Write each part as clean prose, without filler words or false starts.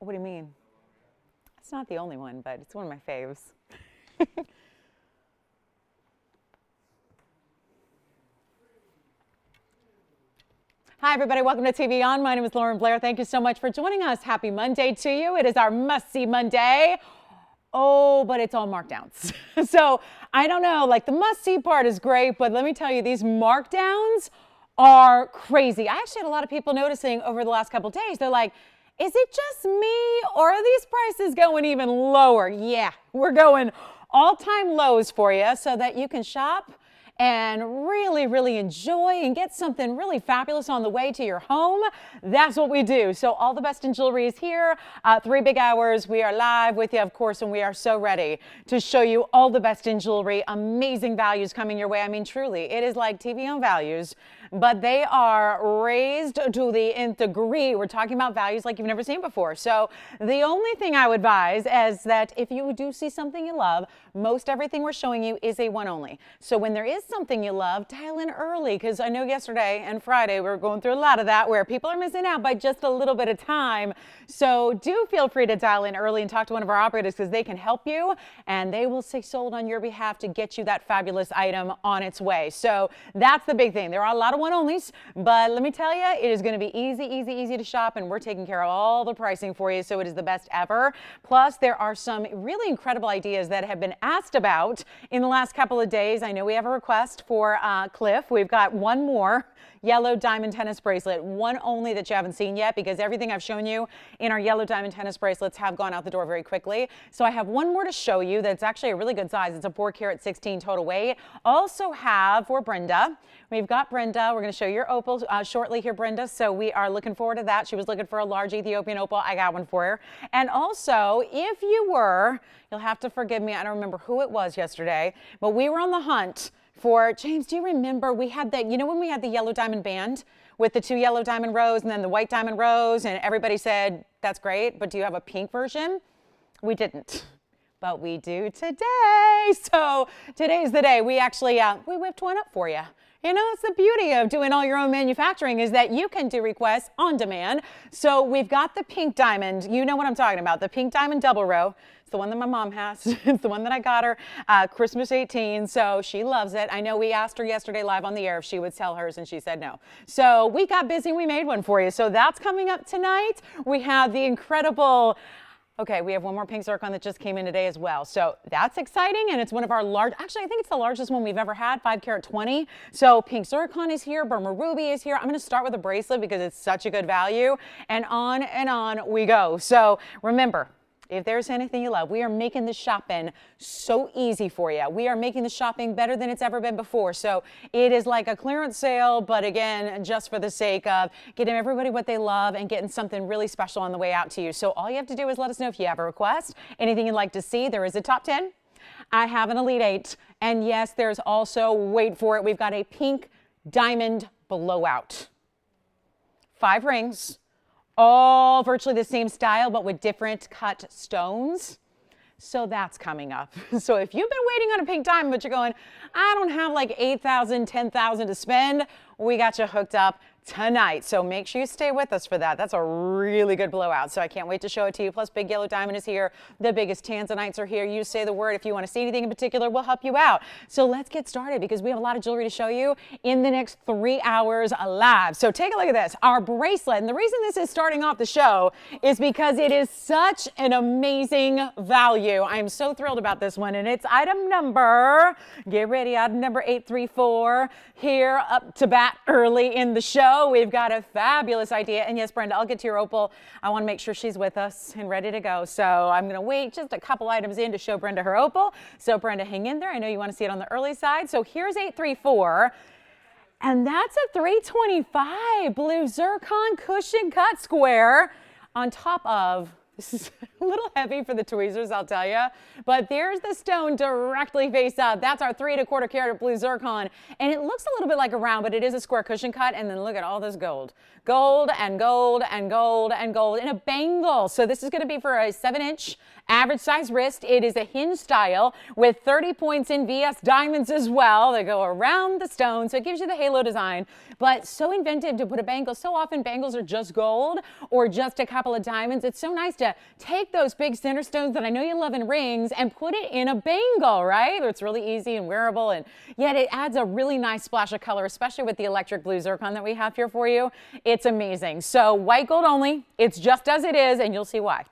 What do you mean? It's not the only one, but it's one of my faves. Hi, everybody. Welcome to TVON. My name is Lauren Blair. Thank you so much for joining us. Happy Monday to you. It is our must-see Monday. Oh, but it's all markdowns. So I don't know, like the must-see part is great, but let me tell you, these markdowns are crazy. I actually had a lot of people noticing over the last couple of days. They're like, is it just me or are these prices going even lower? Yeah, we're going all-time lows for you so that you can shop and really enjoy and get something really fabulous on the way to your home. That's what we do. So all the best in jewelry is here. 3 big hours. We are live with you, of course, and we are so ready to show you all the best in jewelry. Amazing values coming your way. I mean, truly, it is like TVON values, but they are raised to the nth degree. We're talking about values like you've never seen before. So the only thing I would advise is that if you do see something you love, most everything we're showing you is a one only. So when there is something you love, dial in early, because I know yesterday and Friday we were going through a lot of that where people are missing out by just a little bit of time. So do feel free to dial in early and talk to one of our operators because they can help you and they will say sold on your behalf to get you that fabulous item on its way. So that's the big thing. There are a lot of one onlys, but let me tell you, it is going to be easy to shop, and we're taking care of all the pricing for you, so it is the best ever. Plus, there are some really incredible ideas that have been asked about in the last couple of days. I know we have a request for Cliff. We've got one more yellow diamond tennis bracelet, one only that you haven't seen yet, because everything I've shown you in our yellow diamond tennis bracelets have gone out the door very quickly. So I have one more to show you that's actually a really good size. It's a 4 carat 16 total weight. Also have for Brenda. We've got Brenda. We're going to show you your opal shortly here, Brenda. So we are looking forward to that. She was looking for a large Ethiopian opal. I got one for her. And also, if you were, you'll have to forgive me, I don't remember who it was yesterday, but we were on the hunt for, James, do you remember we had that, you know when we had the yellow diamond band with the 2 yellow diamond rows and then the white diamond rows, and everybody said, that's great, but do you have a pink version? We didn't. But we do today. So today's the day. We actually, we whipped one up for you. You know, it's the beauty of doing all your own manufacturing is that you can do requests on demand. So we've got the pink diamond. You know what I'm talking about. The pink diamond double row. It's the one that my mom has. It's the one that I got her Christmas 18. So she loves it. I know we asked her yesterday live on the air if she would sell hers and she said no. So we got busy. We made one for you. So that's coming up tonight. We have the incredible... Okay, we have one more pink zircon that just came in today as well. So that's exciting, and it's one of our large, actually I think it's the largest one we've ever had, 5 carat 20. So pink zircon is here, Burma ruby is here. I'm gonna start with a bracelet because it's such a good value, and on we go. So remember, if there's anything you love, we are making the shopping so easy for you. We are making the shopping better than it's ever been before. So it is like a clearance sale, but again, just for the sake of getting everybody what they love and getting something really special on the way out to you. So all you have to do is let us know if you have a request, anything you'd like to see. There is a top 10. I have an Elite 8. And yes, there's also, wait for it, we've got a pink diamond blowout. 5 rings. All virtually the same style, but with different cut stones. So that's coming up. So if you've been waiting on a pink diamond, but you're going, I don't have like 8,000, 10,000 to spend, we got you hooked up tonight. So make sure you stay with us for that. That's a really good blowout. So I can't wait to show it to you. Plus big yellow diamond is here. The biggest tanzanites are here. You say the word. If you want to see anything in particular, we'll help you out. So let's get started because we have a lot of jewelry to show you in the next 3 hours live. So take a look at this. Our bracelet. And the reason this is starting off the show is because it is such an amazing value. I'm so thrilled about this one. And it's item number, get ready, item number 834 here up to bat early in the show. We've got a fabulous idea. And yes, Brenda, I'll get to your opal. I want to make sure she's with us and ready to go. So I'm going to wait just a couple items in to show Brenda her opal. So Brenda, hang in there. I know you want to see it on the early side. So here's 834. And that's a 325 blue zircon cushion cut square on top of, this is a little heavy for the tweezers, I'll tell you, but there's the stone directly face up. That's our 3 1/4 carat blue zircon, and it looks a little bit like a round, but it is a square cushion cut. And then look at all this gold, gold and gold and gold and gold in a bangle. So this is going to be for a 7-inch average size wrist. It is a hinge style with 30 points in VS diamonds as well. They go around the stone, so it gives you the halo design, but so inventive to put a bangle. So often bangles are just gold or just a couple of diamonds. It's so nice to to take those big center stones that I know you love in rings and put it in a bangle, right? It's really easy and wearable, and yet it adds a really nice splash of color, especially with the electric blue zircon that we have here for you. It's amazing. So white gold only. It's just as it is, and you'll see why.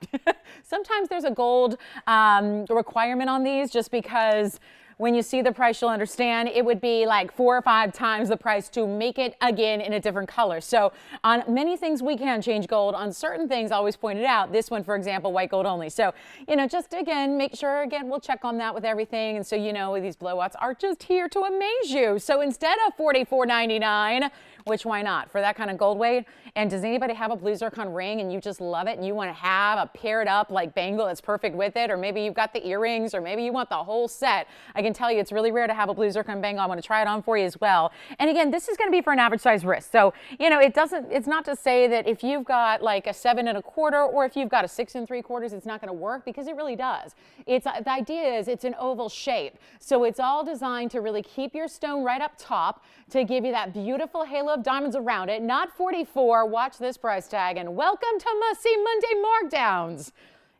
Sometimes there's a gold requirement on these just because when you see the price, you'll understand it would be like 4 or 5 times the price to make it again in a different color. So on many things we can change gold. On certain things, I always pointed out, this one, for example, white gold only. So, you know, just again, make sure, again, we'll check on that with everything. And so, you know, these blowouts are just here to amaze you. So instead of $44.99, which why not, for that kind of gold weight? And does anybody have a blue zircon ring and you just love it and you want to have a paired up like bangle that's perfect with it? Or maybe you've got the earrings, or maybe you want the whole set. I can tell you it's really rare to have a blue zircon bangle. I want to try it on for you as well. And again, this is going to be for an average size wrist. So, you know, it's not to say that if you've got like a 7 1/4 or if you've got a 6 3/4, it's not going to work, because it really does. The idea is it's an oval shape. So it's all designed to really keep your stone right up top to give you that beautiful halo of diamonds around it. Not 44. Watch this price tag, and welcome to Must-See Monday markdowns.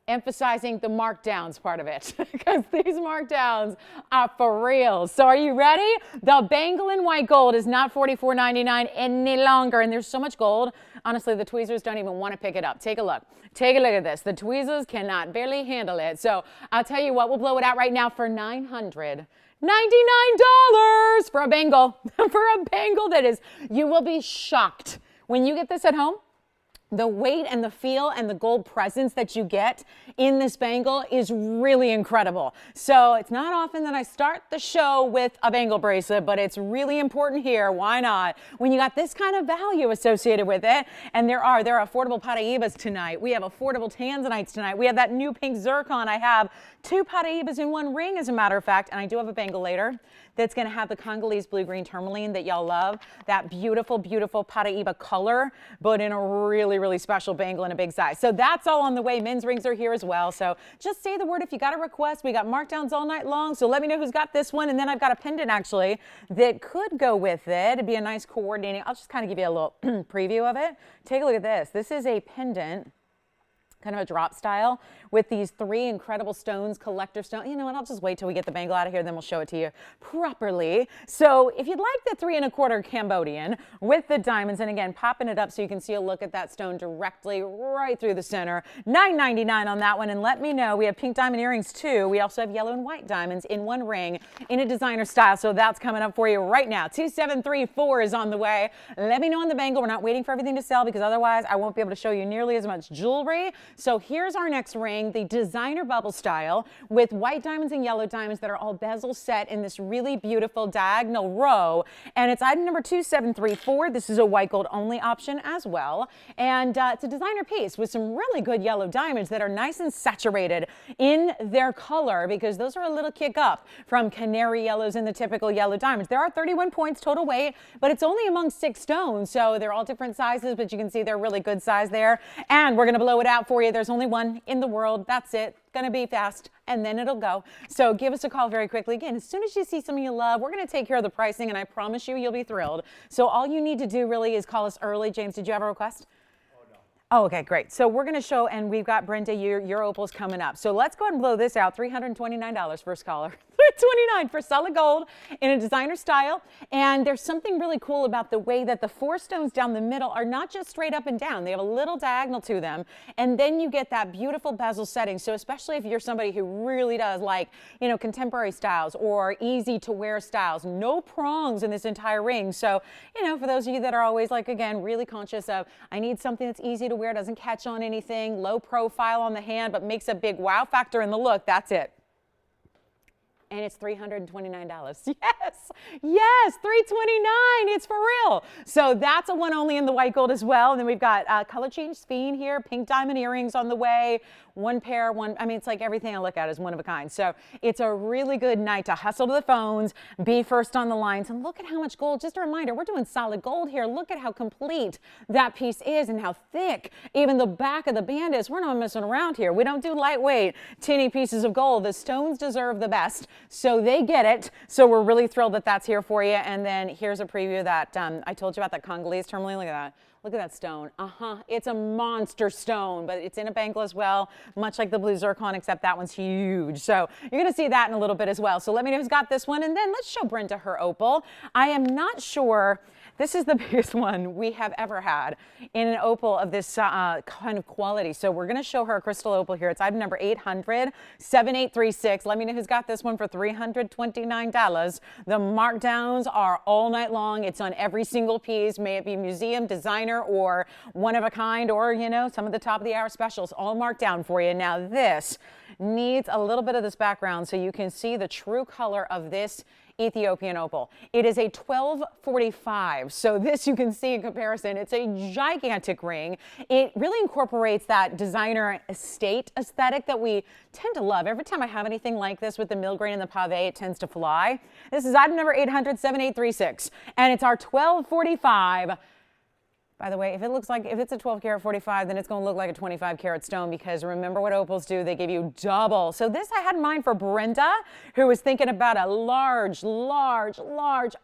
Emphasizing the markdowns part of it, because these markdowns are for real. So are you ready? The bangle in white gold is not $44.99 any longer, and there's so much gold. Honestly, the tweezers don't even want to pick it up. Take a look. Take a look at this. The tweezers cannot barely handle it. So I'll tell you what, we'll blow it out right now for $999 for a bangle. For a bangle that is, you will be shocked when you get this at home. The weight and the feel and the gold presence that you get in this bangle is really incredible. So it's not often that I start the show with a bangle bracelet, but it's really important here. Why not? When you got this kind of value associated with it, and there are affordable Paraibas tonight. We have affordable tanzanites tonight. We have that new pink zircon. I have 2 Paraibas in 1 ring, as a matter of fact, and I do have a bangle later that's going to have the Congolese blue-green tourmaline that y'all love. That beautiful, beautiful Paraiba color, but in a really, really special bangle in a big size. So that's all on the way. Men's rings are here as well. So just say the word if you got a request. We got markdowns all night long. So let me know who's got this one. And then I've got a pendant actually that could go with it. It'd be a nice coordinating. I'll just kind of give you a little preview of it. Take a look at this. This is a pendant, kind of a drop style, with these 3 incredible stones, collector stone. You know what, I'll just wait till we get the bangle out of here, then we'll show it to you properly. So if you'd like the 3 1/4 Cambodian with the diamonds, and again, popping it up so you can see a look at that stone directly right through the center, $9.99 on that one. And let me know, we have pink diamond earrings too. We also have yellow and white diamonds in 1 ring in a designer style. So that's coming up for you right now. 2734 is on the way. Let me know on the bangle. We're not waiting for everything to sell, because otherwise I won't be able to show you nearly as much jewelry. So here's our next ring, the designer bubble style with white diamonds and yellow diamonds that are all bezel set in this really beautiful diagonal row. And it's item number 2734. This is a white gold only option as well. And it's a designer piece with some really good yellow diamonds that are nice and saturated in their color, because those are a little kick up from canary yellows and the typical yellow diamonds. There are 31 points total weight, but it's only among 6 stones. So they're all different sizes, but you can see they're really good size there. And we're going to blow it out for you. There's only one in the world. That's it. Going to be fast, and then it'll go. So give us a call very quickly. Again, as soon as you see something you love, we're going to take care of the pricing, and I promise you, you'll be thrilled. So all you need to do really is call us early. James, did you have a request? Oh, okay, great. So we're going to show, and we've got Brenda, your opals coming up. So let's go ahead and blow this out. $329 first caller. $329 for solid gold in a designer style. And there's something really cool about the way that the 4 stones down the middle are not just straight up and down. They have a little diagonal to them. And then you get that beautiful bezel setting. So especially if you're somebody who really does like, you know, contemporary styles or easy to wear styles, no prongs in this entire ring. So, you know, for those of you that are always like, again, really conscious of, I need something that's easy to wear, doesn't catch on anything, low profile on the hand, but makes a big wow factor in the look, that's it. And it's $329. Yes, yes, $329. It's for real. So that's a one only in the white gold as well. And then we've got color change Sphene here, pink diamond earrings on the way. 1 pair, I mean, it's like everything I look at is one of a kind. So it's a really good night to hustle to the phones, be first on the lines, and look at how much gold. Just a reminder, we're doing solid gold here. Look at how complete that piece is and how thick even the back of the band is. We're not messing around here. We don't do lightweight, tinny pieces of gold. The stones deserve the best, so they get it. So we're really thrilled that that's here for you. And then here's a preview that I told you about, that Congolese tourmaline. Look at that. Look at that stone. It's a monster stone, but it's in a bangle as well, much like the blue zircon, except that one's huge. So you're going to see that in a little bit as well. So let me know who's got this one, and then let's show Brenda her opal. I am not sure. This is the biggest one we have ever had in an opal of this kind of quality. So we're going to show her a crystal opal here. It's item number 800-7836. Let me know who's got this one for $329. The markdowns are all night long. It's on every single piece. May it be museum, designer, or one of a kind, or, you know, some of the top of the hour specials, all marked down for you. Now this needs a little bit of this background so you can see the true color of this Ethiopian opal. It is a 1245. So this you can see in comparison. It's a gigantic ring. It really incorporates that designer estate aesthetic that we tend to love. Every time I have anything like this with the mill grain and the pave, it tends to fly. This is item number 800-7836, and it's our 1245. By the way, if it's a 12 karat 45, then it's going to look like a 25 karat stone, because remember what opals do, they give you double. So this I had in mind for Brenda, who was thinking about a large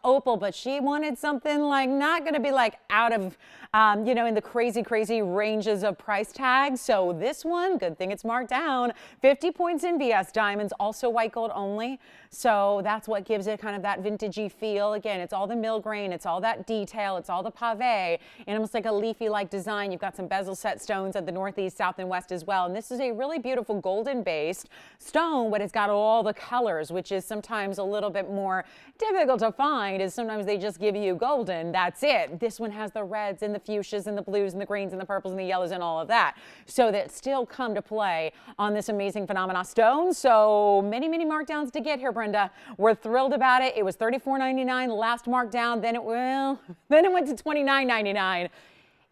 opal, but she wanted something like not going to be like out of, you know, in the crazy ranges of price tags. So this one, good thing it's marked down, 50 points in VS diamonds, also white gold only. So that's what gives it kind of that vintagey feel. Again, it's all the mill grain, it's all that detail, it's all the pave, and almost like a leafy-like design. You've got some bezel set stones at the northeast, south, and west as well. And this is a really beautiful golden-based stone, but it's got all the colors, which is sometimes a little bit more difficult to find, is sometimes they just give you golden. That's it. This one has the reds and the fuchsias and the blues and the greens and the purples and the yellows and all of that. So that still come to play on this amazing phenomena stone. So many markdowns to get here, Brenda. We're thrilled about it. It was $34.99 last markdown. Then it went to $29.99.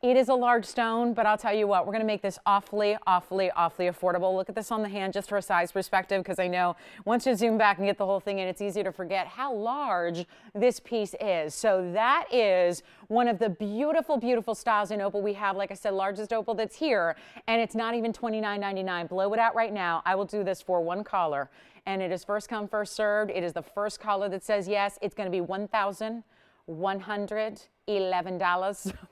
It is a large stone, but I'll tell you what, we're going to make this awfully affordable. Look at this on the hand just for a size perspective, because I know once you zoom back and get the whole thing in, it's easy to forget how large this piece is. So that is one of the beautiful styles in opal we have. Like I said, largest opal that's here, and it's not even $29.99. Blow it out right now. I will do this for one caller, and it is first come, first served. It is the first caller that says yes. It's going to be $1,111.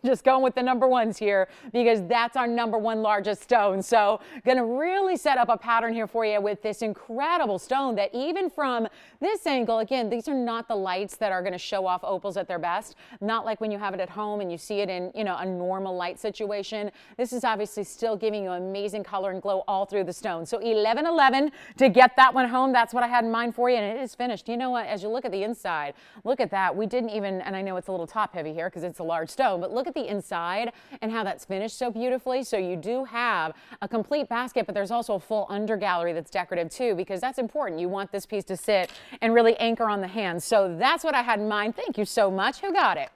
Just going with the number ones here, because that's our number one largest stone. So gonna really set up a pattern here for you with this incredible stone that even from this angle, again, these are not the lights that are gonna show off opals at their best. Not like when you have it at home and you see it in, you know, a normal light situation. This is obviously still giving you amazing color and glow all through the stone. So 1111 to get that one home. That's what I had in mind for you, and it is finished. You know what, as you look at the inside, look at that. We didn't even, and I know it's a little top heavy here because it's a large stone, but look at the inside and how that's finished so beautifully. So you do have a complete basket, but there's also a full under gallery that's decorative too, because that's important. You want this piece to sit and really anchor on the hand. So that's what I had in mind. Thank you so much. Who got it?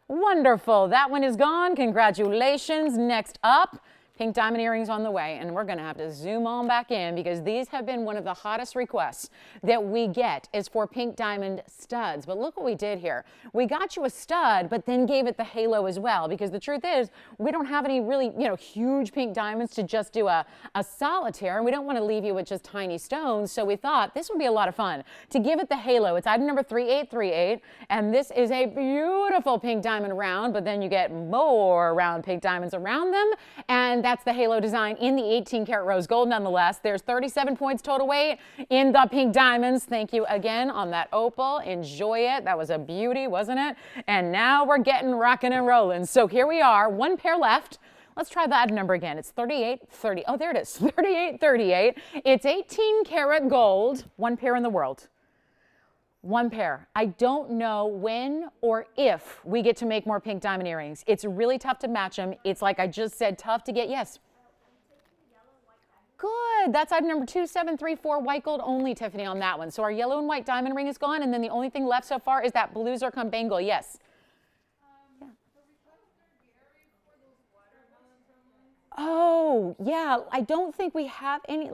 Wonderful. That one is gone. Congratulations. Next up, pink diamond earrings on the way, and we're going to have to zoom on back in because these have been one of the hottest requests that we get is for pink diamond studs. But look what we did here. We got you a stud, but then gave it the halo as well, because the truth is we don't have any really, you know, huge pink diamonds to just do a solitaire, and we don't want to leave you with just tiny stones. So we thought this would be a lot of fun to give it the halo. It's item number 3838, and this is a beautiful pink diamond round, but then you get more round pink diamonds around them, and that's the halo design in the 18 karat rose gold nonetheless. There's 37 points total weight in the pink diamonds. Thank you again on that opal. Enjoy it. That was a beauty, wasn't it? And now we're getting rocking and rolling. So here we are, one pair left. Let's try that number again. It's 3830. Oh, there it is, 3838. It's 18 karat gold, one pair in the world. One pair. I don't know when or if we get to make more pink diamond earrings. It's really tough to match them. It's like I just said, tough to get. Yes. Good. That's item number 2734, white gold only, Tiffany, on that one. So our yellow and white diamond ring is gone, and then the only thing left so far is that blue zircon bangle. Yes. Yeah. Oh, yeah. I don't think we have any.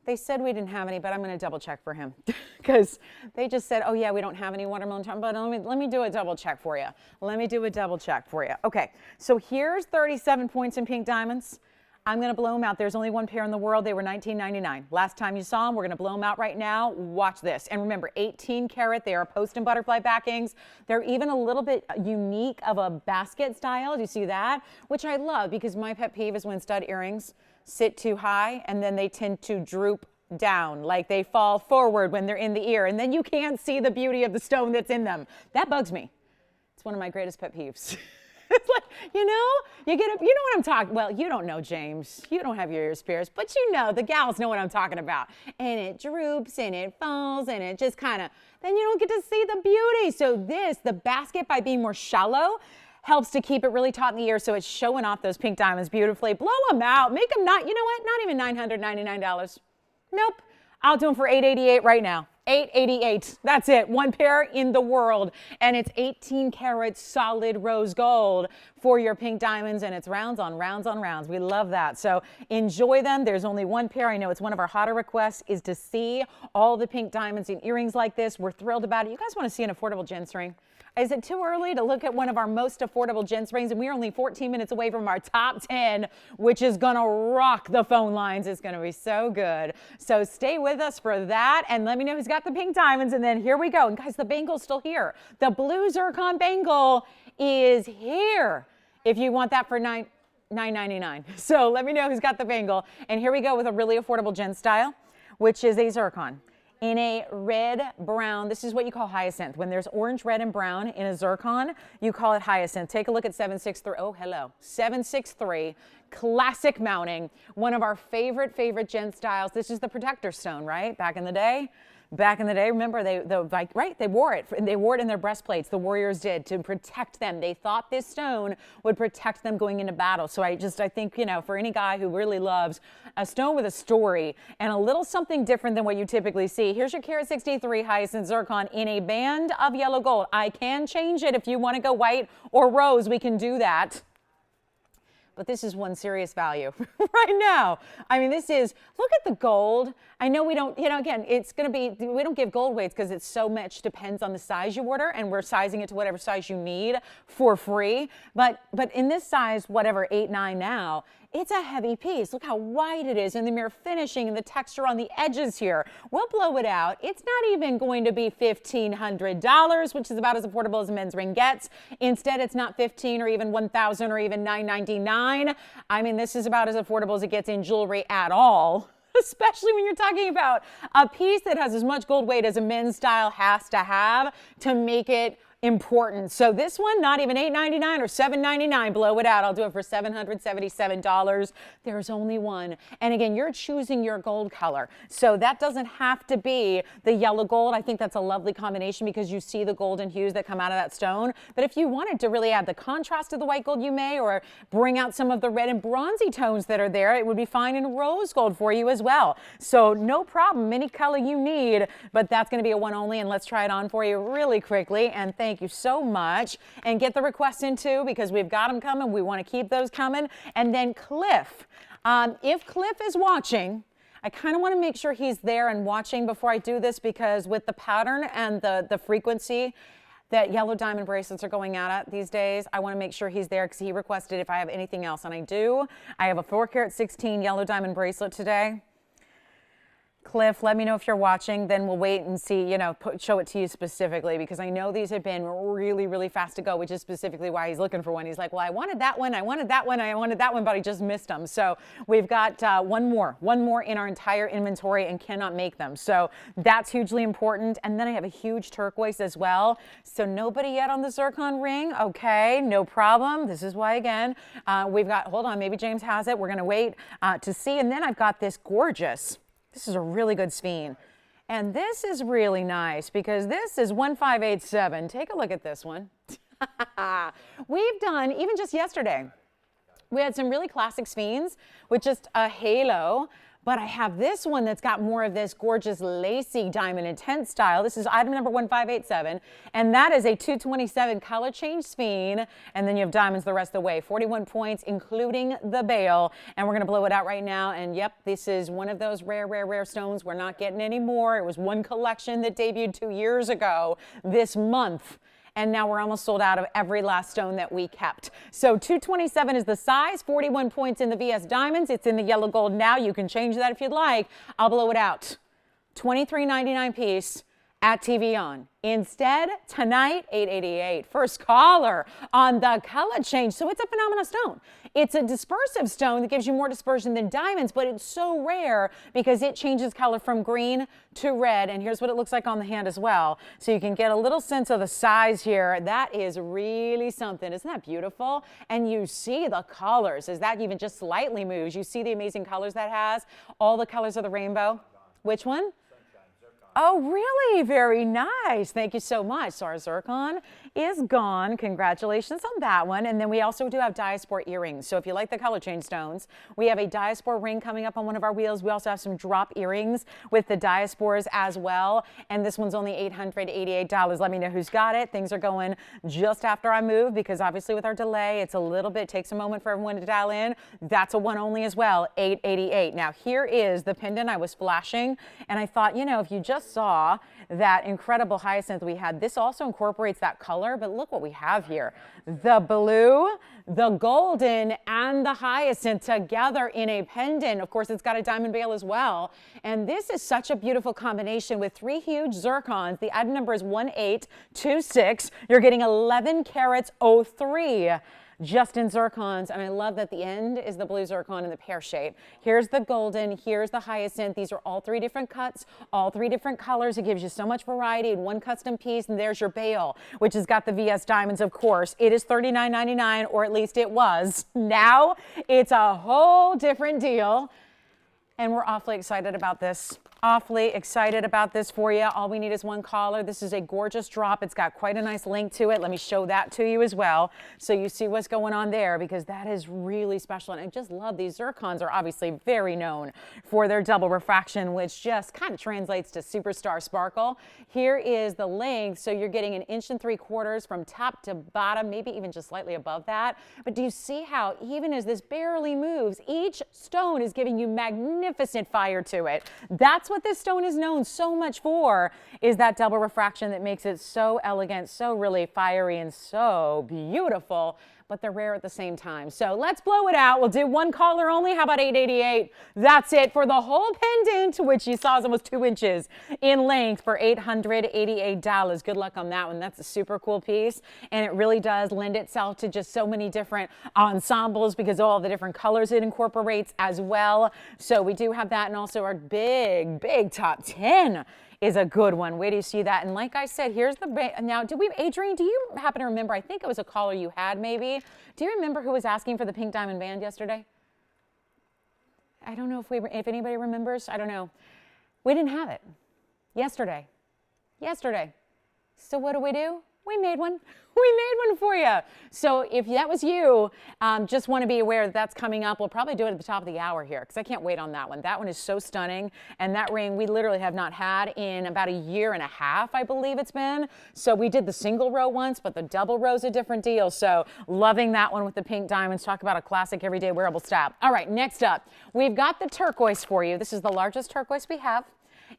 They said we didn't have any, but I'm going to double check for him because they just said, oh yeah, we don't have any watermelon charm, but let me do a double check for you. Let me do a double check for you. Okay, so here's 37 points in pink diamonds. I'm going to blow them out. There's only one pair in the world. They were $19.99. Last time you saw them, we're going to blow them out right now. Watch this. And remember, 18 karat. They are post and butterfly backings. They're even a little bit unique of a basket style. Do you see that? Which I love, because my pet peeve is when stud earrings sit too high and then they tend to droop down, like they fall forward when they're in the ear, and then you can't see the beauty of the stone that's in them. That bugs me. It's one of my greatest pet peeves. It's like, you know what I'm talking, well, you don't know, James. You don't have your ears pierced, but you know, the gals know what I'm talking about. And it droops and it falls and it just kind of, then you don't get to see the beauty. So the basket, by being more shallow, helps to keep it really taut in the ear, so it's showing off those pink diamonds beautifully. Blow them out. Make them not, you know what, not even $999. Nope. I'll do them for $888 right now. $888. That's it. One pair in the world. And it's 18 karat solid rose gold for your pink diamonds. And it's rounds on rounds on rounds. We love that. So enjoy them. There's only one pair. I know it's one of our hotter requests is to see all the pink diamonds and earrings like this. We're thrilled about it. You guys want to see an affordable gents ring? Is it too early to look at one of our most affordable gents rings? And we're only 14 minutes away from our top 10, which is going to rock the phone lines. It's going to be so good. So stay with us for that, and let me know who's got the pink diamonds. And then here we go. And guys, the bangle's still here. The blue zircon bangle is here. If you want that for $9.99. So let me know who's got the bangle. And here we go with a really affordable gent style, which is a zircon in a red brown. This is what you call hyacinth. When there's orange, red, and brown in a zircon, you call it hyacinth. Take a look at 763. Oh, hello. 763. Classic mounting. One of our favorite gent styles. This is the protector stone, right? Back in the day, remember they wore it. They wore it in their breastplates. The warriors did, to protect them. They thought this stone would protect them going into battle. So I think, you know, for any guy who really loves a stone with a story and a little something different than what you typically see. Here's your carat 63 hyacinth zircon in a band of yellow gold. I can change it if you want to go white or rose. We can do that. But this is one serious value right now. I mean, this is, look at the gold. I know we don't, you know, again, it's going to be, we don't give gold weights because it's so much depends on the size you order, and we're sizing it to whatever size you need for free. But in this size, whatever, 8, 9 now, it's a heavy piece. Look how wide it is, and the mirror finishing and the texture on the edges here. We'll blow it out. It's not even going to be $1,500, which is about as affordable as a men's ring gets. Instead, it's not $15 or even $1,000 or even $999. I mean, this is about as affordable as it gets in jewelry at all. Especially when you're talking about a piece that has as much gold weight as a men's style has to have to make it important. So this one, not even $8.99 or $7.99. Blow it out. I'll do it for $777. There's only one. And again, you're choosing your gold color. So that doesn't have to be the yellow gold. I think that's a lovely combination because you see the golden hues that come out of that stone. But if you wanted to really add the contrast to the white gold, you may, or bring out some of the red and bronzy tones that are there, it would be fine in rose gold for you as well. So no problem, any color you need, but that's going to be a one only. And let's try it on for you really quickly. And thank you so much. And get the requests in too, because we've got them coming. We want to keep those coming. And then Cliff, if Cliff is watching, I kind of want to make sure he's there and watching before I do this, because with the pattern and the frequency that yellow diamond bracelets are going out at these days, I want to make sure he's there because he requested if I have anything else. And I do. I have a 4 carat 16 yellow diamond bracelet today. Cliff, let me know if you're watching, then we'll wait and see, you know, show it to you specifically, because I know these have been really, really fast to go, which is specifically why he's looking for one. He's like, well, I wanted that one, I wanted that one, I wanted that one, but I just missed them. So we've got one more in our entire inventory and cannot make them. So that's hugely important. And then I have a huge turquoise as well. So nobody yet on the zircon ring. Okay, no problem. This is why, again, we've got, hold on, maybe James has it. We're going to wait to see. And then I've got this gorgeous, this is a really good sphene. And this is really nice because this is 1587. Take a look at this one. We've done, even just yesterday, we had some really classic sphenes with just a halo. But I have this one that's got more of this gorgeous lacy diamond intense style. This is item number 1587, and that is a 227 color change sphene. And then you have diamonds the rest of the way. 41 points, including the bail. And we're going to blow it out right now. And yep, this is one of those rare, rare, rare stones. We're not getting any more. It was one collection that debuted 2 years ago this month. and now we're almost sold out of every last stone that we kept. So 227 is the size, 41 points in the VS Diamonds. It's in the yellow gold now. You can change that if you'd like. I'll blow it out. $23.99 piece at TVON. Instead, tonight, $888. First caller on the color change. So it's a phenomenal stone. It's a dispersive stone that gives you more dispersion than diamonds, but it's so rare because it changes color from green to red. And here's what it looks like on the hand as well. So you can get a little sense of the size here. That is really something. Isn't that beautiful? And you see the colors as that even just slightly moves. You see the amazing colors that has. All the colors of the rainbow. Which one? Oh, really? Very nice. Thank you so much. So our zircon is gone. Congratulations on that one. And then we also do have diaspora earrings. So if you like the color change stones, we have a diaspora ring coming up on one of our wheels. We also have some drop earrings with the diasporas as well. And this one's only $888. Let me know who's got it. Things are going just after I move because obviously with our delay, it's a little bit, takes a moment for everyone to dial in. That's a one only as well, $888. Now here is the pendant I was flashing. And I thought, you know, if you just saw that incredible hyacinth we had, this also incorporates that color, but look what we have here. The blue, the golden, and the hyacinth together in a pendant. Of course, it's got a diamond bail as well. And this is such a beautiful combination with three huge zircons. The item number is 1826. You're getting 11 carats 03. Just in zircons, and I love that the end is the blue zircon in the pear shape. Here's the golden, here's the hyacinth. These are all three different cuts, all three different colors. It gives you so much variety in one custom piece, and there's your bail, which has got the VS Diamonds, of course. It is $39.99, or at least it was. Now it's a whole different deal, and we're awfully excited about this. Awfully excited about this for you. All we need is one caller. This is a gorgeous drop. It's got quite a nice link to it. Let me show that to you as well so you see what's going on there because that is really special. And I just love these zircons are obviously very known for their double refraction, which just kind of translates to superstar sparkle. Here is the length. So you're getting 1.75 inches from top to bottom, maybe even just slightly above that. But do you see how even as this barely moves, each stone is giving you magnificent fire to it. That's what this stone is known so much for, is that double refraction that makes it so elegant, so really fiery and so beautiful, but they're rare at the same time. So let's blow it out. We'll do one caller only. How about 888? That's it for the whole pendant, which you saw is almost 2 inches in length for $888. Good luck on that one. That's a super cool piece. And it really does lend itself to just so many different ensembles because of all the different colors it incorporates as well. So we do have that, and also our big, big top 10 is a good one. Wait till you see that. And like I said, here's the, now, Adrienne, do you happen to remember, I think it was a caller you had maybe. Do you remember who was asking for the pink diamond band yesterday? I don't know if anybody remembers. I don't know. We didn't have it yesterday. So what do? We made one. We made one for you. So if that was you, just want to be aware that that's coming up. We'll probably do it at the top of the hour here because I can't wait on that one. That one is so stunning. And that ring we literally have not had in about 1.5 years, I believe it's been. So we did the single row once, but the double row is a different deal. So loving that one with the pink diamonds. Talk about a classic everyday wearable style. All right, next up, we've got the turquoise for you. This is the largest turquoise we have.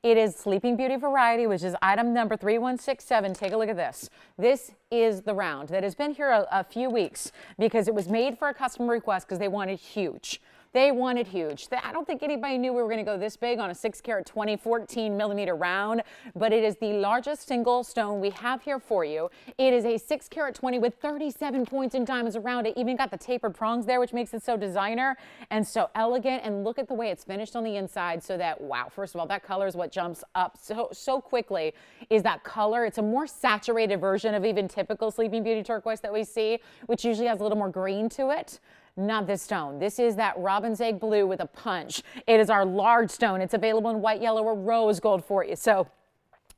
It is Sleeping Beauty variety, which is item number 3167. Take a look at this. This is the round that has been here a few weeks because it was made for a customer request because they wanted huge. They wanted huge. I don't think anybody knew we were going to go this big on a 6-carat 14 millimeter round, but it is the largest single stone we have here for you. It is a 6-carat 20 with 37 points in diamonds around it. Even got the tapered prongs there, which makes it so designer and so elegant. And look at the way it's finished on the inside so that, wow, first of all, that color is what jumps up so quickly is that color. It's a more saturated version of even typical Sleeping Beauty turquoise that we see, which usually has a little more green to it. Not this stone. This is that robin's egg blue with a punch. It is our large stone. It's available in white, yellow, or rose gold for you. So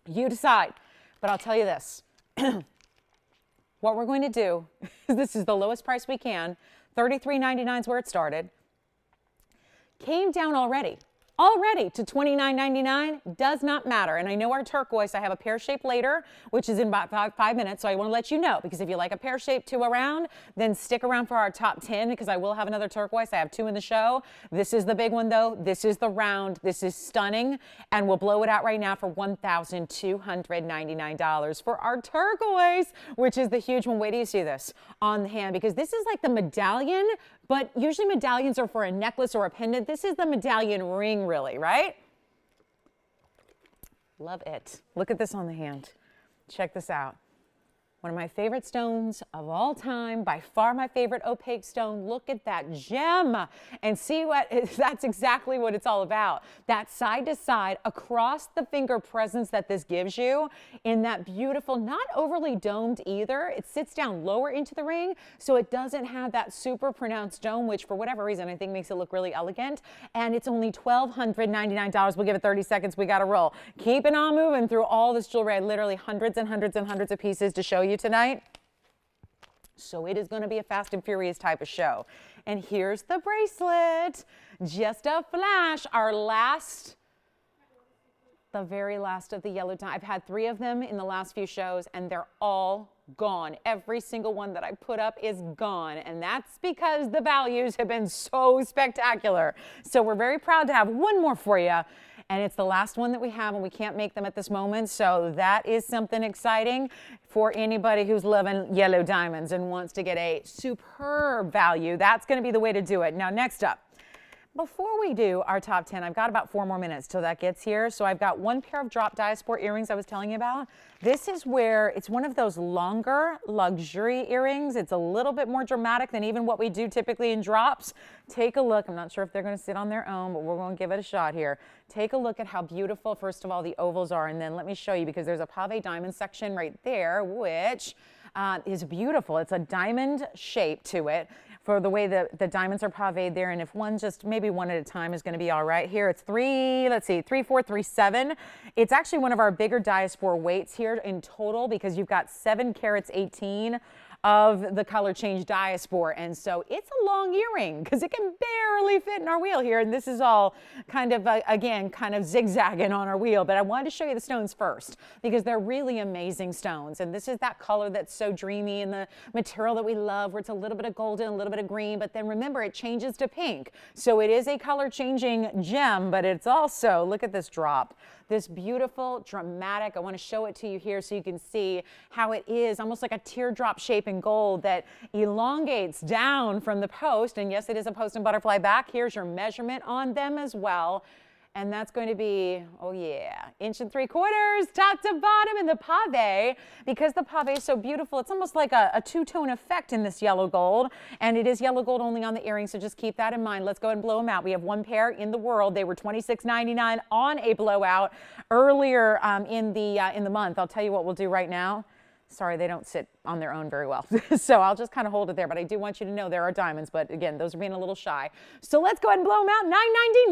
you decide. But I'll tell you this. What we're going to do is this is the lowest price we can. $33.99 is where it started. Came down already already to $29.99. Does not matter. And I know our turquoise, I have a pear shape later, which is in about five minutes. So I want to let you know, because if you like a pear shape 2 around, then stick around for our top 10, because I will have another turquoise. I have 2 in the show. This is the big one though. This is the round. This is stunning. And we'll blow it out right now for $1,299 for our turquoise, which is the huge one. Wait till you see this on the hand, because this is like the medallion, but usually medallions are for a necklace or a pendant. This is the medallion ring, really, right? Love it. Look at this on the hand. Check this out. One of my favorite stones of all time, by far my favorite opaque stone. Look at that gem and see that's exactly what it's all about. That side to side across the finger presence that this gives you in that beautiful, not overly domed either. It sits down lower into the ring, so it doesn't have that super pronounced dome, which for whatever reason I think makes it look really elegant. And it's only $1,299. We'll give it 30 seconds. We got to roll. Keeping on moving through all this jewelry. I literally hundreds and hundreds and hundreds of pieces to show you tonight. So it is going to be a fast and furious type of show. And here's the bracelet. Just a flash. Our last, the very last of the yellow diamond. I've had 3 of them in the last few shows, and they're all gone. Every single one that I put up is gone, and that's because the values have been so spectacular. So we're very proud to have one more for you, and it's the last one that we have, and we can't make them at this moment. So that is something exciting for anybody who's loving yellow diamonds and wants to get a superb value. That's going to be the way to do it. Now, next up, before we do our top 10, I've got about 4 more minutes till that gets here. So I've got 1 pair of drop diaspora earrings I was telling you about. This is where it's one of those longer luxury earrings. It's a little bit more dramatic than even what we do typically in drops. Take a look. I'm not sure if they're going to sit on their own, but we're going to give it a shot here. Take a look at how beautiful, first of all, the ovals are. And then let me show you, because there's a pave diamond section right there, which is beautiful. It's a diamond shape to it, for the way the diamonds are paved there. And if one, just maybe one at a time, is going to be all right. Here it's 3, let's see, 3, 4, 3, 7. It's actually one of our bigger diaspora weights here in total, because you've got 7 carats 18 of the color change diaspora. And so it's a long earring, because it can barely fit in our wheel here. And this is all kind of, again, kind of zigzagging on our wheel. But I wanted to show you the stones first, because they're really amazing stones. And this is that color that's so dreamy, and the material that we love, where it's a little bit of golden, a little bit of green. But then remember, it changes to pink. So it is a color changing gem, but it's also, look at this drop. This beautiful, dramatic, I want to show it to you here so you can see how it is almost like a teardrop shape in gold that elongates down from the post. And yes, it is a post and butterfly back. Here's your measurement on them as well. And that's going to be, oh yeah, 1 3/4, top to bottom in the pave. Because the pave is so beautiful, it's almost like a two-tone effect in this yellow gold. And it is yellow gold only on the earrings, so just keep that in mind. Let's go ahead and blow them out. We have 1 pair in the world. They were $26.99 on a blowout earlier in the month. I'll tell you what we'll do right now. Sorry, they don't sit on their own very well. So I'll just kind of hold it there, but I do want you to know there are diamonds, but again, those are being a little shy. So let's go ahead and blow them out.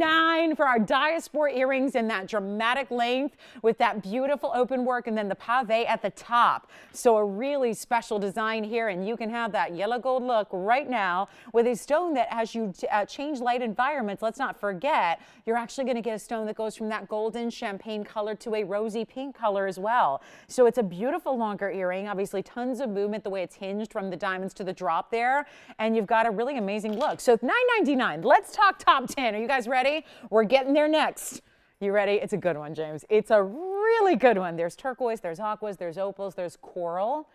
$9.99 for our diaspora earrings in that dramatic length with that beautiful open work, and then the pave at the top. So a really special design here, and you can have that yellow gold look right now with a stone that, as you change light environments, let's not forget, you're actually going to get a stone that goes from that golden champagne color to a rosy pink color as well. So it's a beautiful longer earring, obviously tons of movement the way it's hinged from the diamonds to the drop there, and you've got a really amazing look. So $9.99. Let's talk top 10. Are you guys ready? We're getting there next. You ready? It's a good one, James. It's a really good one. There's turquoise, there's aquas, there's opals, there's coral.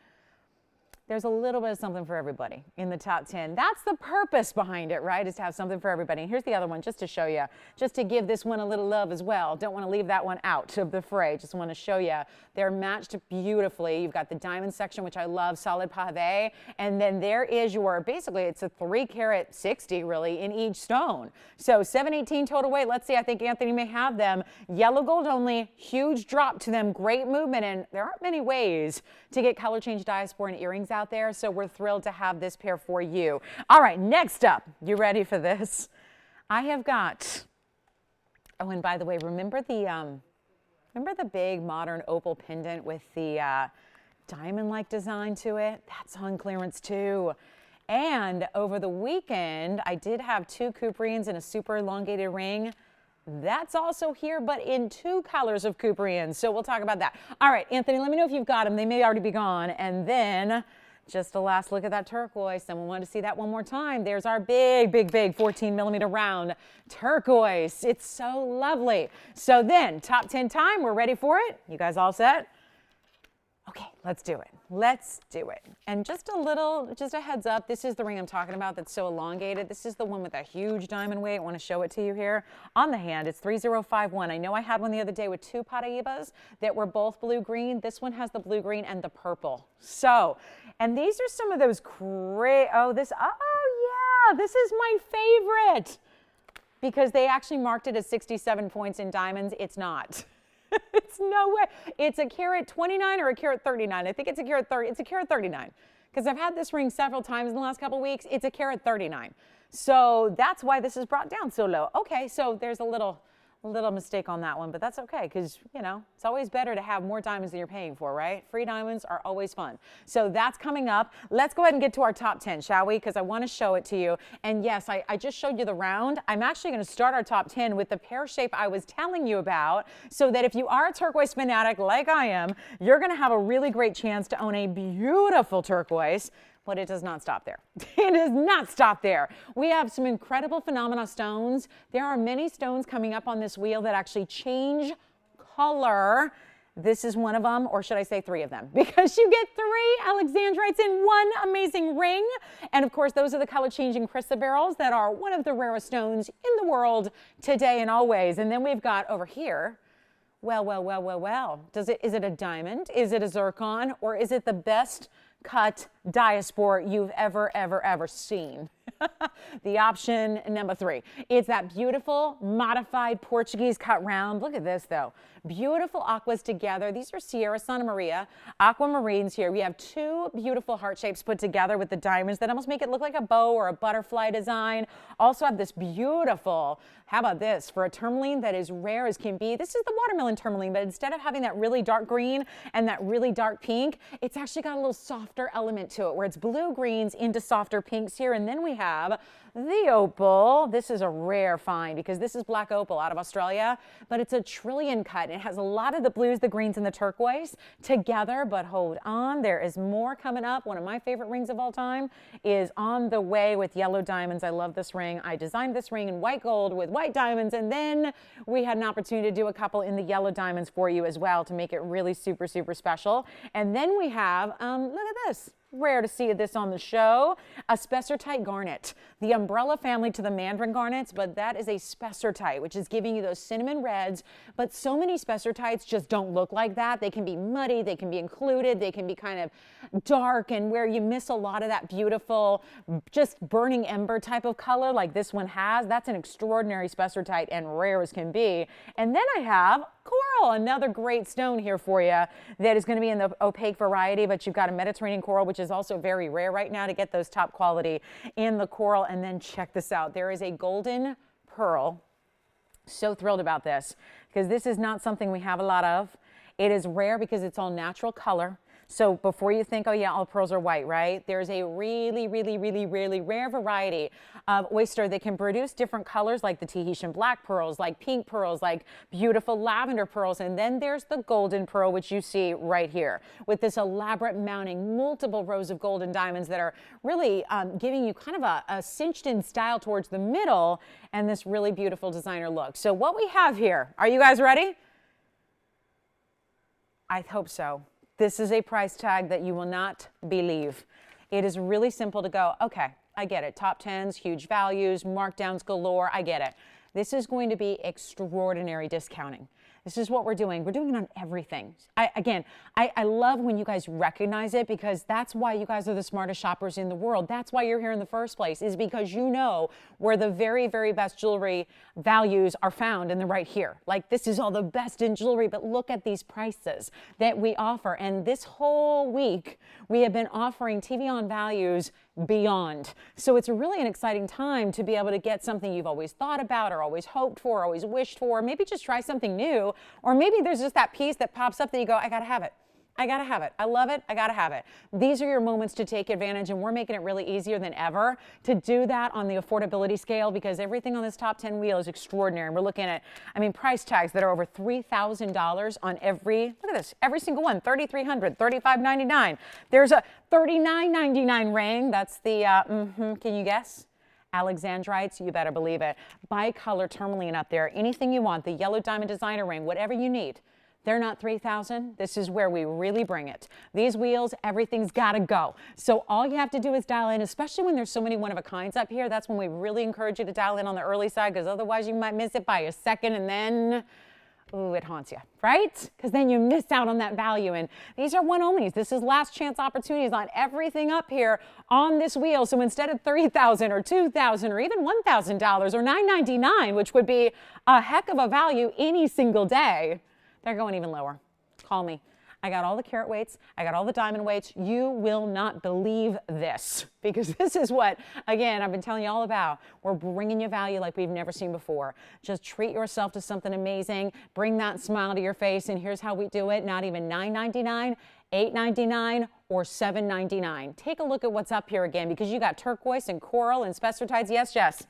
There's a little bit of something for everybody in the top 10. That's the purpose behind it, right? Is to have something for everybody. And here's the other one, just to show you, just to give this one a little love as well. Don't want to leave that one out of the fray. Just want to show you they're matched beautifully. You've got the diamond section, which I love, solid pave. And then there is your, basically it's a 3 carat 60 really in each stone. So 718 total weight. Let's see, I think Anthony may have them. Yellow gold only, huge drop to them, great movement. And there aren't many ways to get color change diaspora and earrings out there, so we're thrilled to have this pair for you. All right, next up, you ready for this? I have got, oh, and by the way, remember the big modern opal pendant with the diamond-like design to it? That's on clearance too. And over the weekend, I did have 2 couperines and a super elongated ring. That's also here, but in 2 colors of Cooperian. So we'll talk about that. All right, Anthony, let me know if you've got them. They may already be gone. And then just a last look at that turquoise. Someone wanted to see that one more time. There's our big, big, big 14mm round turquoise. It's so lovely. So then, top 10 time. We're ready for it. You guys all set? Okay, let's do it. Let's do it. And just a heads up, this is the ring I'm talking about that's so elongated. This is the one with a huge diamond weight. I want to show it to you here. On the hand, it's 3051. I know I had one the other day with 2 Paraibas that were both blue-green. This one has the blue-green and the purple. So, and these are some of those oh yeah, this is my favorite. Because they actually marked it as 67 points in diamonds. It's not. It's no way. It's a carat 29 or a carat 39. I think it's a carat 30. It's a carat 39 because I've had this ring several times in the last couple of weeks. It's a carat 39. So that's why this is brought down so low. Okay, so there's a little mistake on that one, but that's okay because, you know, it's always better to have more diamonds than you're paying for, right? Free diamonds are always fun. So that's coming up. Let's go ahead and get to our top 10, shall we? Because I want to show it to you. And yes, I just showed you the round. I'm actually going to start our top 10 with the pear shape I was telling you about so that if you are a turquoise fanatic like I am, you're going to have a really great chance to own a beautiful turquoise. But it does not stop there. It does not stop there. We have some incredible phenomena stones. There are many stones coming up on this wheel that actually change color. This is one of them, or should I say 3 of them? Because you get 3 alexandrites in one amazing ring. And of course, those are the color-changing chrysoberyls that are one of the rarest stones in the world today and always. And then we've got over here, well. Is it a diamond? Is it a zircon? Or is it the best cut diaspora you've ever seen? The option number 3. It's that beautiful modified Portuguese cut round. Look at this though. Beautiful aquas together. These are Sierra Santa Maria aquamarines here. We have 2 beautiful heart shapes put together with the diamonds that almost make it look like a bow or a butterfly design. Also have this beautiful, how about this, for a tourmaline that is rare as can be. This is the watermelon tourmaline, but instead of having that really dark green and that really dark pink, it's actually got a little softer element to it where it's blue greens into softer pinks here. And then we have the opal. This is a rare find because this is black opal out of Australia, but it's a trillion cut. It has a lot of the blues, the greens, and the turquoise together, but hold on, there is more coming up. One of my favorite rings of all time is on the way with yellow diamonds. I love this ring. I designed this ring in white gold with white diamonds, and then we had an opportunity to do a couple in the yellow diamonds for you as well to make it really super special. And then we have, look at this. Rare to see this on the show, a spessartite garnet. The umbrella family to the mandarin garnets, but that is a spessartite, which is giving you those cinnamon reds. But so many spessartites just don't look like that. They can be muddy, they can be included, they can be kind of dark, and where you miss a lot of that beautiful, just burning ember type of color like this one has. That's an extraordinary spessartite and rare as can be. And then I have coral, another great stone here for you that is going to be in the opaque variety, but you've got a Mediterranean coral, which is also very rare right now to get those top quality in the coral. And then check this out. There is a golden pearl. So thrilled about this because this is not something we have a lot of. It is rare because it's all natural color. So before you think, oh yeah, all pearls are white, right? There's a really rare variety of oyster that can produce different colors like the Tahitian black pearls, like pink pearls, like beautiful lavender pearls. And then there's the golden pearl, which you see right here with this elaborate mounting, multiple rows of golden diamonds that are really giving you kind of a cinched in style towards the middle and this really beautiful designer look. So what we have here, are you guys ready? I hope so. This is a price tag that you will not believe. It is really simple to go, okay, I get it. Top 10s, huge values, markdowns galore, I get it. This is going to be extraordinary discounting. This is what we're doing. We're doing it on everything. I love when you guys recognize it because that's why you guys are the smartest shoppers in the world. That's why you're here in the first place, is because you know where the very best jewelry values are found, and they're right here. Like, this is all the best in jewelry, but look at these prices that we offer. And this whole week, we have been offering TVON values beyond. So it's really an exciting time to be able to get something you've always thought about or always hoped for, always wished for, maybe just try something new, or maybe there's just that piece that pops up that you go, I gotta have it. I gotta have it. I love it. I gotta have it. These are your moments to take advantage, and we're making it really easier than ever to do that on the affordability scale, because everything on this top 10 wheel is extraordinary. We're looking at, I mean, price tags that are over $3,000 on every, look at this, every single one, $3,300, $3,599. There's a $39.99 ring. That's the, can you guess? Alexandrites, you better believe it. Bicolor tourmaline up there. Anything you want, the yellow diamond designer ring, whatever you need. They're not $3,000. This is where we really bring it. These wheels, everything's got to go. So all you have to do is dial in, especially when there's so many one-of-a-kinds up here. That's when we really encourage you to dial in on the early side, because otherwise you might miss it by a second, and then, ooh, it haunts you, right? Because then you miss out on that value. And these are one-onlys. This is last chance opportunities on everything up here on this wheel. So instead of $3,000 or $2,000 or even $1,000 or $999, which would be a heck of a value any single day, they're going even lower. Call me. I got all the carat weights. I got all the diamond weights. You will not believe this, because this is what, again, I've been telling you all about. We're bringing you value like we've never seen before. Just treat yourself to something amazing. Bring that smile to your face, and here's how we do it. Not even $9.99, $8.99, or $7.99. Take a look at what's up here again, because you got turquoise and coral and specialties. Yes, Jess?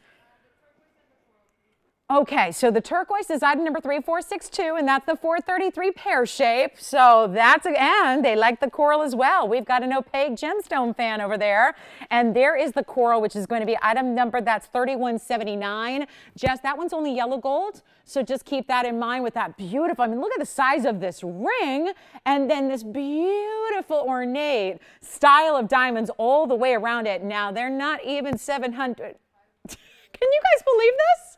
Okay, so the turquoise is item number 3462, and that's the 433 pear shape. So that's, and they like the coral as well. We've got an opaque gemstone fan over there. And there is the coral, which is going to be item number, that's 3179. Jess, that one's only yellow gold. So just keep that in mind with that beautiful, I mean, look at the size of this ring. And then this beautiful ornate style of diamonds all the way around it. Now, they're not even 700. Can you guys believe this?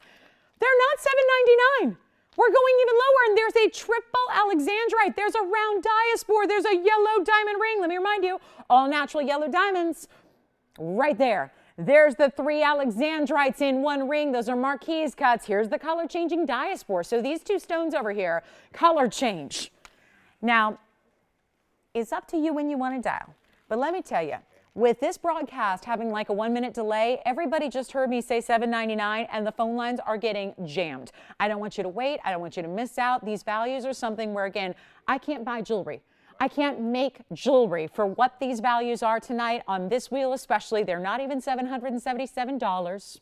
They're not $7.99. We're going even lower, and there's a triple alexandrite. There's a round diaspore. There's a yellow diamond ring. Let me remind you, all natural yellow diamonds right there. There's the 3 alexandrites in one ring. Those are marquise cuts. Here's the color changing diaspore. So these 2 stones over here, color change. Now, it's up to you when you want to dial. But let me tell you, with this broadcast having like a 1-minute delay, everybody just heard me say $7.99, and the phone lines are getting jammed. I don't want you to wait. I don't want you to miss out. These values are something where, again, I can't buy jewelry. I can't make jewelry for what these values are tonight on this wheel especially. They're not even $777.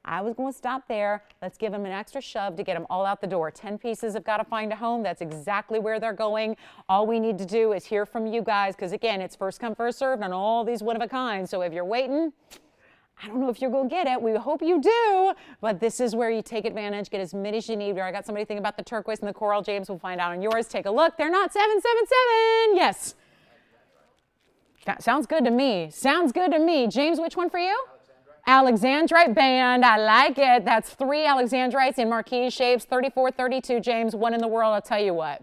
I was going to stop there. Let's give them an extra shove to get them all out the door. 10 pieces have got to find a home. That's exactly where they're going. All we need to do is hear from you guys, because again, it's first come, first served on all these one-of-a-kind. So if you're waiting, I don't know if you're going to get it. We hope you do. But this is where you take advantage, get as many as you need. I got somebody thinking about the turquoise and the coral. James will find out on yours. Take a look. They're not 777. Yes. That sounds good to me. Sounds good to me. James, which one for you? Alexandrite band, I like it. That's 3 alexandrites in marquise shapes, 3432, James, one in the world. I'll tell you what.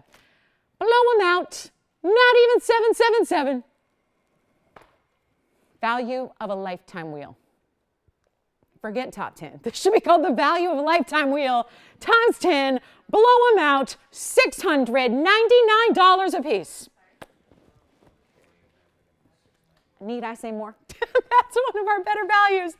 Blow them out. Not even 777. Value of a lifetime wheel. Forget top 10. This should be called the value of a lifetime wheel times 10. Blow them out. $699 a piece. Need I say more? That's one of our better values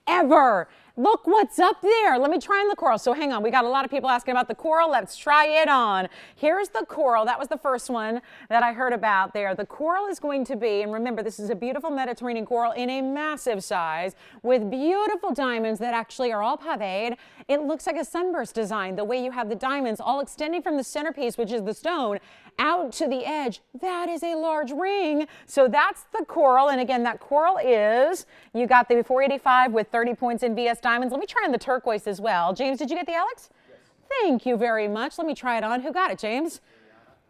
ever. Look what's up there. Let me try on the coral. So hang on. We got a lot of people asking about the coral. Let's try it on. Here's the coral. That was the first one that I heard about there. The coral is going to be, and remember, this is a beautiful Mediterranean coral in a massive size with beautiful diamonds that actually are all paved. It looks like a sunburst design, the way you have the diamonds all extending from the centerpiece, which is the stone, out to the edge. That is a large ring. So that's the coral. And again, that coral is, you got the 485 with 30 points in VS diamonds. Let me try on the turquoise as well. James, did you get the Alex? Yes. Thank you very much. Let me try it on. Who got it, James?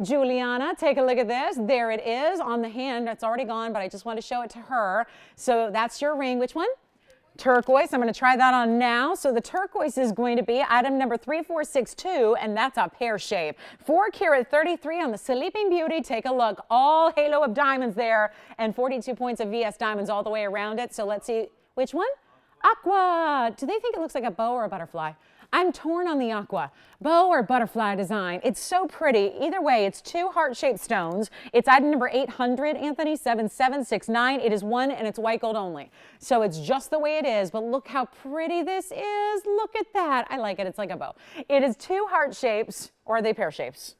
Juliana, take a look at this. There it is on the hand. It's already gone, but I just want to show it to her. So that's your ring. Which one? Turquoise. I'm going to try that on now. So the turquoise is going to be item number 3462, and that's a pear shape. 4 carat 33 on the Sleeping Beauty. Take a look. All halo of diamonds there, and 42 points of VS diamonds all the way around it. So let's see. Which one? Aqua. Do they think it looks like a bow or a butterfly? I'm torn on the aqua. Bow or butterfly design. It's so pretty. Either way, it's 2 heart-shaped stones. It's item number 800, Anthony, 7769. It is 1 and it's white gold only. So it's just the way it is, but look how pretty this is. Look at that. I like it. It's like a bow. It is 2 heart shapes, or are they pear shapes?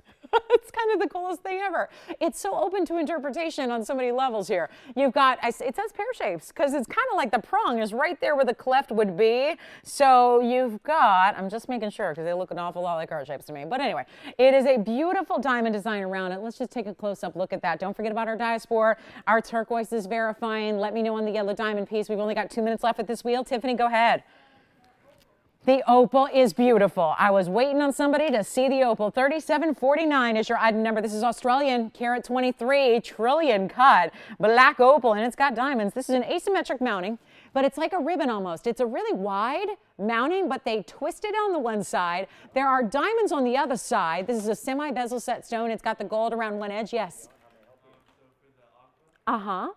It's kind of the coolest thing ever. It's so open to interpretation on so many levels here. You've got, it says pear shapes because it's kind of like the prong is right there where the cleft would be. So you've got, I'm just making sure because they look an awful lot like heart shapes to me. But anyway, it is a beautiful diamond design around it. Let's just take a close-up look at that. Don't forget about our diaspora. Our turquoise is verifying. Let me know on the yellow diamond piece. We've only got 2 minutes left at this wheel. Tiffany, go ahead. The opal is beautiful. I was waiting on somebody to see the opal. 3749 is your item number. This is Australian, carat 23, trillion cut, black opal, and it's got diamonds. This is an asymmetric mounting, but it's like a ribbon almost. It's a really wide mounting, but they twist it on the one side. There are diamonds on the other side. This is a semi-bezel set stone. It's got the gold around one edge. Yes. Uh-huh.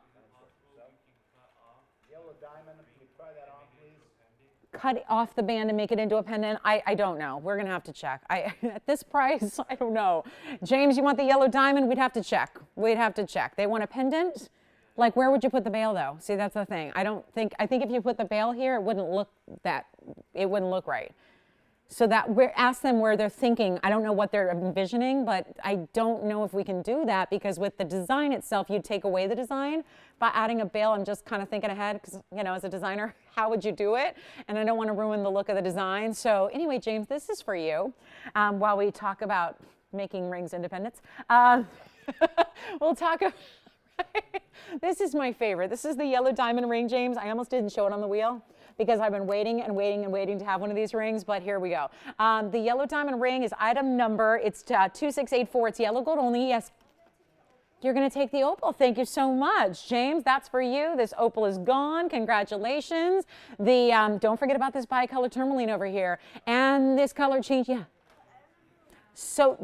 Cut off the band and make it into a pendant? I don't know. We're going to have to check. At this price, I don't know. James, you want the yellow diamond? We'd have to check. We'd have to check. They want a pendant? Like, where would you put the bail, though? See, that's the thing. I think if you put the bail here, it wouldn't look right. So ask them where they're thinking. I don't know what they're envisioning, but I don't know if we can do that because with the design itself, you'd take away the design. By adding a bail, I'm just kind of thinking ahead because, you know, as a designer, how would you do it? And I don't want to ruin the look of the design. So anyway, James, this is for you. While we talk about making rings independence, we'll talk about, this is my favorite. This is the yellow diamond ring, James. I almost didn't show it on the wheel because I've been waiting and waiting and waiting to have one of these rings, but here we go. The yellow diamond ring is item number, it's 2684. It's yellow gold only, yes. You're going to take the opal. Thank you so much, James. That's for you. This opal is gone. Congratulations. Don't forget about this bicolor tourmaline over here. And this color change, yeah. So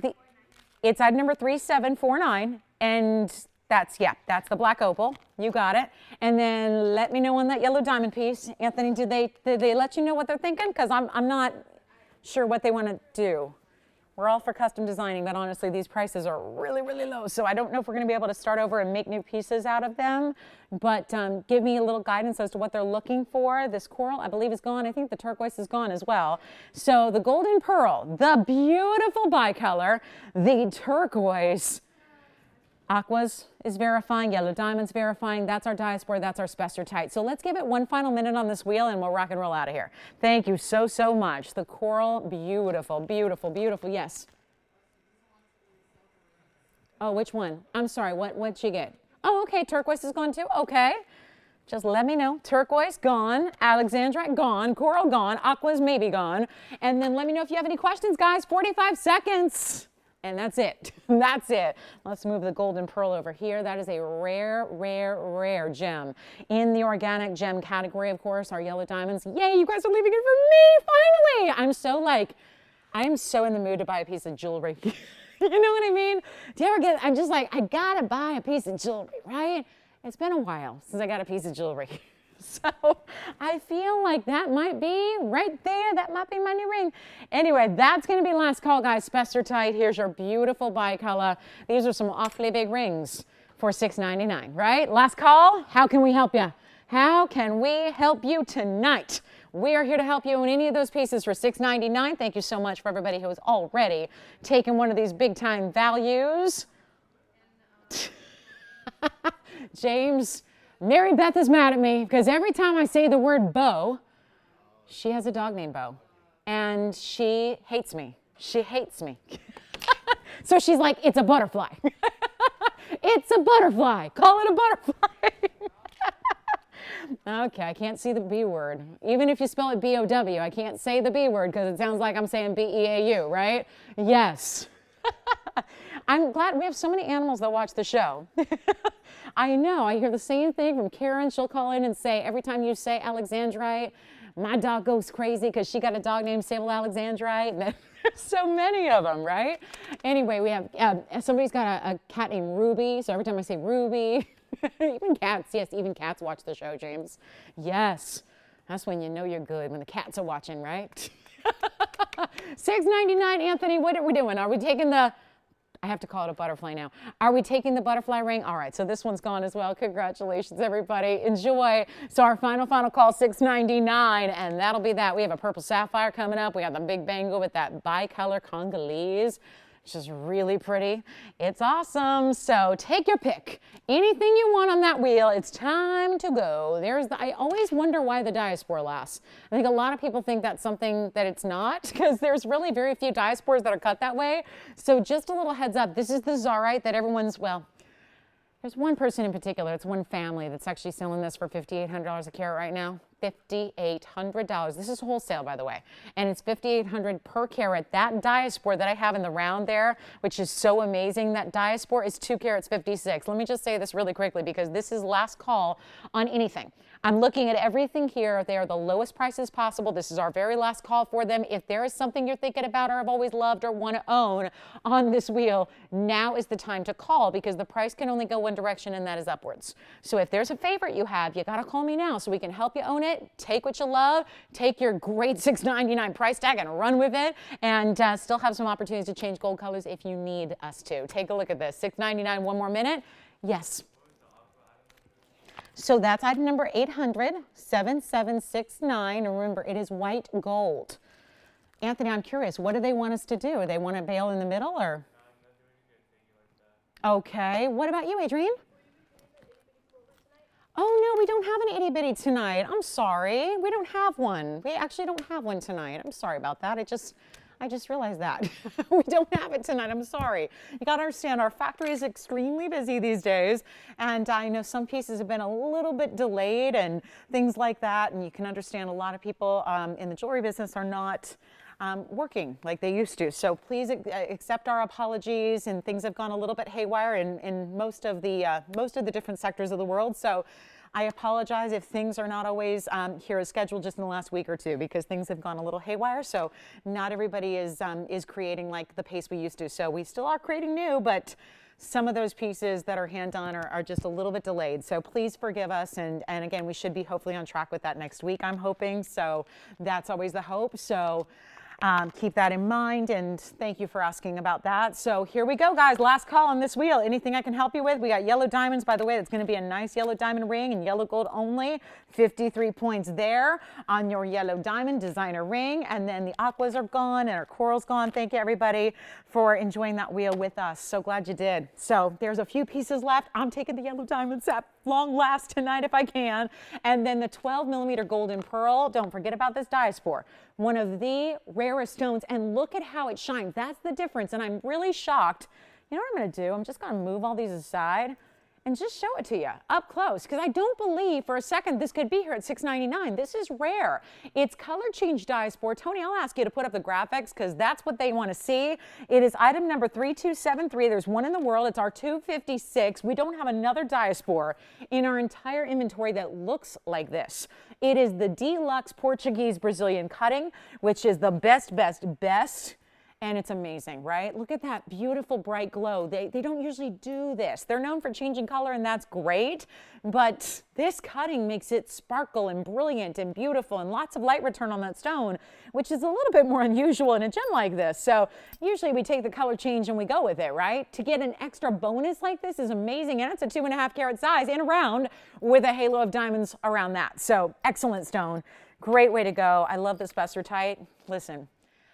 it's item number 3749, and that's the black opal. You got it. And then let me know on that yellow diamond piece. Anthony, did they let you know what they're thinking? Because I'm not sure what they want to do. We're all for custom designing, but honestly, these prices are really, really low. So I don't know if we're going to be able to start over and make new pieces out of them. But give me a little guidance as to what they're looking for. This coral, I believe, is gone. I think the turquoise is gone as well. So the golden pearl, the beautiful bicolor, the turquoise, aquas is verifying, yellow diamonds verifying. That's our diaspora, that's our spester tight. So let's give it one final minute on this wheel and we'll rock and roll out of here. Thank you so, so much. The coral, beautiful, beautiful, beautiful. Yes. Oh, which one? I'm sorry, what'd you get? Oh, okay, turquoise is gone too. Okay. Just let me know. Turquoise, gone. Alexandrite, gone. Coral, gone. Aqua's maybe gone. And then let me know if you have any questions, guys. 45 seconds. And that's it. That's it. Let's move the golden pearl over here. That is a rare, rare, rare gem. In the organic gem category, of course, our yellow diamonds. Yay, you guys are leaving it for me, finally. I am so in the mood to buy a piece of jewelry. You know what I mean? Do you ever I'm just like, I gotta buy a piece of jewelry, right? It's been a while since I got a piece of jewelry. So I feel like that might be right there. That might be my new ring. Anyway, that's going to be last call, guys. Spester tight. Here's your beautiful bicolor. These are some awfully big rings for $6.99, right? Last call. How can we help you? How can we help you tonight? We are here to help you in any of those pieces for $6.99. Thank you so much for everybody who has already taken one of these big time values. James. Mary Beth is mad at me because every time I say the word Bo, she has a dog named Bo, and she hates me. She hates me. So she's like, it's a butterfly. It's a butterfly. Call it a butterfly. Okay, I can't see the B word. Even if you spell it B-O-W, I can't say the B word because it sounds like I'm saying B-E-A-U, right? Yes. I'm glad we have so many animals that watch the show. I know, I hear the same thing from Karen. She'll call in and say, every time you say Alexandrite, my dog goes crazy because she got a dog named Sable Alexandrite. And there's so many of them, right? Anyway, we have, somebody's got a cat named Ruby. So every time I say Ruby, even cats, yes, even cats watch the show, James. Yes, that's when you know you're good, when the cats are watching, right? $6.99, Anthony, what are we doing? Are we taking the... I have to call it a butterfly now. Are we taking the butterfly ring? All right, so this one's gone as well. Congratulations, everybody. Enjoy. So our final call, $6.99, and that'll be that. We have a purple sapphire coming up. We got the big bangle with that bicolor Congolese. It's just really pretty. It's awesome. So take your pick. Anything you want on that wheel, it's time to go. I always wonder why the diaspora lasts. I think a lot of people think that's something that it's not, because there's really very few diasporas that are cut that way. So just a little heads up, this is the Zarite that everyone's, well, there's one person in particular, it's one family that's actually selling this for $5,800 a carat right now. $5,800. This is wholesale, by the way, and it's $5,800 per carat. That diaspora that I have in the round there, which is so amazing, that diaspora is 2 carats 56. Let me just say this really quickly because this is last call on anything. I'm looking at everything here. They are the lowest prices possible. This is our very last call for them. If there is something you're thinking about or have always loved or want to own on this wheel, now is the time to call because the price can only go one direction, and that is upwards. So if there's a favorite you have, you got to call me now so we can help you own it. Take what you love, take your great $699 price tag and run with it, and still have some opportunities to change gold colors if you need us to. Take a look at this. $699, one more minute. Yes. So that's item number 800-7769. And remember, it is white gold. Anthony, I'm curious, what do they want us to do? Do they want to bail in the middle or? Okay. What about you, Adrienne? Oh, no, we don't have an itty bitty tonight. I'm sorry. We don't have one. We actually don't have one tonight. I'm sorry about that. I just realized that. We don't have it tonight. I'm sorry. You got to understand, our factory is extremely busy these days, and I know some pieces have been a little bit delayed and things like that, and you can understand a lot of people in the jewelry business are not working like they used to. So please accept our apologies, and things have gone a little bit haywire in most of the different sectors of the world. So I apologize if things are not always here as scheduled just in the last week or two, because things have gone a little haywire. So not everybody is creating like the pace we used to. So we still are creating new, but some of those pieces that are hand done are just a little bit delayed. So please forgive us. And again, we should be hopefully on track with that next week, I'm hoping. So that's always the hope. So keep that in mind, and thank you for asking about that. So here we go, guys. Last call on this wheel. Anything I can help you with? We got yellow diamonds, by the way. It's going to be a nice yellow diamond ring and yellow gold only. 53 points there on your yellow diamond designer ring. And then the aquas are gone and our coral's gone. Thank you, everybody, for enjoying that wheel with us. So glad you did. So there's a few pieces left. I'm taking the yellow diamonds at long last tonight if I can. And then the 12mm golden pearl. Don't forget about this diaspora. One of the rarest stones, and look at how it shines. That's the difference, and I'm really shocked. You know what I'm going to do? I'm just going to move all these aside and just show it to you up close, because I don't believe for a second this could be here at $699. This is rare. It's color change diaspora. Tony, I'll ask you to put up the graphics because that's what they want to see. It is item number 3273. There's one in the world. It's our 256. We don't have another diaspora in our entire inventory that looks like this. It is the deluxe Portuguese Brazilian cutting, which is the best. And it's amazing, right? Look at that beautiful bright glow. They don't usually do this. They're known for changing color, and that's great. But this cutting makes it sparkle and brilliant and beautiful, and lots of light return on that stone, which is a little bit more unusual in a gem like this. So usually we take the color change and we go with it, right? To get an extra bonus like this is amazing, and it's a 2.5 carat size in a round with a halo of diamonds around that. So excellent stone. Great way to go. I love this spessartite. Listen,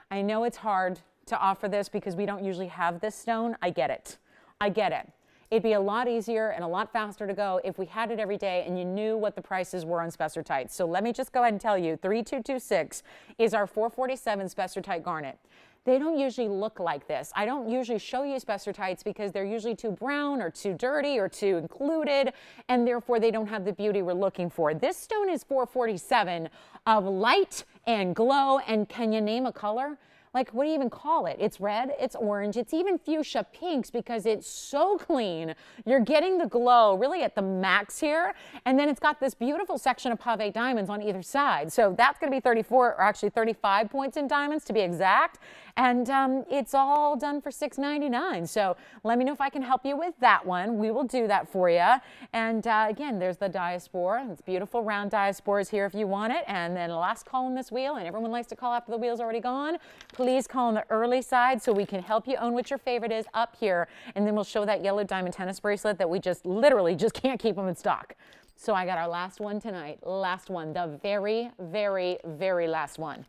I know it's hard to offer this because we don't usually have this stone. I get it. I get it. It'd be a lot easier and a lot faster to go if we had it every day and you knew what the prices were on spessartite. So let me just go ahead and tell you, 3226 is our 447 spessartite garnet. They don't usually look like this. I don't usually show you spessartites because they're usually too brown or too dirty or too included, and therefore they don't have the beauty we're looking for. This stone is 447 of light and glow, and can you name a color? Like, what do you even call it? It's red, it's orange, it's even fuchsia pinks because it's so clean. You're getting the glow really at the max here. And then it's got this beautiful section of pave diamonds on either side. So that's going to be 34, or actually 35 points in diamonds to be exact. And it's all done for $699. So let me know if I can help you with that one. We will do that for you. And again, there's the diaspora. It's beautiful round diasporas here if you want it. And then last call on this wheel, and everyone likes to call after the wheel's already gone. Please call on the early side so we can help you own what your favorite is up here. And then we'll show that yellow diamond tennis bracelet that we just literally just can't keep them in stock. So I got our last one tonight. Last one. The very, very, very last one.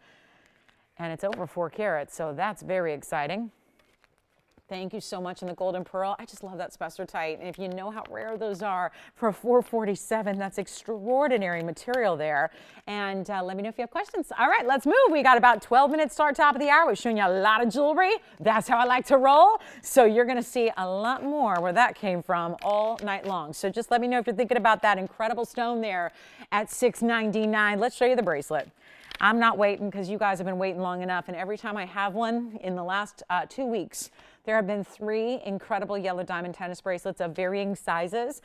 And it's over 4 carats, so that's very exciting. Thank you so much. And the golden pearl, I just love that spessartite. And if you know how rare those are for $447, that's extraordinary material there. And let me know if you have questions. All right, let's move. We got about 12 minutes start top of the hour. We're showing you a lot of jewelry. That's how I like to roll. So you're going to see a lot more where that came from all night long. So just let me know if you're thinking about that incredible stone there at $699. Let's show you the bracelet. I'm not waiting because you guys have been waiting long enough. And every time I have one in the last 2 weeks, there have been 3 incredible yellow diamond tennis bracelets of varying sizes.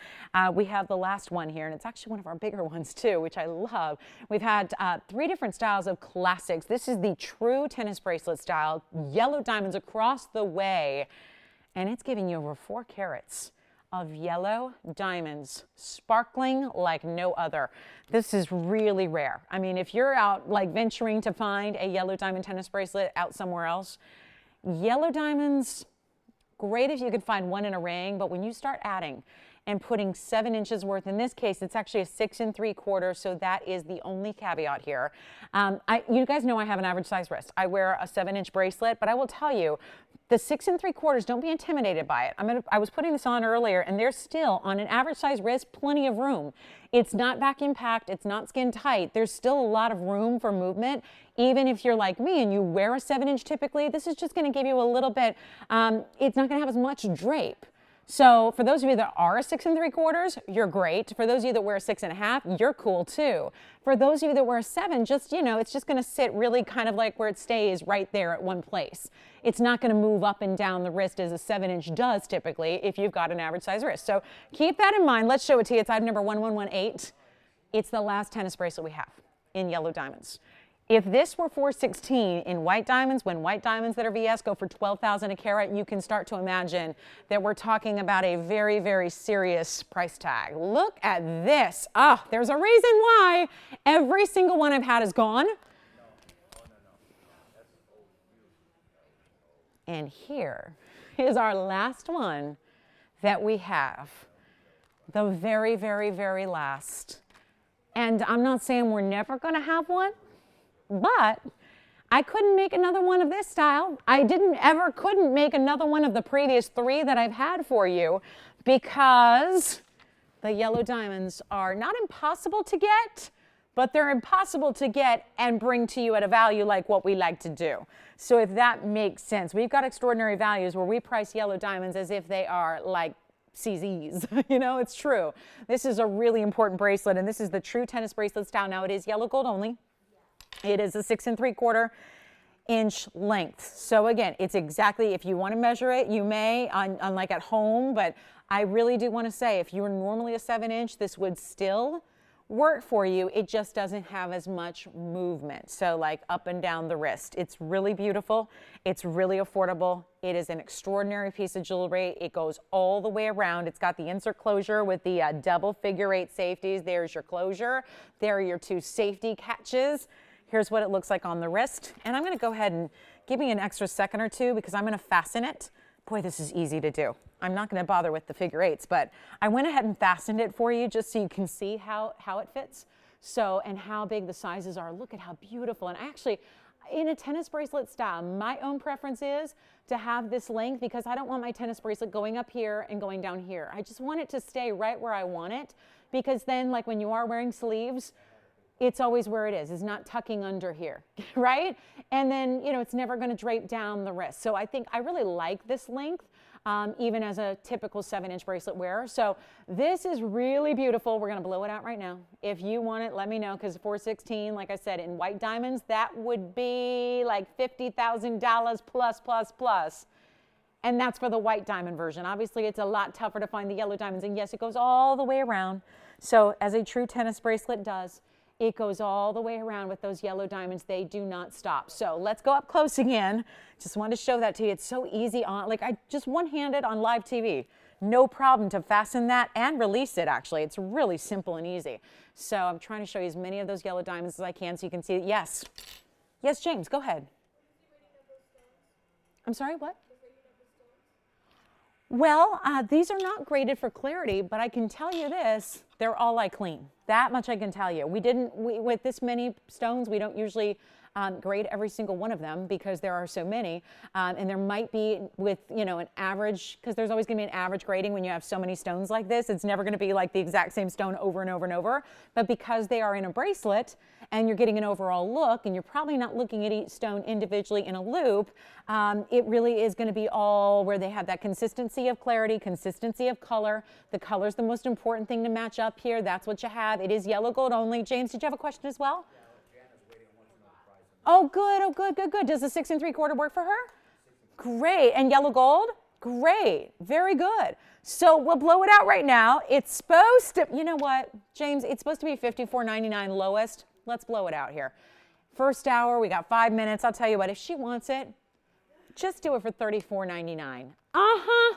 We have the last one here, and it's actually one of our bigger ones too, which I love. We've had 3 different styles of classics. This is the true tennis bracelet style, yellow diamonds across the way, and it's giving you over 4 carats of yellow diamonds, sparkling like no other. This is really rare. I mean, if you're out like venturing to find a yellow diamond tennis bracelet out somewhere else, yellow diamonds, great if you could find one in a ring, but when you start adding and putting 7 inches worth, in this case, it's actually a 6 3/4, so that is the only caveat here. You guys know I have an average size wrist. I wear a 7-inch bracelet, but I will tell you, the 6 3/4, don't be intimidated by it. I was putting this on earlier, and there's still, on an average size wrist, plenty of room. It's not vacuum packed, it's not skin tight. There's still a lot of room for movement. Even if you're like me and you wear a 7-inch typically, this is just gonna give you a little bit, it's not gonna have as much drape. So for those of you that are a 6 3/4, you're great. For those of you that wear a 6 1/2, you're cool too. For those of you that wear a 7, just, you know, it's just gonna sit really kind of like where it stays right there at one place. It's not gonna move up and down the wrist as a 7-inch does typically if you've got an average size wrist. So keep that in mind. Let's show it to you. It's item number 1118. It's the last tennis bracelet we have in yellow diamonds. If this were $416 in white diamonds, when white diamonds that are VS go for $12,000 a carat, you can start to imagine that we're talking about a very, very serious price tag. Look at this. Ah, there's a reason why every single one I've had is gone. And here is our last one that we have. The very, very, very last. And I'm not saying we're never going to have one, but I couldn't make another one of this style. I couldn't make another one of the previous 3 that I've had for you because the yellow diamonds are not impossible to get, but they're impossible to get and bring to you at a value like what we like to do. So if that makes sense, we've got extraordinary values where we price yellow diamonds as if they are like CZs. You know, it's true. This is a really important bracelet, and this is the true tennis bracelet style. Now it is yellow gold only. It is a 6 3/4 inch length. So again, it's exactly, if you want to measure it, you may on like at home, but I really do want to say if you were normally a 7-inch, this would still work for you. It just doesn't have as much movement. So like up and down the wrist. It's really beautiful. It's really affordable. It is an extraordinary piece of jewelry. It goes all the way around. It's got the insert closure with the double figure 8 safeties. There's your closure. There are your 2 safety catches. Here's what it looks like on the wrist. And I'm going to go ahead and give me an extra second or 2 because I'm going to fasten it. Boy, this is easy to do. I'm not going to bother with the figure 8s, but I went ahead and fastened it for you just so you can see how it fits. So, and how big the sizes are. Look at how beautiful. And actually, in a tennis bracelet style, my own preference is to have this length because I don't want my tennis bracelet going up here and going down here. I just want it to stay right where I want it because then like when you are wearing sleeves, it's always where it is. It's not tucking under here, right? And then, you know, it's never going to drape down the wrist. So I think I really like this length, even as a typical 7-inch bracelet wearer. So this is really beautiful. We're going to blow it out right now. If you want it, let me know because $416, like I said, in white diamonds, that would be like $50,000 plus. And that's for the white diamond version. Obviously, it's a lot tougher to find the yellow diamonds. And yes, it goes all the way around. So as a true tennis bracelet does, it goes all the way around with those yellow diamonds. They do not stop. So let's go up close again. Just wanted to show that to you. It's so easy on, like I just one-handed on live TV. No problem to fasten that and release it actually. It's really simple and easy. So I'm trying to show you as many of those yellow diamonds as I can so you can see it. Yes. Yes, James, go ahead. I'm sorry, what? Well, these are not graded for clarity, but I can tell you this, they're all like clean. That much I can tell you. With this many stones, we don't usually grade every single one of them because there are so many. And there might be with, an average, because there's always going to be an average grading when you have so many stones like this. It's never going to be like the exact same stone over and over and over. But because they are in a bracelet and you're getting an overall look, and you're probably not looking at each stone individually in a loop, it really is going to be all where they have that consistency of clarity, consistency of color. The color is the most important thing to match up here. That's what you have. It is yellow gold only. James, did you have a question as well? Oh, good. Oh, good, good, good. Does the 6 3/4 work for her? Great. And yellow gold? Great. Very good. So we'll blow it out right now. It's supposed to, you know what, James, it's supposed to be $54.99 lowest. Let's blow it out here. First hour, we got 5 minutes. I'll tell you what, if she wants it, just do it for $34.99. Uh-huh.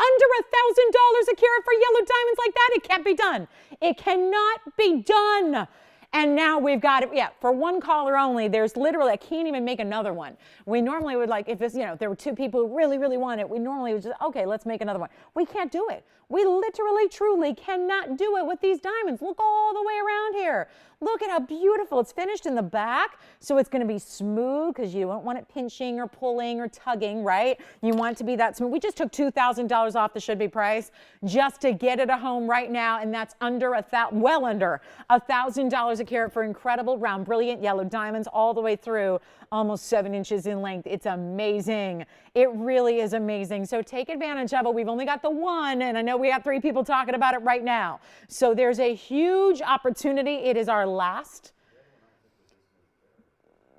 Under $1,000 a carat for yellow diamonds like that. It can't be done. It cannot be done. And now we've got it, for one caller only. There's literally, I can't even make another one. We normally would if it's, if there were 2 people who really, really want it, we normally would just, okay, let's make another one. We can't do it. We literally, truly cannot do it with these diamonds. Look all the way around here. Look at how beautiful. It's finished in the back, so it's going to be smooth because you don't want it pinching or pulling or tugging, right? You want it to be that smooth. We just took $2,000 off the should-be price just to get it at home right now, and that's well under $1,000 a carat for incredible, round, brilliant yellow diamonds all the way through, almost 7 inches in length. It's amazing. It really is amazing. So take advantage of it. We've only got the one, and I know we have 3 people talking about it right now. So there's a huge opportunity. It is our last.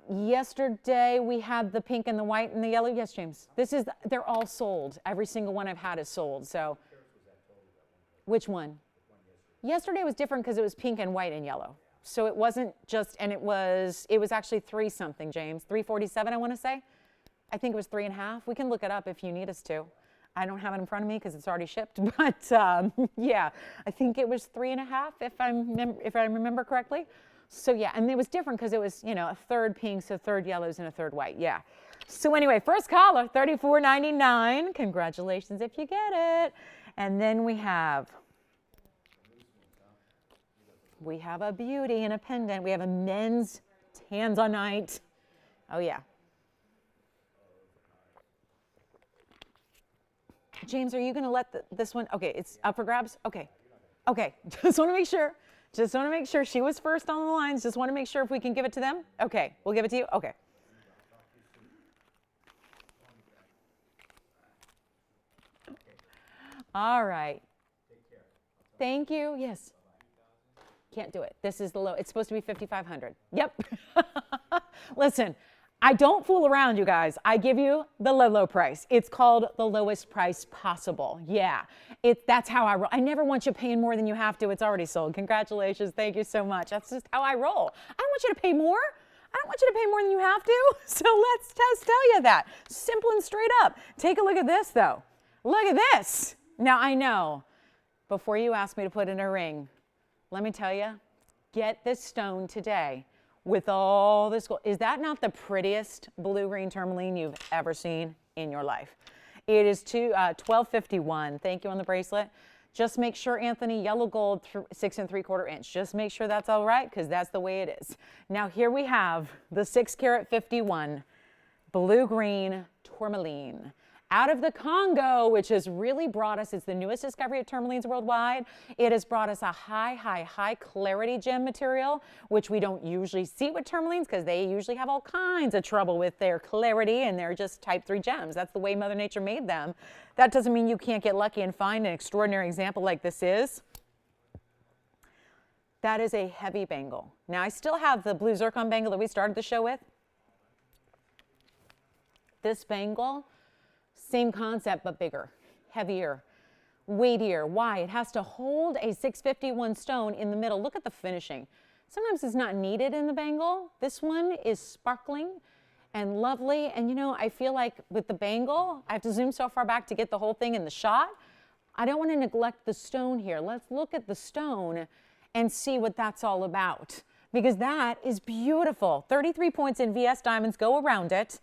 Yesterday we had the pink and the white and the yellow. Yes, James. They're all sold. Every single one I've had is sold. So which one? Yesterday was different because it was pink and white and yellow. So it wasn't just, and it was actually 3 something, James. 347, I want to say. I think it was 3.5. We can look it up if you need us to. I don't have it in front of me because it's already shipped, but yeah, I think it was 3.5 if I remember correctly. So yeah, and it was different because it was, a third pink, so third yellows and a third white. Yeah. So anyway, first caller, $34.99. Congratulations if you get it. And then we have a beauty and a pendant. We have a men's tanzanite. Oh yeah. James, are you going to let this one? Okay, it's up for grabs? Okay. Okay. Just want to make sure. Just want to make sure. She was first on the lines. Just want to make sure if we can give it to them. Okay. We'll give it to you. Okay. All right. Thank you. Yes. Can't do it. This is the low. It's supposed to be $5,500. Yep. Listen. I don't fool around, you guys. I give you the low price. It's called the lowest price possible. Yeah, that's how I roll. I never want you paying more than you have to. It's already sold. Congratulations. Thank you so much. That's just how I roll. I don't want you to pay more. I don't want you to pay more than you have to. So let's just tell you that. Simple and straight up. Take a look at this, though. Look at this. Now, I know, before you ask me to put in a ring, let me tell you, get this stone today. With all this gold. Is that not the prettiest blue-green tourmaline you've ever seen in your life? It is $12.51. Thank you on the bracelet. Just make sure, Anthony, yellow gold, 6 3/4 inch. Just make sure that's all right because that's the way it is. Now here we have the 6 carat 51 blue-green tourmaline. Out of the Congo, which has really brought us, it's the newest discovery of tourmalines worldwide. It has brought us a high clarity gem material, which we don't usually see with tourmalines because they usually have all kinds of trouble with their clarity and they're just type 3 gems. That's the way Mother Nature made them. That doesn't mean you can't get lucky and find an extraordinary example like this is. That is a heavy bangle. Now I still have the blue zircon bangle that we started the show with. This bangle, same concept, but bigger, heavier, weightier. Why? It has to hold a 651 stone in the middle. Look at the finishing. Sometimes it's not needed in the bangle. This one is sparkling and lovely. And I feel like with the bangle, I have to zoom so far back to get the whole thing in the shot. I don't want to neglect the stone here. Let's look at the stone and see what that's all about. Because that is beautiful. 33 points in VS diamonds go around it.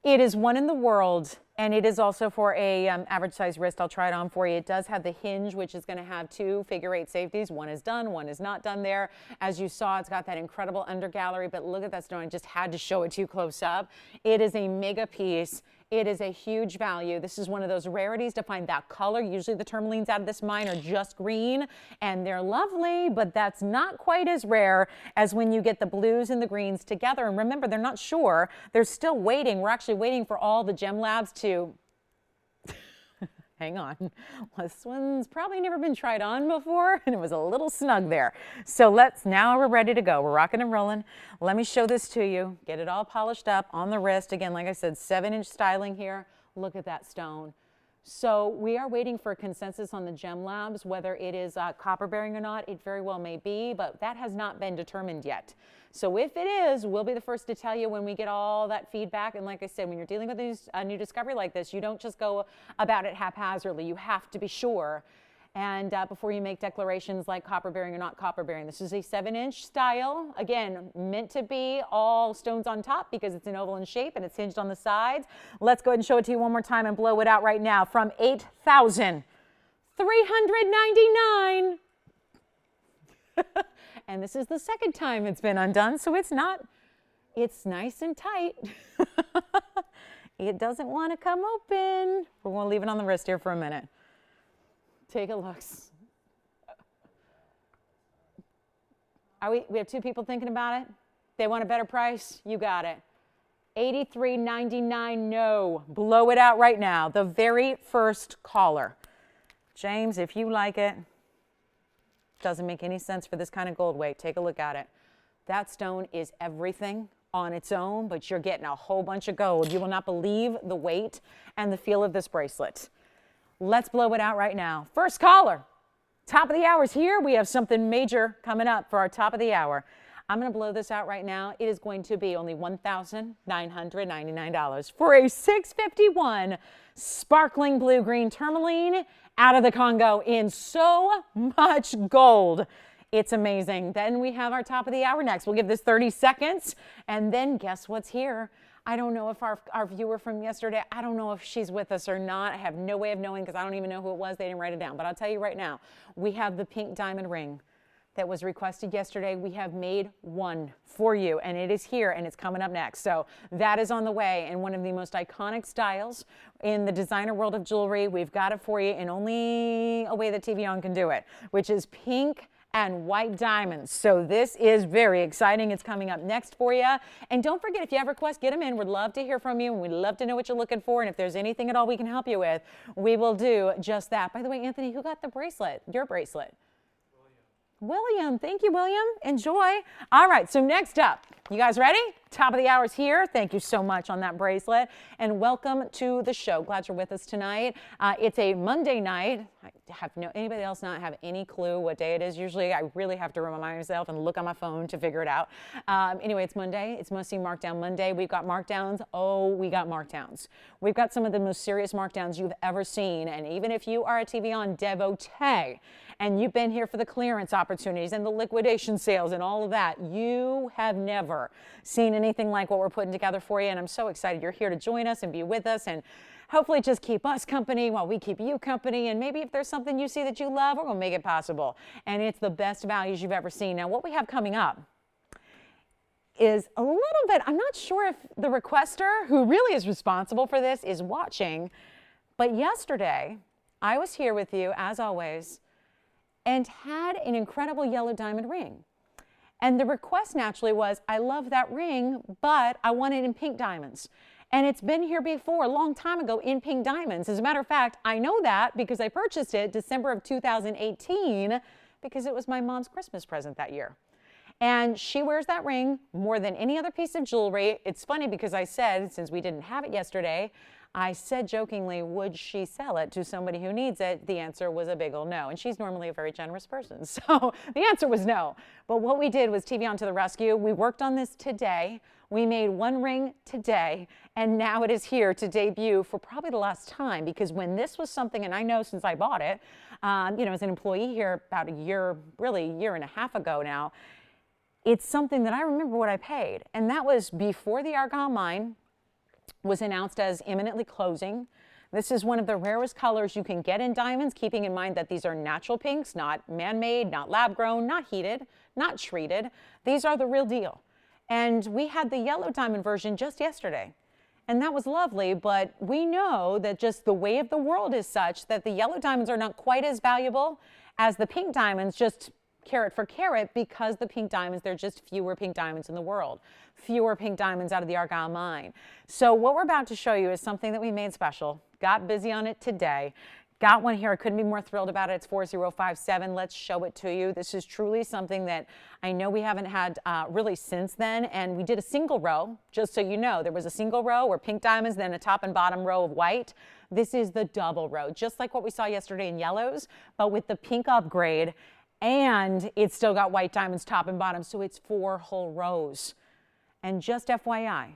It is one in the world And it is also for a average size wrist. I'll try it on for you. It does have the hinge, which is going to have 2 figure-8 safeties. One is done, one is not done there. As you saw, it's got that incredible under gallery, but look at that stone. I just had to show it to you close up. It is a mega piece. It is a huge value. This is one of those rarities to find that color. Usually the tourmalines out of this mine are just green, and they're lovely, but that's not quite as rare as when you get the blues and the greens together. And remember, they're not sure. They're still waiting. We're actually waiting for all the gem labs to hang on. Well, this one's probably never been tried on before, and it was a little snug there. So now we're ready to go. We're rocking and rolling. Let me show this to you. Get it all polished up on the wrist. Again, like I said, 7-inch styling here. Look at that stone. So we are waiting for a consensus on the gem labs, whether it is copper bearing or not. It very well may be, but that has not been determined yet. So if it is, we'll be the first to tell you when we get all that feedback. And like I said, when you're dealing with a new discovery like this, you don't just go about it haphazardly. You have to be sure. And before you make declarations like copper bearing or not copper bearing. This is a 7-inch style. Again, meant to be all stones on top because it's an oval in shape and it's hinged on the sides. Let's go ahead and show it to you one more time and blow it out right now from $8,399. And this is the second time it's been undone, so it's nice and tight. It doesn't want to come open. We're going to leave it on the wrist here for a minute. Take a look. We have 2 people thinking about it. They want a better price. You got it. $83.99. No. Blow it out right now. The very first caller. James, if you like it. Doesn't make any sense for this kind of gold weight. Take a look at it. That stone is everything on its own, but you're getting a whole bunch of gold. You will not believe the weight and the feel of this bracelet. Let's blow it out right now. First caller. Top of the hour is here. We have something major coming up for our top of the hour. I'm going to blow this out right now. It is going to be only $1,999 for a 651 sparkling blue-green tourmaline out of the Congo in so much gold. It's amazing. Then we have our top of the hour next. We'll give this 30 seconds, and then guess what's here? I don't know if our viewer from yesterday, I don't know if she's with us or not. I have no way of knowing because I don't even know who it was. They didn't write it down. But I'll tell you right now, we have the pink diamond ring that was requested yesterday. We have made one for you, and it is here, and it's coming up next. So that is on the way, and one of the most iconic styles in the designer world of jewelry. We've got it for you in only a way that TVON can do it, which is pink and white diamonds. So this is very exciting. It's coming up next for you. And don't forget, if you have requests, get them in. We'd love to hear from you, and we'd love to know what you're looking for. And if there's anything at all we can help you with, we will do just that. By the way, Anthony, who got the bracelet? Your bracelet. William, thank you, William. Enjoy. All right, so next up, you guys ready? Top of the hour is here. Thank you so much on that bracelet, and welcome to the show. Glad you're with us tonight. It's a Monday night. Anybody else not have any clue what day it is? Usually I really have to remind myself and look on my phone to figure it out. Anyway, it's Monday. It's Must See Markdown Monday. We've got markdowns. Oh, we got markdowns. We've got some of the most serious markdowns you've ever seen, and even if you are a TVON devotee, and you've been here for the clearance opportunities and the liquidation sales and all of that, you have never seen anything like what we're putting together for you. And I'm so excited you're here to join us and be with us and hopefully just keep us company while we keep you company. And maybe if there's something you see that you love, we're going to make it possible. And it's the best values you've ever seen. Now, what we have coming up is a little bit, I'm not sure if the requester, who really is responsible for this, is watching. But yesterday, I was here with you, as always, and had an incredible yellow diamond ring. And the request naturally was, I love that ring, but I want it in pink diamonds. And it's been here before, a long time ago, in pink diamonds. As a matter of fact, I know that because I purchased it December of 2018 because it was my mom's Christmas present that year. And she wears that ring more than any other piece of jewelry. It's funny because I said, since we didn't have it yesterday, I said jokingly, would she sell it to somebody who needs it? The answer was a big ol' no. And she's normally a very generous person. So the answer was no. But what we did was TVON to the rescue. We worked on this today. We made one ring today. And now it is here to debut for probably the last time. Because when this was something, and I know since I bought it, as an employee here about a year, really a year and a half ago now, it's something that I remember what I paid. And that was before the argon mine. was announced as imminently closing. This is one of the rarest colors you can get in diamonds, keeping in mind that these are natural pinks, not man-made, not lab-grown, not heated, not treated. These are the real deal. And we had the yellow diamond version just yesterday. And that was lovely, but we know that just the way of the world is such that the yellow diamonds are not quite as valuable as the pink diamonds, just carat for carat, because the pink diamonds, there are just fewer pink diamonds in the world, fewer pink diamonds out of the Argyle mine. So what we're about to show you is something that we made special. Got busy on it today. Got one here. I couldn't be more thrilled about it. It's 4057. Let's show it to you. This is truly something that I know we haven't had really since then. And we did a single row, just so you know. There was a single row where pink diamonds, then a top and bottom row of white. This is the double row, just like what we saw yesterday in yellows, but with the pink upgrade. And it's still got white diamonds top and bottom, so it's 4 whole rows. And just FYI,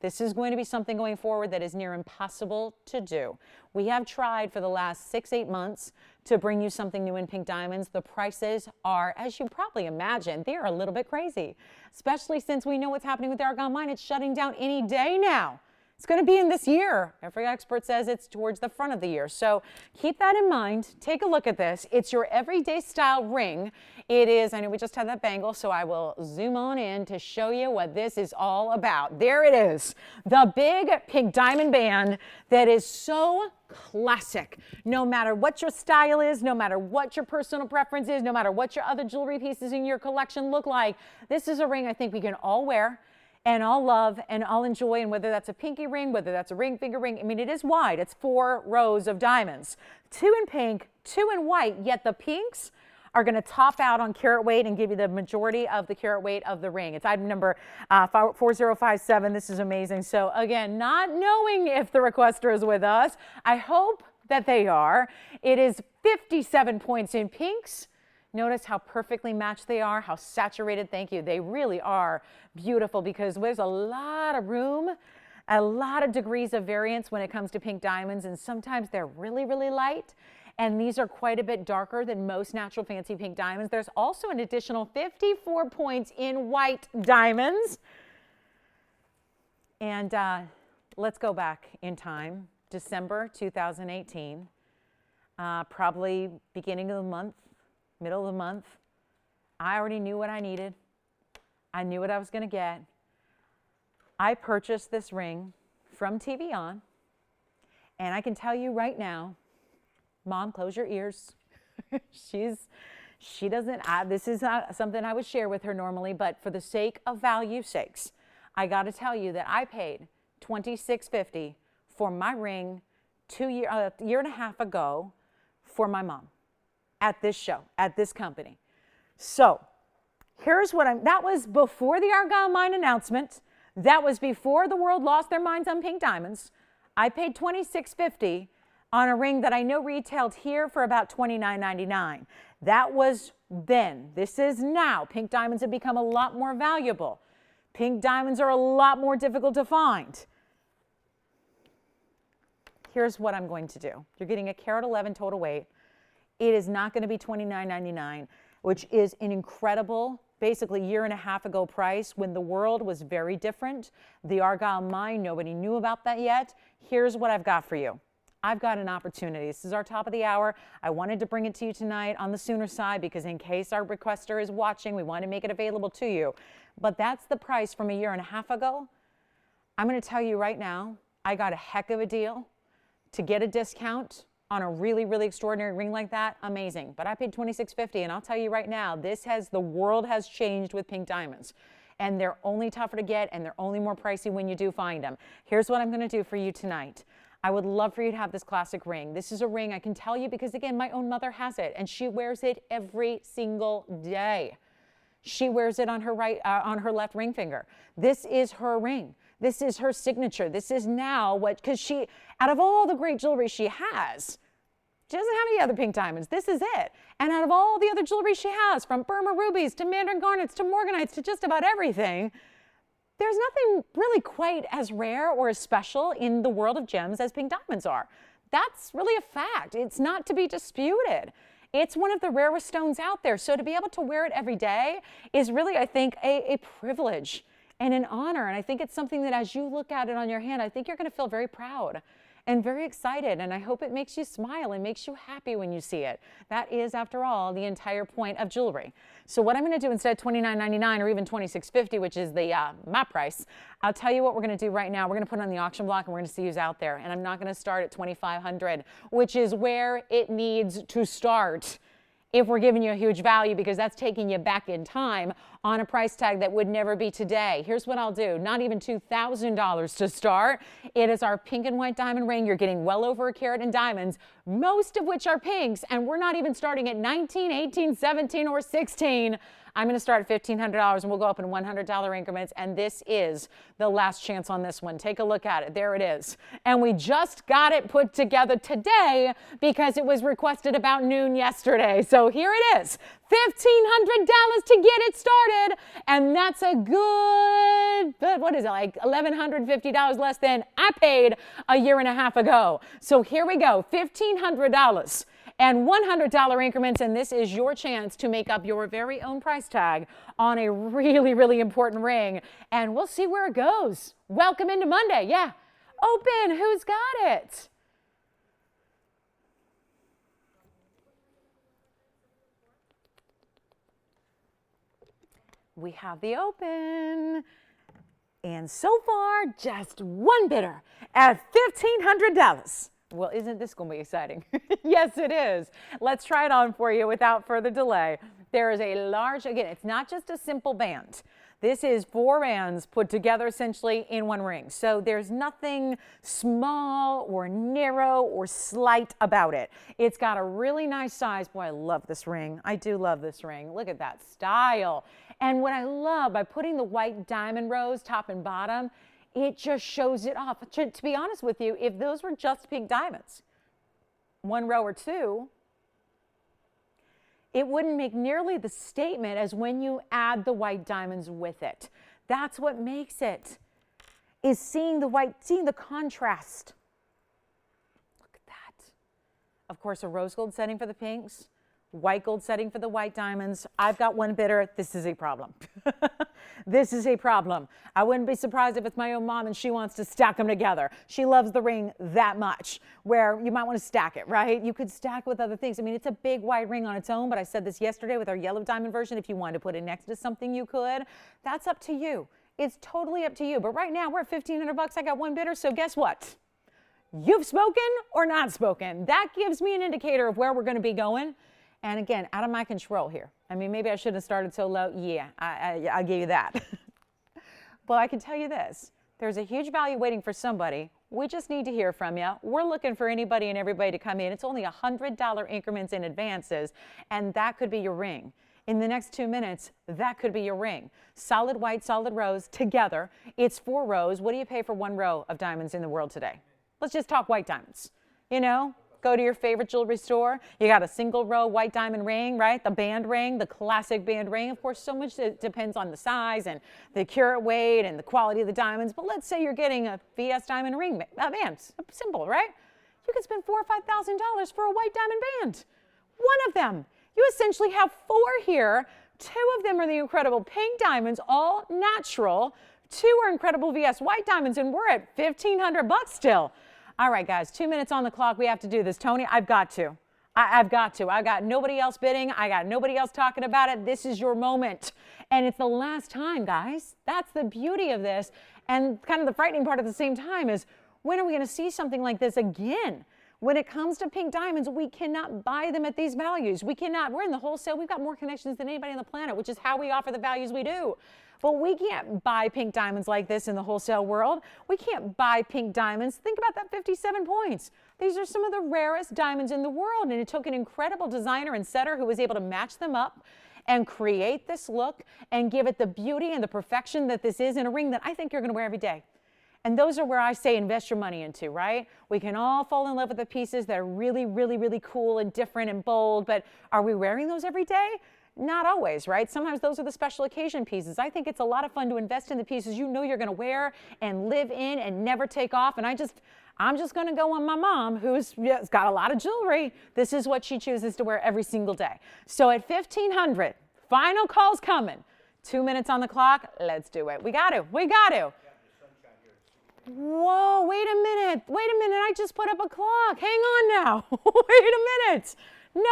this is going to be something going forward that is near impossible to do. We have tried for the last 6-8 months to bring you something new in pink diamonds. The prices are, as you probably imagine, they're a little bit crazy, especially since we know what's happening with the Argyle mine. It's shutting down any day now. It's going to be in this year. Every expert says it's towards the front of the year. So keep that in mind. Take a look at this. It's your everyday style ring. It is, I know we just had that bangle, so I will zoom on in to show you what this is all about. There it is. The big pink diamond band that is so classic. No matter what your style is, no matter what your personal preference is, no matter what your other jewelry pieces in your collection look like, this is a ring I think we can all wear and all love and all enjoy, and whether that's a pinky ring, whether that's a ring finger ring, I mean, it is wide. It's 4 rows of diamonds, 2 in pink, 2 in white, yet the pinks are going to top out on carat weight and give you the majority of the carat weight of the ring. It's item number 4057. This is amazing. So again, not knowing if the requester is with us, I hope that they are. It is 57 points in pinks. Notice how perfectly matched they are, how saturated, thank you. They really are beautiful because there's a lot of room, a lot of degrees of variance when it comes to pink diamonds, and sometimes they're really, really light. And these are quite a bit darker than most natural fancy pink diamonds. There's also an additional 54 points in white diamonds. And let's go back in time, December 2018, probably beginning of the month, middle of the month. I already knew what I needed. I knew what I was going to get. I purchased this ring from TVON, and I can tell you right now, Mom, close your ears. She doesn't, this is not something I would share with her normally, but for the sake of value sakes, I got to tell you that I paid $26.50 for my ring a year and a half ago for my mom at this show, at this company. So here's what that was before the Argyle mine announcement. That was before the world lost their minds on pink diamonds. I paid $26.50 on a ring that I know retailed here for about $29.99. That was then. This is now. Pink diamonds have become a lot more valuable. Pink diamonds are a lot more difficult to find. Here's what I'm going to do. You're getting a carat 11 total weight. It is not going to be $29.99, which is an incredible, basically year and a half ago price when the world was very different. The Argyle mine, nobody knew about that yet. Here's what I've got for you. I've got an opportunity. This is our top of the hour. I wanted to bring it to you tonight on the sooner side because in case our requester is watching, we want to make it available to you. But that's the price from a year and a half ago. I'm going to tell you right now, I got a heck of a deal to get a discount on a really, really extraordinary ring like that. Amazing. But I paid $26.50, and I'll tell you right now, the world has changed with pink diamonds. And they're only tougher to get, and they're only more pricey when you do find them. Here's what I'm going to do for you tonight. I would love for you to have this classic ring. This is a ring I can tell you because, again, my own mother has it, and she wears it every single day. She wears it on her on her left ring finger. This is her ring. This is her signature. This is now because she, out of all the great jewelry she has, she doesn't have any other pink diamonds. This is it. And out of all the other jewelry she has, from Burma rubies to mandarin garnets to morganites to just about everything, there's nothing really quite as rare or as special in the world of gems as pink diamonds are. That's really a fact. It's not to be disputed. It's one of the rarest stones out there. So to be able to wear it every day is really, I think, a privilege. and an honor. And I think it's something that as you look at it on your hand, I think you're going to feel very proud and very excited. And I hope it makes you smile and makes you happy when you see it. That is, after all, the entire point of jewelry. So what I'm going to do instead of $29.99 or even $26.50, which is the my price, I'll tell you what we're going to do right now. We're going to put it on the auction block and we're going to see who's out there. And I'm not going to start at $2,500, which is where it needs to start if we're giving you a huge value, because that's taking you back in time on a price tag that would never be today. Here's what I'll do. Not even $2,000 to start. It is our pink and white diamond ring. You're getting well over a carat in diamonds, most of which are pinks, and we're not even starting at 19, 18, 17, or 16. I'm going to start at $1,500 and we'll go up in $100 increments. And this is the last chance on this one. Take a look at it. There it is. And we just got it put together today because it was requested about noon yesterday. So here it is. $1,500 to get it started. And that's a good, what is it, like $1,150 less than I paid a year and a half ago. So here we go. $1,500. And $100 increments, and this is your chance to make up your very own price tag on a really, really important ring. And we'll see where it goes. Welcome into Monday. Yeah. Open. Who's got it? We have the open. And so far, just one bidder at $1,500. Well, isn't this going to be exciting? Yes, it is. Let's try it on for you without further delay. There is a large, again, it's not just a simple band. This is 4 bands put together essentially in one ring. So there's nothing small or narrow or slight about it. It's got a really nice size. Boy, I love this ring. I do love this ring. Look at that style. And what I love by putting the white diamond rows top and bottom, it just shows it off. To be honest with you, if those were just pink diamonds, 1 row or 2, it wouldn't make nearly the statement as when you add the white diamonds with it. That's what makes it, is seeing the white, seeing the contrast. Look at that. Of course, a rose gold setting for the pinks, white gold setting for the white diamonds. I've got one bidder. This is a problem. This is a problem. I wouldn't be surprised if it's my own mom and she wants to stack them together. She loves the ring that much, where you might want to stack it, right? You could stack with other things. I mean, it's a big white ring on its own, but I said this yesterday with our yellow diamond version. If you wanted to put it next to something, you could. That's up to you. It's totally up to you. But right now, we're at $1,500. I got one bidder, so guess what? You've spoken or not spoken. That gives me an indicator of where we're going to be going. And again, out of my control here. I mean, maybe I shouldn't have started so low. Yeah, I'll give you that. But I can tell you this. There's a huge value waiting for somebody. We just need to hear from you. We're looking for anybody and everybody to come in. It's only $100 increments in advances, and that could be your ring. In the next 2 minutes, that could be your ring. Solid white, solid rose together. It's 4 rows. What do you pay for 1 row of diamonds in the world today? Let's just talk white diamonds. You know? Go to your favorite jewelry store. You got a single row white diamond ring, right? The band ring, the classic band ring. Of course, so much depends on the size and the carat weight and the quality of the diamonds. But let's say you're getting a VS diamond ring band. Simple, right? You could spend $4,000 or $5,000 for a white diamond band. One of them. You essentially have 4 here. 2 of them are the incredible pink diamonds, all natural. 2 are incredible VS white diamonds, and we're at $1,500 still. All right, guys, 2 minutes on the clock. We have to do this. Tony, I've got to. I've got to. I got nobody else bidding. I got nobody else talking about it. This is your moment. And it's the last time, guys. That's the beauty of this. And kind of the frightening part at the same time is, when are we going to see something like this again? When it comes to pink diamonds, we cannot buy them at these values. We cannot. We're in the wholesale. We've got more connections than anybody on the planet, which is how we offer the values we do. But we can't buy pink diamonds like this in the wholesale world. We can't buy pink diamonds. Think about that 57 points. These are some of the rarest diamonds in the world, and it took an incredible designer and setter who was able to match them up and create this look and give it the beauty and the perfection that this is in a ring that I think you're going to wear every day. And those are where I say invest your money into, right? We can all fall in love with the pieces that are really, really, really cool and different and bold, but are we wearing those every day? Not always, right? Sometimes those are the special occasion pieces. I think it's a lot of fun to invest in the pieces you know you're going to wear and live in and never take off. And I'm just going to go on my mom, who's got a lot of jewelry. This is what she chooses to wear every single day. So at $1,500, final call's coming. 2 minutes on the clock. Let's do it. We got to. Whoa, wait a minute. I just put up a clock. Hang on now. Wait a minute. No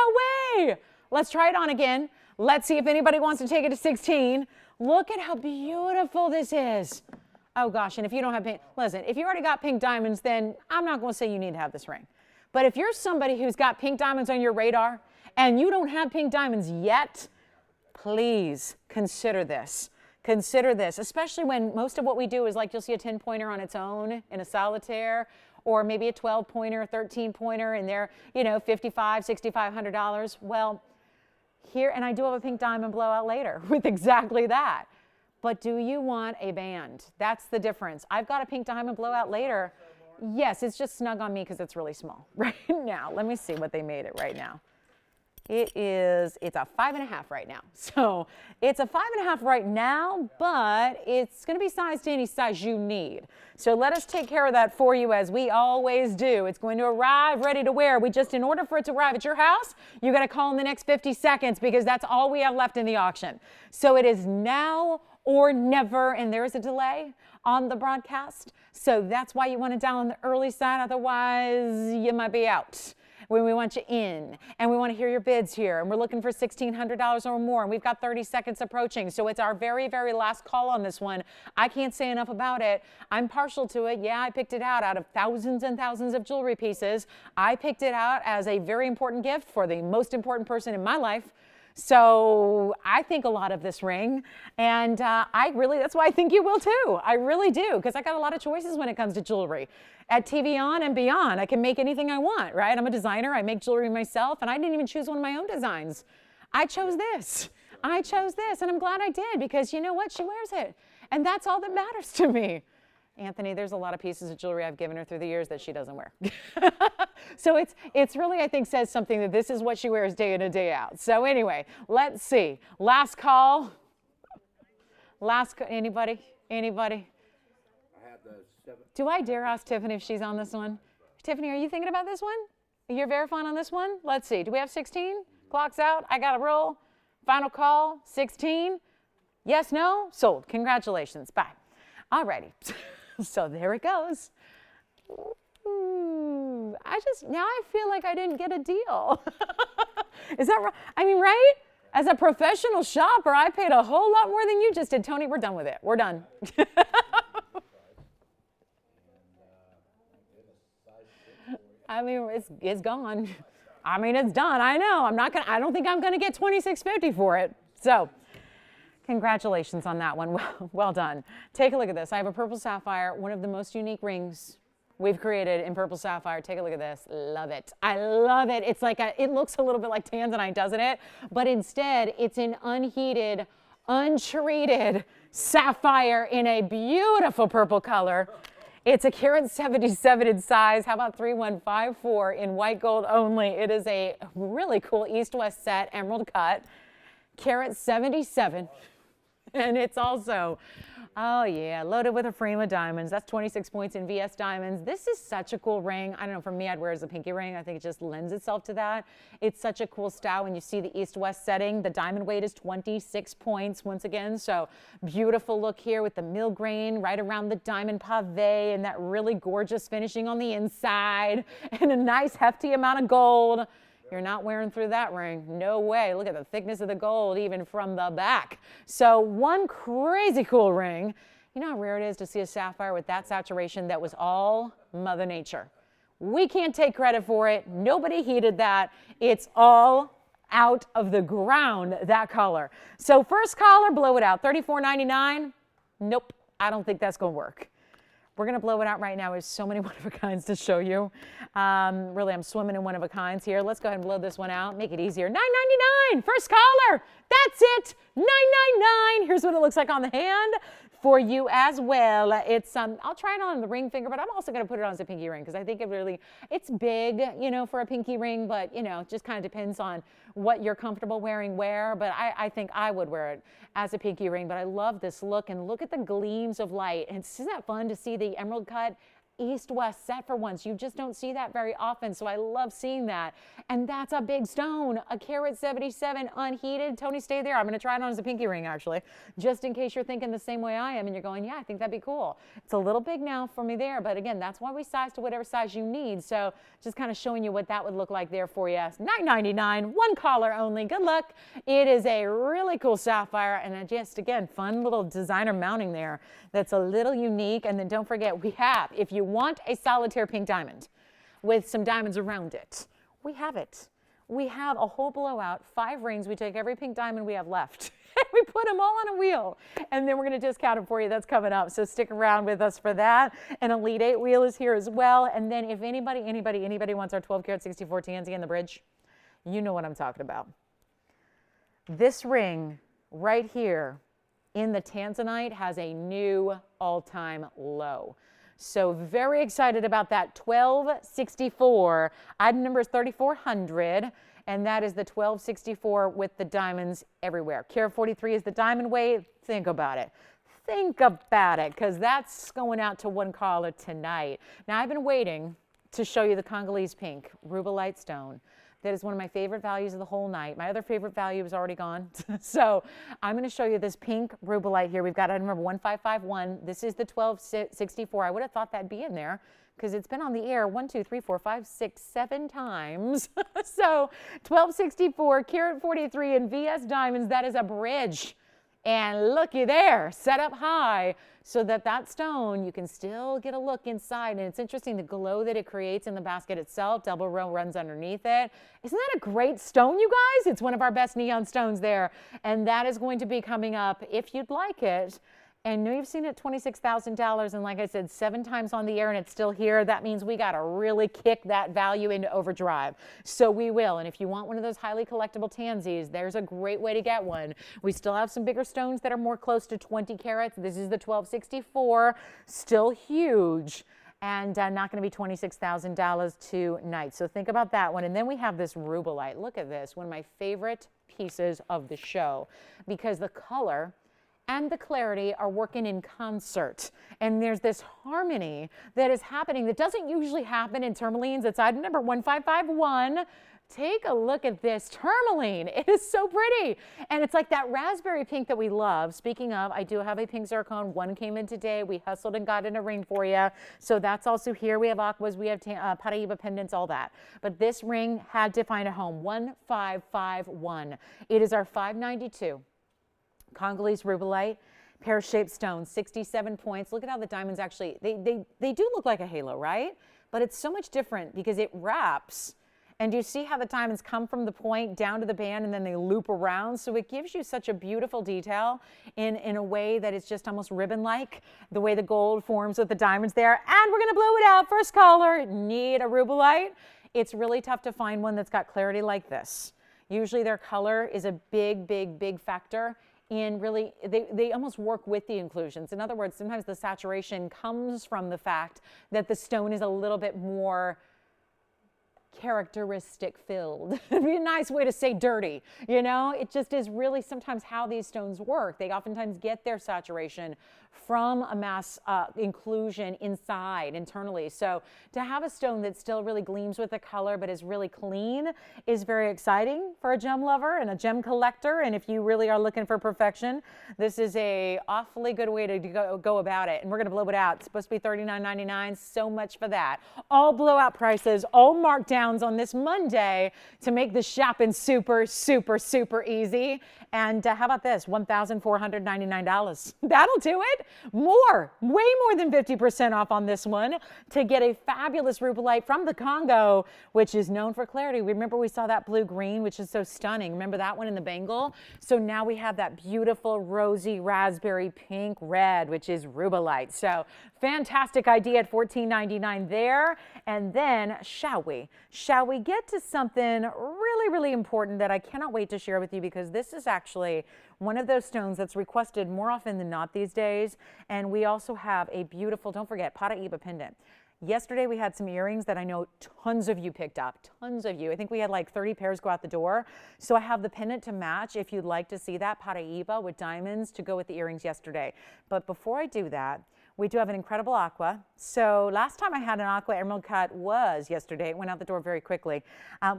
way. Let's try it on again. Let's see if anybody wants to take it to 16. Look at how beautiful this is. Oh gosh, and if you don't have pink, listen, if you already got pink diamonds, then I'm not going to say you need to have this ring. But if you're somebody who's got pink diamonds on your radar and you don't have pink diamonds yet, please consider this. Consider this, especially when most of what we do is like you'll see a 10-pointer on its own in a solitaire, or maybe a 12-pointer, a 13-pointer, and they're, $5,500, $6,500. Well, here, and I do have a pink diamond blowout later with exactly that. But do you want a band? That's the difference. I've got a pink diamond blowout later. Yes, it's just snug on me because it's really small right now. Let me see what they made it right now. It's a 5.5 right now. So it's a 5.5 right now, but it's going to be sized to any size you need. So let us take care of that for you as we always do. It's going to arrive ready to wear. In order for it to arrive at your house, you got to call in the next 50 seconds because that's all we have left in the auction. So it is now or never, and there is a delay on the broadcast. So that's why you want to dial on the early side. Otherwise, you might be out. When we want you in, and we want to hear your bids here, and we're looking for $1,600 or more, and we've got 30 seconds approaching. So it's our very, very last call on this one. I can't say enough about it. I'm partial to it. Yeah, I picked it out of thousands and thousands of jewelry pieces. I picked it out as a very important gift for the most important person in my life. So I think a lot of this ring, and that's why I think you will too. I really do, because I got a lot of choices when it comes to jewelry. At TVON and beyond, I can make anything I want, right? I'm a designer, I make jewelry myself, and I didn't even choose one of my own designs. I chose this, and I'm glad I did, because you know what? She wears it, and that's all that matters to me. Anthony, there's a lot of pieces of jewelry I've given her through the years that she doesn't wear. So it's really, I think, says something that this is what she wears day in and day out. So anyway, let's see. Last call. Anybody? Do I dare ask Tiffany if she's on this one? Tiffany, are you thinking about this one? You're verifying on this one? Let's see. Do we have 16? Clock's out. I got a roll. Final call. 16. Yes, no? Sold. Congratulations. Bye. All righty. So there it goes. Now I feel like I didn't get a deal. Is that right? I mean, right? As a professional shopper, I paid a whole lot more than you just did. Tony, we're done with it. We're done. I mean, it's gone. I mean, it's done. I know. I don't think I'm gonna get $26.50 for it. So, congratulations on that one. Well done. Take a look at this. I have a purple sapphire, one of the most unique rings we've created in purple sapphire. Take a look at this. Love it. I love it. It's like it looks a little bit like tanzanite, doesn't it? But instead, it's an unheated, untreated sapphire in a beautiful purple color. It's a carat 77 in size. How about 3154 in white gold only? It is a really cool east-west set, emerald cut, carat 77. And it's also, oh yeah, loaded with a frame of diamonds. That's 26 points in VS diamonds. This is such a cool ring. I don't know, for me, I'd wear it as a pinky ring. I think it just lends itself to that. It's such a cool style when you see the east-west setting. The diamond weight is 26 points once again. So beautiful look here with the mill grain right around the diamond pave and that really gorgeous finishing on the inside and a nice hefty amount of gold. You're not wearing through that ring. No way. Look at the thickness of the gold even from the back. So one crazy cool ring. You know how rare it is to see a sapphire with that saturation that was all Mother Nature. We can't take credit for it. Nobody heated that. It's all out of the ground, that color. So first caller, blow it out. $34.99. Nope, I don't think that's going to work. We're going to blow it out right now. There's so many one-of-a-kinds to show you. Really, I'm swimming in one-of-a-kinds here. Let's go ahead and blow this one out. Make it easier. $9.99. First caller. That's it. $9.99. Here's what it looks like on the hand for you as well. It's I'll try it on the ring finger, but I'm also going to put it on as a pinky ring because I think it's big, for a pinky ring, but, it just kind of depends on what you're comfortable wearing where. But I think I would wear it as a pinky ring. But I love this look, and look at the gleams of light. And isn't that fun to see the emerald cut east-west set for once. You just don't see that very often, so I love seeing that. And that's a big stone, a carat 77 unheated. Tony, stay there. I'm going to try it on as a pinky ring, actually, just in case you're thinking the same way I am and you're going, yeah, I think that'd be cool. It's a little big now for me there, but again, that's why we size to whatever size you need. So just kind of showing you what that would look like there for you. $9.99, one collar only. Good luck. It is a really cool sapphire, and just, again, fun little designer mounting there that's a little unique. And then don't forget, we have, if you want a solitaire pink diamond with some diamonds around it, we have it. We have a whole blowout, 5 rings. We take every pink diamond we have left. We put them all on a wheel, and then we're going to discount it for you. That's coming up, so stick around with us for that. An Elite 8 wheel is here as well. And then if anybody wants our 12 karat 64 tansy in the bridge, you know what I'm talking about. This ring right here in the tanzanite has a new all-time low. So very excited about that 1264. Item number is 3400, and that is the 1264 with the diamonds everywhere. Carat 43 is the diamond weight. Think about it. Think about it, because that's going out to one caller tonight. Now, I've been waiting to show you the Congolese pink rubellite stone. That is one of my favorite values of the whole night. My other favorite value is already gone. So I'm going to show you this pink rubellite here. We've got item number 1551. This is the 1264. I would have thought that'd be in there because it's been on the air 1, 2, 3, 4, 5, 6, 7 times. So 1264, carat 43 in VS diamonds. That is a bridge. And looky there, set up high so that that stone, you can still get a look inside. And it's interesting, the glow that it creates in the basket itself, double row runs underneath it. Isn't that a great stone, you guys? It's one of our best neon stones there. And that is going to be coming up, if you'd like it. And know you've seen it $26,000, and like I said, 7 times on the air and it's still here. That means we got to really kick that value into overdrive. So we will. And if you want one of those highly collectible tansies, there's a great way to get one. We still have some bigger stones that are more close to 20 carats. This is the 1264, still huge, and not going to be $26,000 tonight. So think about that one. And then we have this rubellite. Look at this, one of my favorite pieces of the show, because the color and the clarity are working in concert. And there's this harmony that is happening that doesn't usually happen in tourmalines. It's item number 1551. Take a look at this tourmaline. It is so pretty. And it's like that raspberry pink that we love. Speaking of, I do have a pink zircon. One came in today. We hustled and got in a ring for you. So that's also here. We have aquas, we have Paraíba pendants, all that. But this ring had to find a home. 1551. It is our 592. Congolese rubellite, pear-shaped stone, 67 points. Look at how the diamonds actually, they do look like a halo, right? But it's so much different because it wraps. And you see how the diamonds come from the point down to the band and then they loop around. So it gives you such a beautiful detail in a way that it's just almost ribbon-like, the way the gold forms with the diamonds there. And we're going to blow it out. First caller, need a rubellite. It's really tough to find one that's got clarity like this. Usually their color is a big, big, big factor. And really, they almost work with the inclusions. In other words, sometimes the saturation comes from the fact that the stone is a little bit more characteristic filled. It'd be a nice way to say dirty, you know? It just is really sometimes how these stones work. They oftentimes get their saturation from a mass inclusion inside, internally. So to have a stone that still really gleams with the color but is really clean is very exciting for a gem lover and a gem collector. And if you really are looking for perfection, this is a awfully good way to go about it. And we're going to blow it out. It's supposed to be $39.99. So much for that. All blowout prices, all markdowns on this Monday to make the shopping super, super, super easy. And how about this? $1,499. That'll do it. More, way more than 50% off on this one to get a fabulous rubellite from the Congo, which is known for clarity. Remember we saw that blue-green, which is so stunning. Remember that one in the bangle? So now we have that beautiful rosy raspberry pink red, which is rubellite. So fantastic idea at $14.99 there. And then shall we get to something really, really important that I cannot wait to share with you, because this is actually one of those stones that's requested more often than not these days. And we also have a beautiful, don't forget, Paraíba pendant. Yesterday we had some earrings that I know tons of you picked up, tons of you. I think we had like 30 pairs go out the door. So I have the pendant to match if you'd like to see that Paraíba with diamonds to go with the earrings yesterday. But before I do that, We do have an incredible aqua. So last time I had an aqua emerald cut was yesterday. It went out the door very quickly.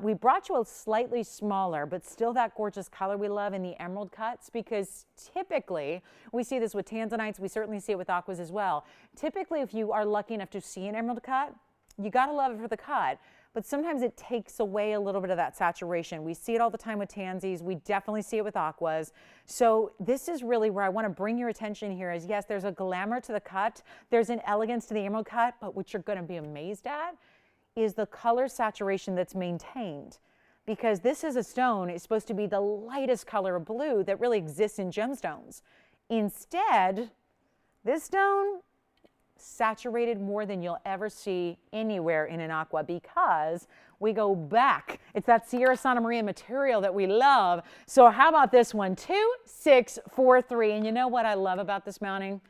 We brought you a slightly smaller, but still that gorgeous color we love in the emerald cuts, because typically we see this with tanzanites. We certainly see it with aquas as well. Typically, if you are lucky enough to see an emerald cut, you got to love it for the cut. But sometimes it takes away a little bit of that saturation. We see it all the time with tansies. We definitely see it with aquas. So this is really where I want to bring your attention here is, yes, there's a glamour to the cut. There's an elegance to the emerald cut, but what you're going to be amazed at is the color saturation that's maintained. Because this is a stone, it's supposed to be the lightest color of blue that really exists in gemstones. Instead, this stone saturated more than you'll ever see anywhere in an aqua, because we go back. It's that Sierra Santa Maria material that we love. So how about this one? 2643. And you know what I love about this mounting?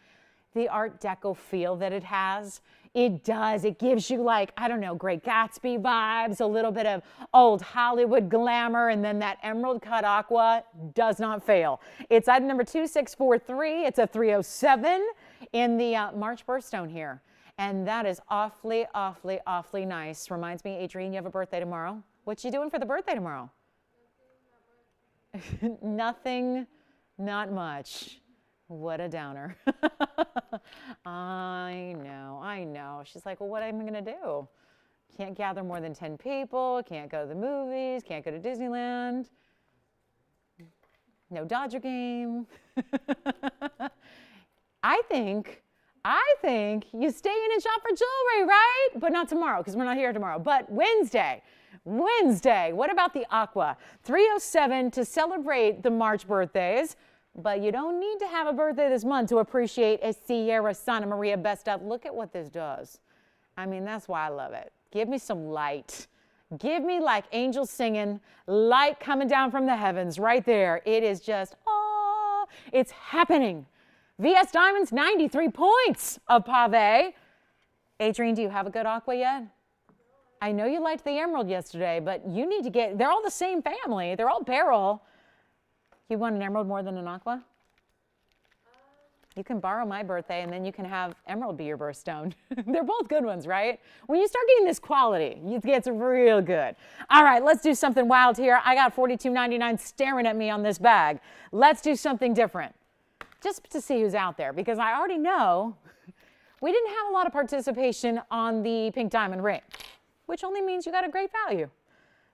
The Art Deco feel that it has. It does. It gives you, like, I don't know, Great Gatsby vibes, a little bit of old Hollywood glamour, and then that emerald cut aqua does not fail. It's item number 2643. It's a 307 in the March birthstone here. And that is awfully, awfully, awfully nice. Reminds me, Adrienne, you have a birthday tomorrow. What you doing for the birthday tomorrow? Nothing, not much. What a downer. I know. She's like, well, what am I going to do? Can't gather more than 10 people, can't go to the movies, can't go to Disneyland. No Dodger game. I think you stay in and shop for jewelry, right? But not tomorrow, because we're not here tomorrow. But Wednesday, what about the aqua? 307 to celebrate the March birthdays. But you don't need to have a birthday this month to appreciate a Sierra Santa Maria best of. Look at what this does. I mean, that's why I love it. Give me some light. Give me like angels singing, light coming down from the heavens right there. It is just, oh, it's happening. VS Diamonds, 93 points of pave. Adrienne, do you have a good aqua yet? I know you liked the emerald yesterday, but you need to get, they're all the same family. They're all beryl. You want an emerald more than an aqua? You can borrow my birthday, and then you can have emerald be your birthstone. They're both good ones, right? When you start getting this quality, it gets real good. All right, let's do something wild here. I got $42.99 staring at me on this bag. Let's do something different, just to see who's out there, because I already know we didn't have a lot of participation on the pink diamond ring, which only means you got a great value.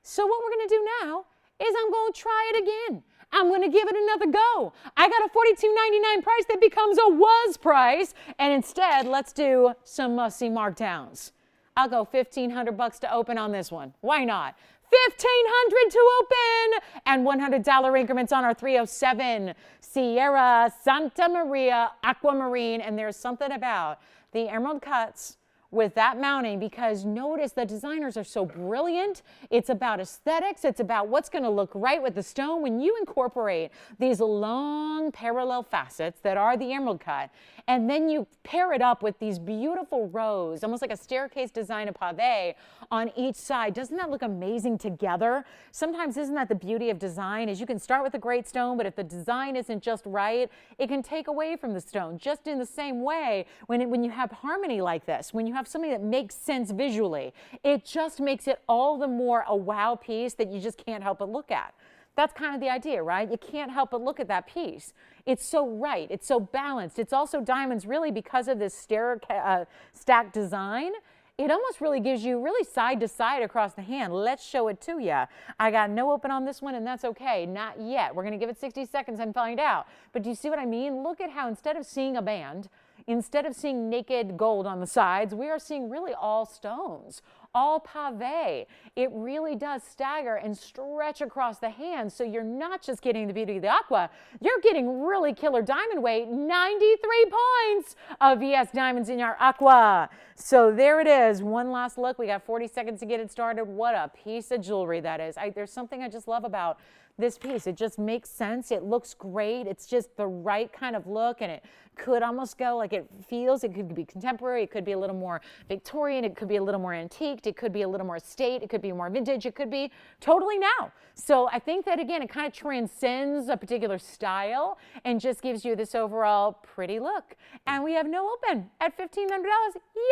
So what we're going to do now is I'm going to try it again. I'm going to give it another go. I got a $42.99 price that becomes a was price. And instead, let's do some must-see markdowns. I'll go $1,500 to open on this one. Why not? $1,500 to open and $100 increments on our 307 Sierra Santa Maria Aquamarine. And there's something about the emerald cuts with that mounting, because notice the designers are so brilliant. It's about aesthetics. It's about what's going to look right with the stone. When you incorporate these long parallel facets that are the emerald cut, and then you pair it up with these beautiful rows, almost like a staircase design of pave on each side, doesn't that look amazing together? Sometimes isn't that the beauty of design, is you can start with a great stone, but if the design isn't just right, it can take away from the stone. Just in the same way, when you have harmony like this, when you have something that makes sense visually, it just makes it all the more a wow piece that you just can't help but look at. That's kind of the idea, right? You can't help but look at that piece. It's so right. It's so balanced. It's also diamonds, really, because of this stack design. It almost really gives you really side to side across the hand. Let's show it to you. I got no open on this one, and that's okay. Not yet. We're going to give it 60 seconds and find out. But do you see what I mean? Look at how instead of seeing a band, instead of seeing naked gold on the sides, we are seeing really all stones, all pave. It really does stagger and stretch across the hand, so you're not just getting the beauty of the aqua, you're getting really killer diamond weight, 93 points of VS Diamonds in our aqua. So there it is. One last look. We got 40 seconds to get it started. What a piece of jewelry that is. There's something I just love about this piece. It just makes sense. It looks great. It's just the right kind of look, and it could almost go like it feels. It could be contemporary. It could be a little more Victorian. It could be a little more antique. antiqued, it could be a little more estate, it could be more vintage, it could be totally now. So I think that, again, it kind of transcends a particular style and just gives you this overall pretty look. And we have no open at $1,500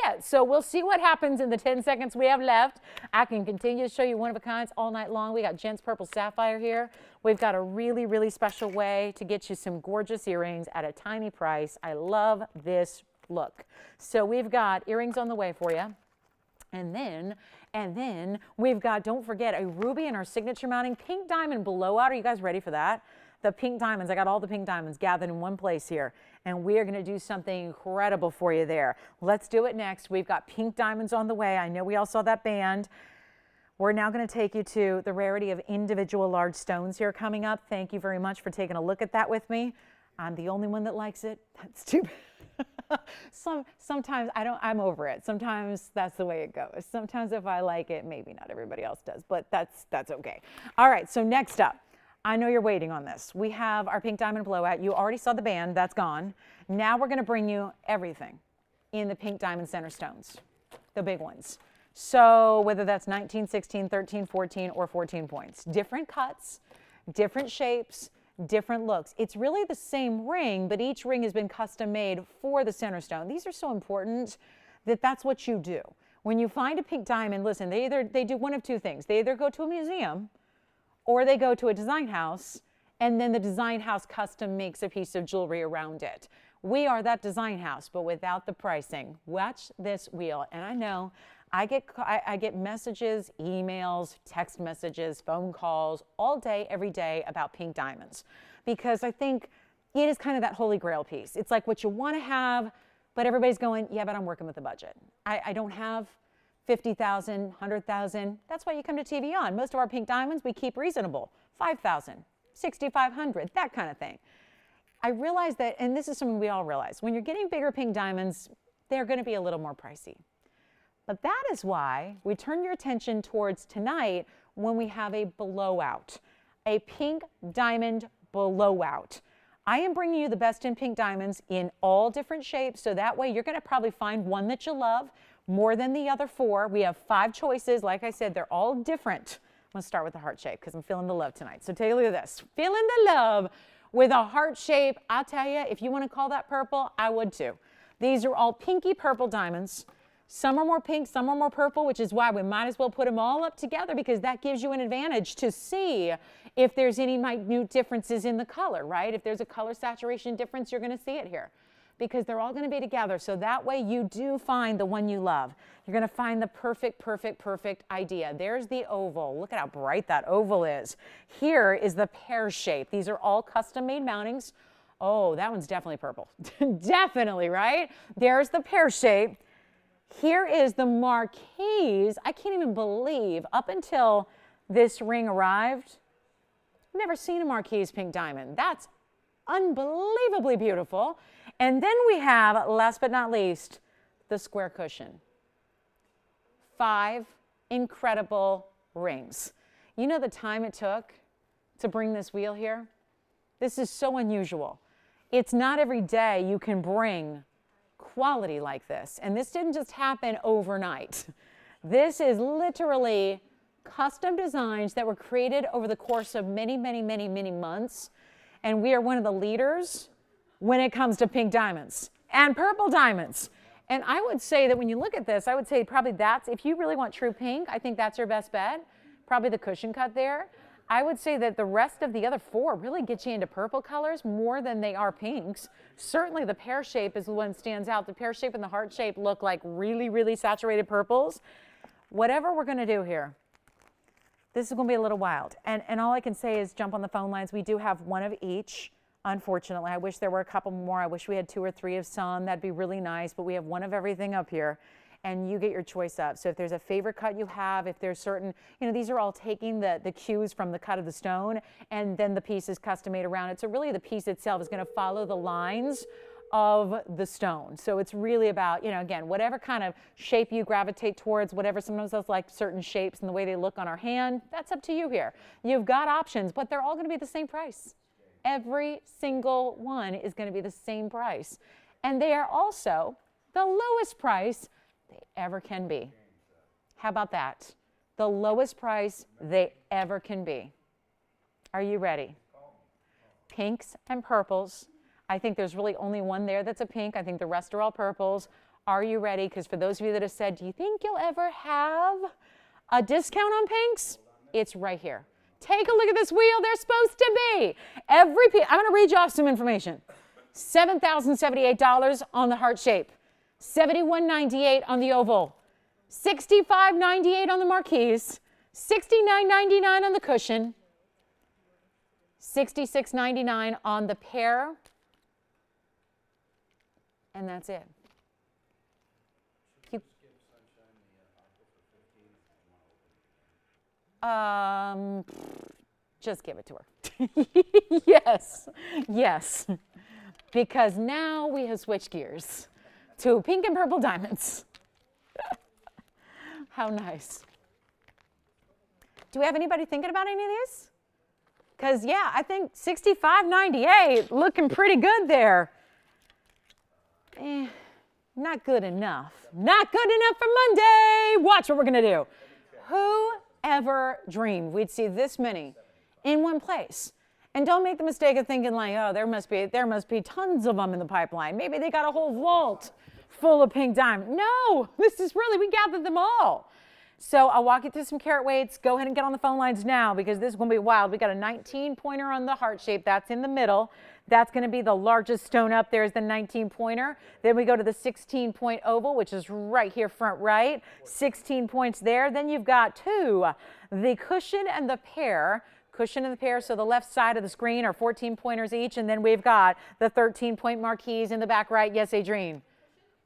yet. So we'll see what happens in the 10 seconds we have left. I can continue to show you one of a kinds all night long. We got Gents Purple Sapphire here. We've got a really, really special way to get you some gorgeous earrings at a tiny price. I love this look. So we've got earrings on the way for you. And then we've got, don't forget, a ruby in our signature mounting, pink diamond blowout. Are you guys ready for that? The pink diamonds, I got all the pink diamonds gathered in one place here. And we are going to do something incredible for you there. Let's do it next. We've got pink diamonds on the way. I know we all saw that band. We're now going to take you to the rarity of individual large stones here coming up. Thank you very much for taking a look at that with me. I'm the only one that likes it. That's too bad. Sometimes I'm over it. Sometimes that's the way it goes. Sometimes if I like it, maybe not everybody else does, but that's okay. All right, so next up, I know you're waiting on this. We have our pink diamond blowout. You already saw the band, that's gone. Now we're going to bring you everything in the pink diamond center stones, the big ones. So whether that's 19, 16, 13, 14, or 14 points. Different cuts, different shapes, different looks. It's really the same ring, but each ring has been custom made for the center stone. These are so important that that's what you do. When you find a pink diamond, listen, they do one of two things. They either go to a museum or they go to a design house, and then the design house custom makes a piece of jewelry around it. We are that design house, but without the pricing. Watch this wheel. And I know I get messages, emails, text messages, phone calls all day, every day about pink diamonds, because I think it is kind of that holy grail piece. It's like what you want to have, but everybody's going, yeah, but I'm working with the budget. I don't have 50,000, 100,000. That's why you come to TVON. Most of our pink diamonds we keep reasonable, 5,000, 6,500, that kind of thing. I realize that, and this is something we all realize, when you're getting bigger pink diamonds, they're going to be a little more pricey. But that is why we turn your attention towards tonight when we have a blowout, a pink diamond blowout. I am bringing you the best in pink diamonds in all different shapes, so that way you're going to probably find one that you love more than the other four. We have 5 choices. Like I said, they're all different. I'm going to start with the heart shape because I'm feeling the love tonight. So take a look at this. Feeling the love with a heart shape. I'll tell you, if you want to call that purple, I would too. These are all pinky purple diamonds. Some are more pink, some are more purple, which is why we might as well put them all up together, because that gives you an advantage to see if there's any minute differences in the color, right? If there's a color saturation difference, you're going to see it here, because they're all going to be together. So that way you do find the one you love. You're going to find the perfect idea. There's the oval. Look at how bright that oval is. Here is the pear shape. These are all custom made mountings. Oh, that one's definitely purple. Definitely, right? There's the pear shape. Here is the marquise. I can't even believe, up until this ring arrived, I've never seen a marquise pink diamond. That's unbelievably beautiful. And then we have, last but not least, the square cushion. 5 incredible rings. You know the time it took to bring this wheel here? This is so unusual. It's not every day you can bring quality like this. And this didn't just happen overnight. This is literally custom designs that were created over the course of many months. And we are one of the leaders when it comes to pink diamonds and purple diamonds. And I would say that when you look at this, I would say probably that's, if you really want true pink, I think that's your best bet. Probably the cushion cut there. I would say that the rest of the other 4 really get you into purple colors more than they are pinks. Certainly the pear shape is the one that stands out. The pear shape and the heart shape look like really saturated purples. Whatever we're going to do here, this is going to be a little wild. And all I can say is jump on the phone lines. We do have one of each, unfortunately. I wish there were a couple more. I wish we had 2 or 3 of some. That'd be really nice. But we have one of everything up here. And you get your choice up. So if there's a favorite cut you have, if there's certain, these are all taking the cues from the cut of the stone, and then the piece is custom made around it. So really the piece itself is going to follow the lines of the stone. So it's really about, again, whatever kind of shape you gravitate towards, whatever, sometimes those like certain shapes and the way they look on our hand, that's up to you here. You've got options, but they're all going to be the same price. Every single one is going to be the same price. And they are also the lowest price they ever can be. How about that? The lowest price they ever can be. Are you ready? Pinks and purples. I think there's really only one there that's a pink. I think the rest are all purples. Are you ready? Because for those of you that have said, do you think you'll ever have a discount on pinks? It's right here. Take a look at this wheel. They're supposed to be. I'm going to read you off some information. $7,078 on the heart shape. $71.98 on the oval. $65.98 on the marquise. $69.99 on the cushion. $66.99 on the pair. And that's it. Just give it to her. Yes, yes. Because now we have switched gears to pink and purple diamonds. How nice. Do we have anybody thinking about any of these? Because, yeah, I think $65.98, looking pretty good there. Not good enough. Not good enough for Monday. Watch what we're going to do. Who ever dreamed we'd see this many in one place? And don't make the mistake of thinking like, oh, there must be tons of them in the pipeline. Maybe they got a whole vault full of pink diamonds. No, we gathered them all. So I'll walk you through some carat weights. Go ahead and get on the phone lines now because this is going to be wild. We got a 19-pointer on the heart shape. That's in the middle. That's going to be the largest stone up there is the 19-pointer. Then we go to the 16-point oval, which is right here front right. 16 points there. Then you've got two, the cushion and the pair. Cushion and the pair, so the left side of the screen are 14 pointers each. And then we've got the 13-point marquise in the back right. Yes, Adrienne.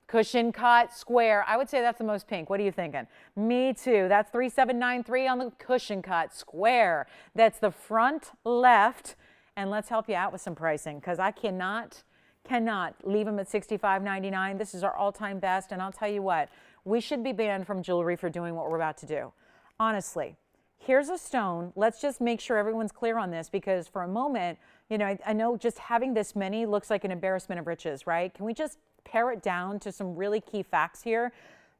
Cushion cut square. I would say that's the most pink. What are you thinking? Me too. That's 3793 on the cushion cut square. That's the front left. And let's help you out with some pricing because I cannot leave them at $65.99. This is our all-time best. And I'll tell you what, we should be banned from jewelry for doing what we're about to do. Honestly, here's a stone. Let's just make sure everyone's clear on this because for a moment, you know, I know just having this many looks like an embarrassment of riches, right? Can we just pare it down to some really key facts here?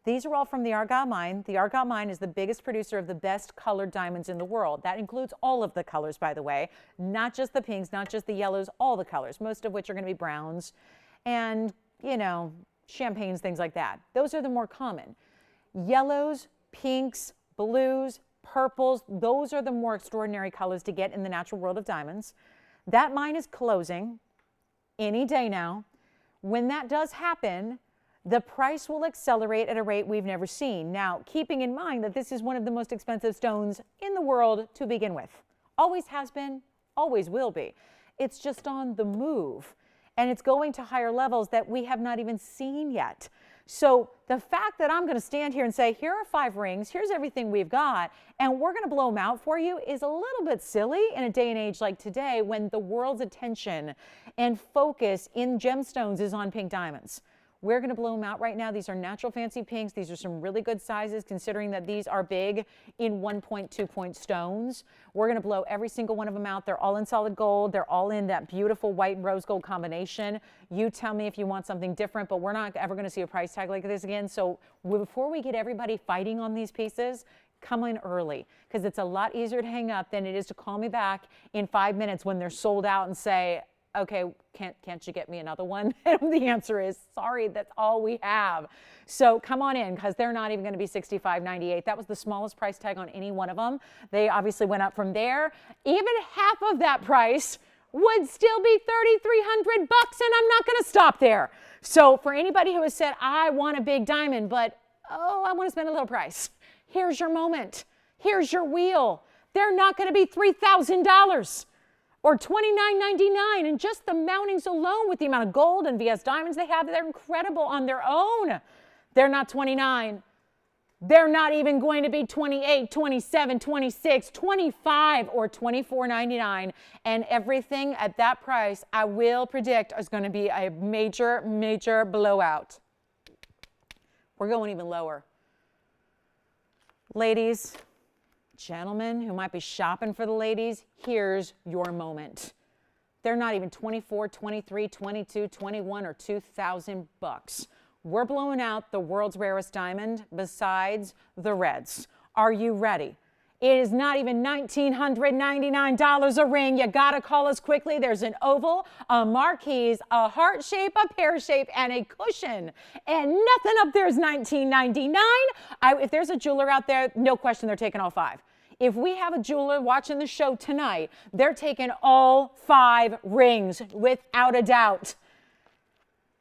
These are all from the Argyle Mine. The Argyle Mine is the biggest producer of the best colored diamonds in the world. That includes all of the colors, by the way, not just the pinks, not just the yellows, all the colors, most of which are going to be browns and, you know, champagnes, things like that. Those are the more common. Yellows, pinks, blues, purples, those are the more extraordinary colors to get in the natural world of diamonds. That mine is closing any day now. When that does happen, the price will accelerate at a rate we've never seen. Now, keeping in mind that this is one of the most expensive stones in the world to begin with. Always has been, always will be. It's just on the move. And it's going to higher levels that we have not even seen yet. So the fact that I'm going to stand here and say, here are 5 rings, here's everything we've got, and we're going to blow them out for you is a little bit silly in a day and age like today when the world's attention and focus in gemstones is on pink diamonds. We're going to blow them out right now. These are natural fancy pinks. These are some really good sizes considering that these are big in 1.2 point stones. We're going to blow every single one of them out. They're all in solid gold. They're all in that beautiful white and rose gold combination. You tell me if you want something different, but we're not ever going to see a price tag like this again. So before we get everybody fighting on these pieces, come in early because it's a lot easier to hang up than it is to call me back in 5 minutes when they're sold out and say, okay, can't you get me another one? And the answer is, sorry, that's all we have. So come on in because they're not even going to be $65.98. That was the smallest price tag on any one of them. They obviously went up from there. Even half of that price would still be $3,300, and I'm not going to stop there. So for anybody who has said, I want a big diamond, but I want to spend a little price, here's your moment. Here's your wheel. They're not going to be $3,000. Or $29.99, and just the mountings alone with the amount of gold and VS diamonds they have, they're incredible on their own. They're not $29. They're not even going to be $28, $27, $26, $25, or $24.99. And everything at that price, I will predict, is going to be a major, major blowout. We're going even lower. Ladies, gentlemen who might be shopping for the ladies, here's your moment. They're not even $24, $23, $22, $21, or $2,000. we're blowing out the world's rarest diamond besides the reds. Are you ready? It is not even $1,999 a ring. You got to call us quickly. There's an oval, a marquise, a heart shape, a pear shape, and a cushion. And nothing up there is $19.99. If there's a jeweler out there, no question they're taking all 5. If we have a jeweler watching the show tonight, they're taking all 5 rings without a doubt.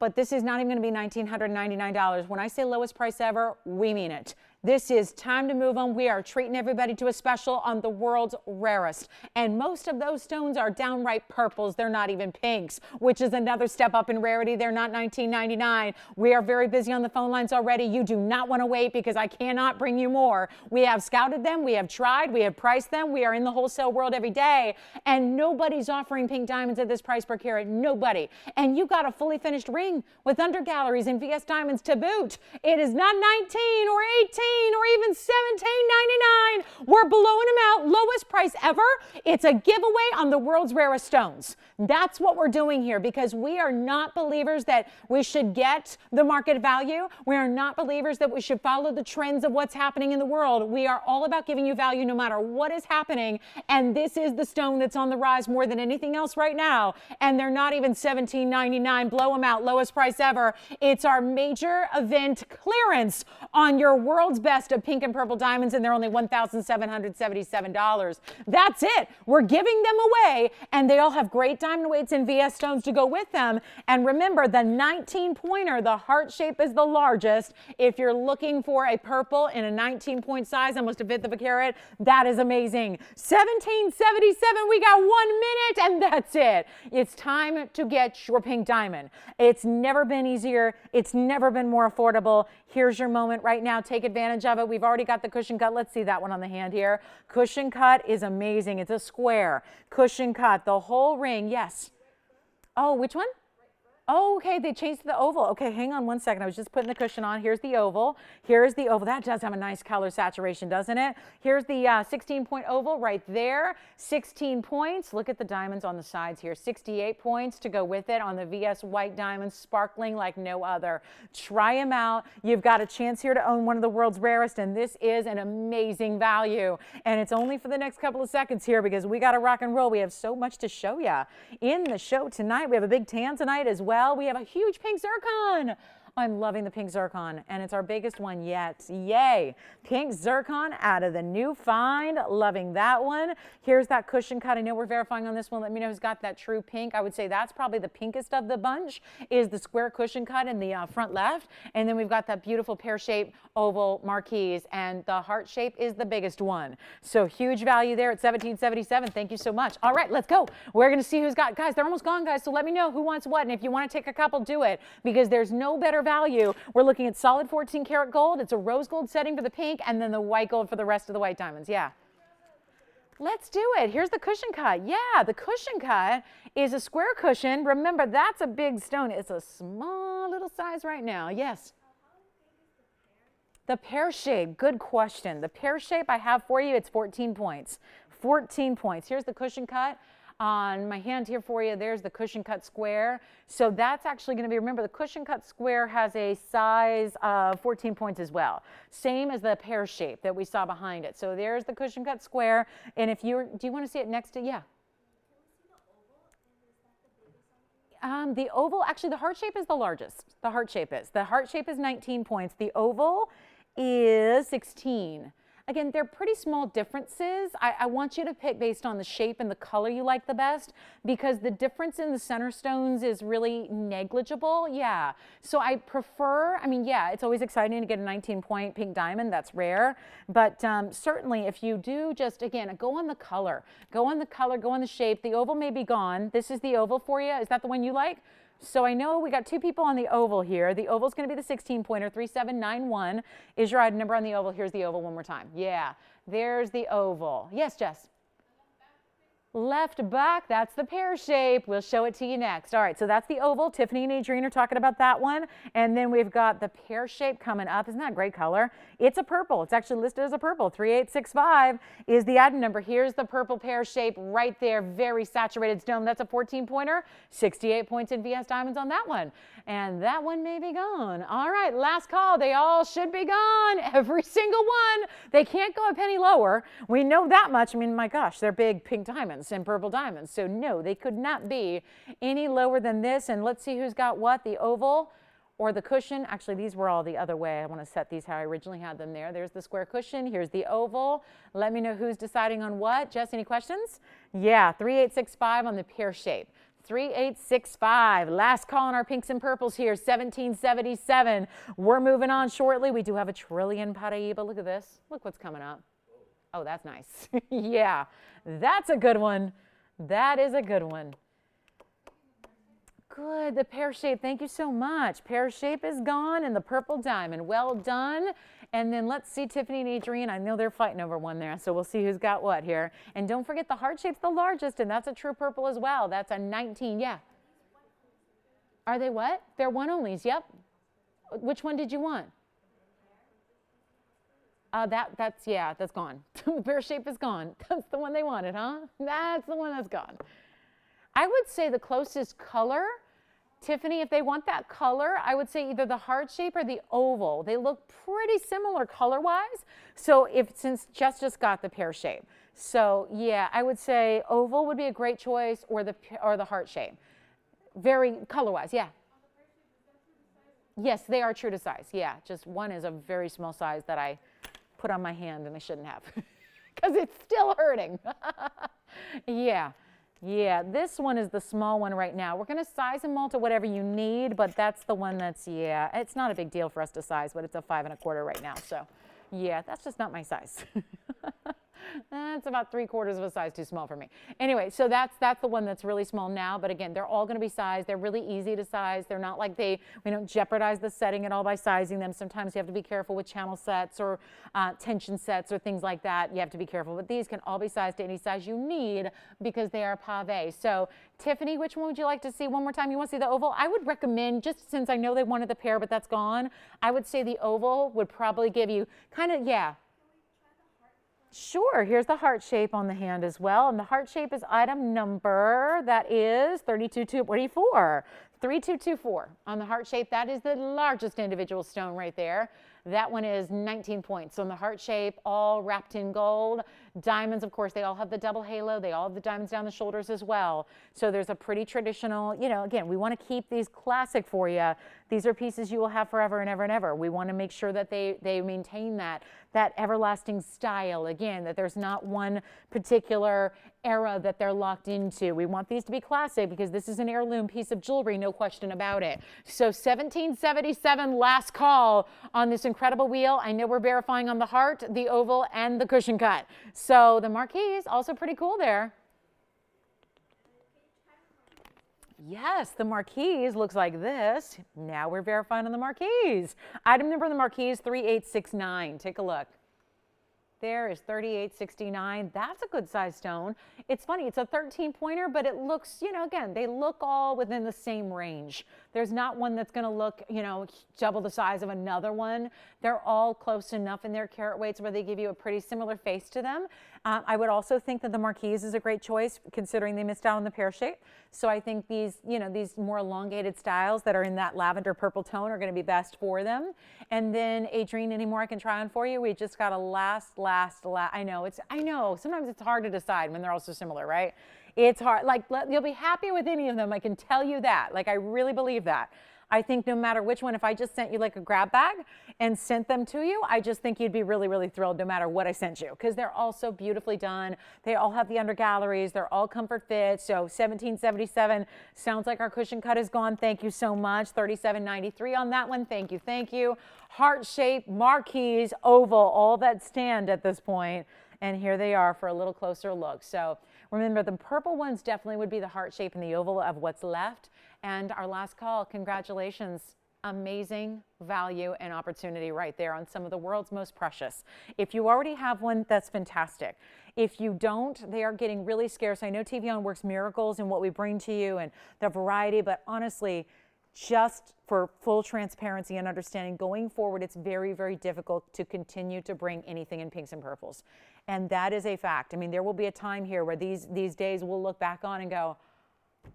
But this is not even going to be $1,999. When I say lowest price ever, we mean it. This is time to move on. We are treating everybody to a special on the world's rarest. And most of those stones are downright purples. They're not even pinks, which is another step up in rarity. They're not $19.99. We are very busy on the phone lines already. You do not want to wait because I cannot bring you more. We have scouted them. We have tried. We have priced them. We are in the wholesale world every day. And nobody's offering pink diamonds at this price per carat. Nobody. And you got a fully finished ring with under galleries and VS diamonds to boot. It is not 19 or 18. Or even $17.99. We're blowing them out. Lowest price ever. It's a giveaway on the world's rarest stones. That's what we're doing here because we are not believers that we should get the market value. We are not believers that we should follow the trends of what's happening in the world. We are all about giving you value no matter what is happening. And this is the stone that's on the rise more than anything else right now. And they're not even $17.99. Blow them out. Lowest price ever. It's our major event clearance on your world's best of pink and purple diamonds, and they're only $1,777. That's it. We're giving them away, and they all have great diamond weights and VS stones to go with them. And remember, the 19-pointer, the heart shape is the largest. If you're looking for a purple in a 19-point size, almost a 1/5 of a carat, that is amazing. $17.77. We got 1 minute, and that's it. It's time to get your pink diamond. It's never been easier. It's never been more affordable. Here's your moment right now. Take advantage of it. We've already got the cushion cut. Let's see that one on the hand here. Cushion cut is amazing. It's a square cushion cut. The whole ring. Yes. Oh, which one? Oh, okay, they changed to the oval. Okay, hang on one second. I was just putting the cushion on. Here's the oval. Here's the oval. That does have a nice color saturation, doesn't it? Here's the 16-point oval right there. 16 points. Look at the diamonds on the sides here. 68 points to go with it on the VS white diamonds, sparkling like no other. Try them out. You've got a chance here to own one of the world's rarest, and this is an amazing value. And it's only for the next couple of seconds here because we got to rock and roll. We have so much to show you in the show tonight. We have a big tan tonight as well. We have a huge pink zircon. I'm loving the pink zircon, and it's our biggest one yet. Yay. Pink zircon out of the new find. Loving that one. Here's that cushion cut. I know we're verifying on this one. Let me know who's got that true pink. I would say that's probably the pinkest of the bunch is the square cushion cut in the front left. And then we've got that beautiful pear-shaped oval marquise, and the heart shape is the biggest one. So huge value there at $17.77. Thank you so much. All right, let's go. We're going to see who's got, guys, they're almost gone, guys. So let me know who wants what. And if you want to take a couple, do it because there's no better value. We're looking at solid 14 karat gold. It's a rose gold setting for the pink and then the white gold for the rest of the white diamonds. Yeah. Let's do it. Here's the cushion cut. Yeah, the cushion cut is a square cushion. Remember, that's a big stone. It's a small little size right now. Yes. The pear shape. Good question. The pear shape I have for you, it's 14 points. 14 points. Here's the cushion cut. On my hand here for you, there's the cushion cut square. So that's actually going to be, remember, the cushion cut square has a size of 14 points as well. Same as the pear shape that we saw behind it. So there's the cushion cut square. And if you do you want to see it next to, yeah. The oval, actually the heart shape is the largest. The heart shape is. The heart shape is 19 points. The oval is 16. Again, they're pretty small differences. I want you to pick based on the shape and the color you like the best because the difference in the center stones is really negligible. Yeah. So I prefer, I mean, yeah, it's always exciting to get a 19-point pink diamond. That's rare. But certainly if you do just, again, go on the color. Go on the color, go on the shape. The oval may be gone. This is the oval for you. Is that the one you like? So I know we got 2 people on the oval here. The oval is going to be the 16-pointer. 3791 is your item number on the oval. Here's the oval one more time. Yeah, there's the oval. Yes, Jess? left back, that's the pear shape. We'll show it to you next. All right, so that's the oval. Tiffany and Adrienne are talking about that one. And then we've got the pear shape coming up. Isn't that a great color? It's a purple. It's actually listed as a purple. 3865 is the item number. Here's the purple pear shape right there. Very saturated stone. That's a 14-pointer. 68 points in VS Diamonds on that one. And that one may be gone. All right, last call. They all should be gone. Every single one. They can't go a penny lower. We know that much. I mean, my gosh, they're big pink diamonds and purple diamonds. So no, they could not be any lower than this. And let's see who's got what, the oval or the cushion. Actually, these were all the other way. I want to set these how I originally had them there. There's the square cushion. Here's the oval. Let me know who's deciding on what. Jess, any questions? Yeah, 3865 on the pear shape. 3865. Last call on our pinks and purples here, 1777. We're moving on shortly. We do have a trillion Paraíba. Look at this. Look what's coming up. Oh, that's nice. Yeah, that's a good one. That is a good one. Good, the pear shape. Thank you so much. Pear shape is gone and the purple diamond. Well done. And then let's see Tiffany and Adrienne. I know they're fighting over one there, so we'll see who's got what here. And don't forget the heart shape's the largest, and that's a true purple as well. That's a 19. Yeah. Are they what? They're one-onlys. Yep. Which one did you want? That's gone. Pear shape is gone. That's the one they wanted, huh? That's the one that's gone. I would say the closest color, Tiffany, if they want that color, I would say either the heart shape or the oval. They look pretty similar color-wise. So since Jess just got the pear shape. So yeah, I would say oval would be a great choice or the heart shape. Very color-wise, yeah. Yes, they are true to size. Yeah, just one is a very small size that I put on my hand and I shouldn't have because it's still hurting. Yeah. Yeah, this one is the small one right now. We're going to size them all to whatever you need, but that's the one that's, yeah, it's not a big deal for us to size, but it's a 5 1/4 right now. So, yeah, that's just not my size. That's about 3/4 of a size too small for me. Anyway, so that's the one that's really small now. But again, they're all going to be sized. They're really easy to size. They're not like we don't jeopardize the setting at all by sizing them. Sometimes you have to be careful with channel sets or tension sets or things like that. You have to be careful. But these can all be sized to any size you need because they are pave. So Tiffany, which one would you like to see one more time? You want to see the oval? I would recommend, just since I know they wanted the pear, but that's gone, I would say the oval would probably give you kind of, yeah. Sure, here's the heart shape on the hand as well. And the heart shape is item number, that is 3224. 3224 on the heart shape. That is the largest individual stone right there. That one is 19 points. So on the heart shape, all wrapped in gold. Diamonds, of course, they all have the double halo. They all have the diamonds down the shoulders as well. So there's a pretty traditional, again, we want to keep these classic for you. These are pieces you will have forever and ever and ever. We want to make sure that they maintain that everlasting style. Again, that there's not one particular era that they're locked into. We want these to be classic because this is an heirloom piece of jewelry, no question about it. So 1777, last call on this incredible wheel. I know we're verifying on the heart, the oval, and the cushion cut. So the marquise, also pretty cool there. Yes, the marquise looks like this. Now we're verifying on the marquise. Item number on the marquise, 3869. Take a look. There is 3869. That's a good size stone. It's funny, it's a 13-pointer, but it looks, again, they look all within the same range. There's not one that's going to look, double the size of another one. They're all close enough in their carat weights where they give you a pretty similar face to them. I would also think that the marquise is a great choice considering they missed out on the pear shape. So I think these, these more elongated styles that are in that lavender purple tone are going to be best for them. And then Adrienne, any more I can try on for you? We just got a last. I know. Sometimes it's hard to decide when they're all so similar, right? It's hard. Like, you'll be happy with any of them. I can tell you that. Like, I really believe that. I think no matter which one, if I just sent you like a grab bag and sent them to you, I just think you'd be really, really thrilled no matter what I sent you because they're all so beautifully done. They all have the under galleries. They're all comfort fit. So 1777 sounds like our cushion cut is gone. Thank you so much. 3793 on that one. Thank you. Thank you. Heart shape, marquise, oval, all that stand at this point. And here they are for a little closer look. So remember, the purple ones definitely would be the heart shape and the oval of what's left. And our last call, congratulations. amazing value and opportunity right there on some of the world's most precious. If you already have one, that's fantastic. If you don't, they are getting really scarce. I know TVON works miracles in what we bring to you and the variety, but honestly, just for full transparency and understanding, going forward, it's very, very difficult to continue to bring anything in pinks and purples. And that is a fact. I mean, there will be a time here where these days we'll look back on and go,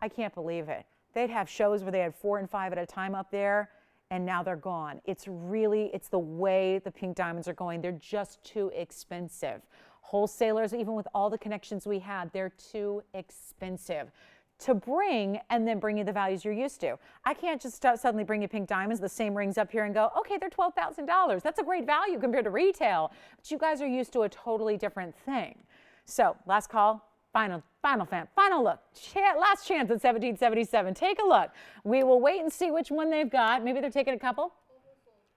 I can't believe it. They'd have shows where they had 4 and 5 at a time up there, and now they're gone. It's the way the pink diamonds are going. They're just too expensive. Wholesalers, even with all the connections we had, they're too expensive to bring and then bring you the values you're used to. I can't just suddenly bring you pink diamonds, the same rings up here and go, okay, they're $12,000. That's a great value compared to retail. But you guys are used to a totally different thing. So last call, final look. Last chance at 1777. Take a look. We will wait and see which one they've got. Maybe they're taking a couple.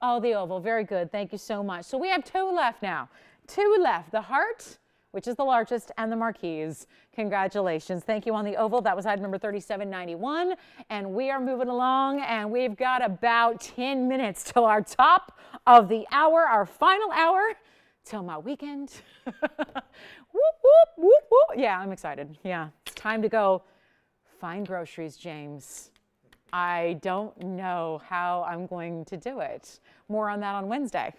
Oh, the oval. Very good. Thank you so much. So we have 2 left now. 2 left. The heart, which is the largest, and the marquise. Congratulations. Thank you on the oval. That was item number 3791. And we are moving along, and we've got about 10 minutes till our top of the hour, our final hour, till my weekend. Whoop, whoop, whoop, whoop. Yeah, I'm excited. Yeah, it's time to go find groceries, James. I don't know how I'm going to do it. More on that on Wednesday.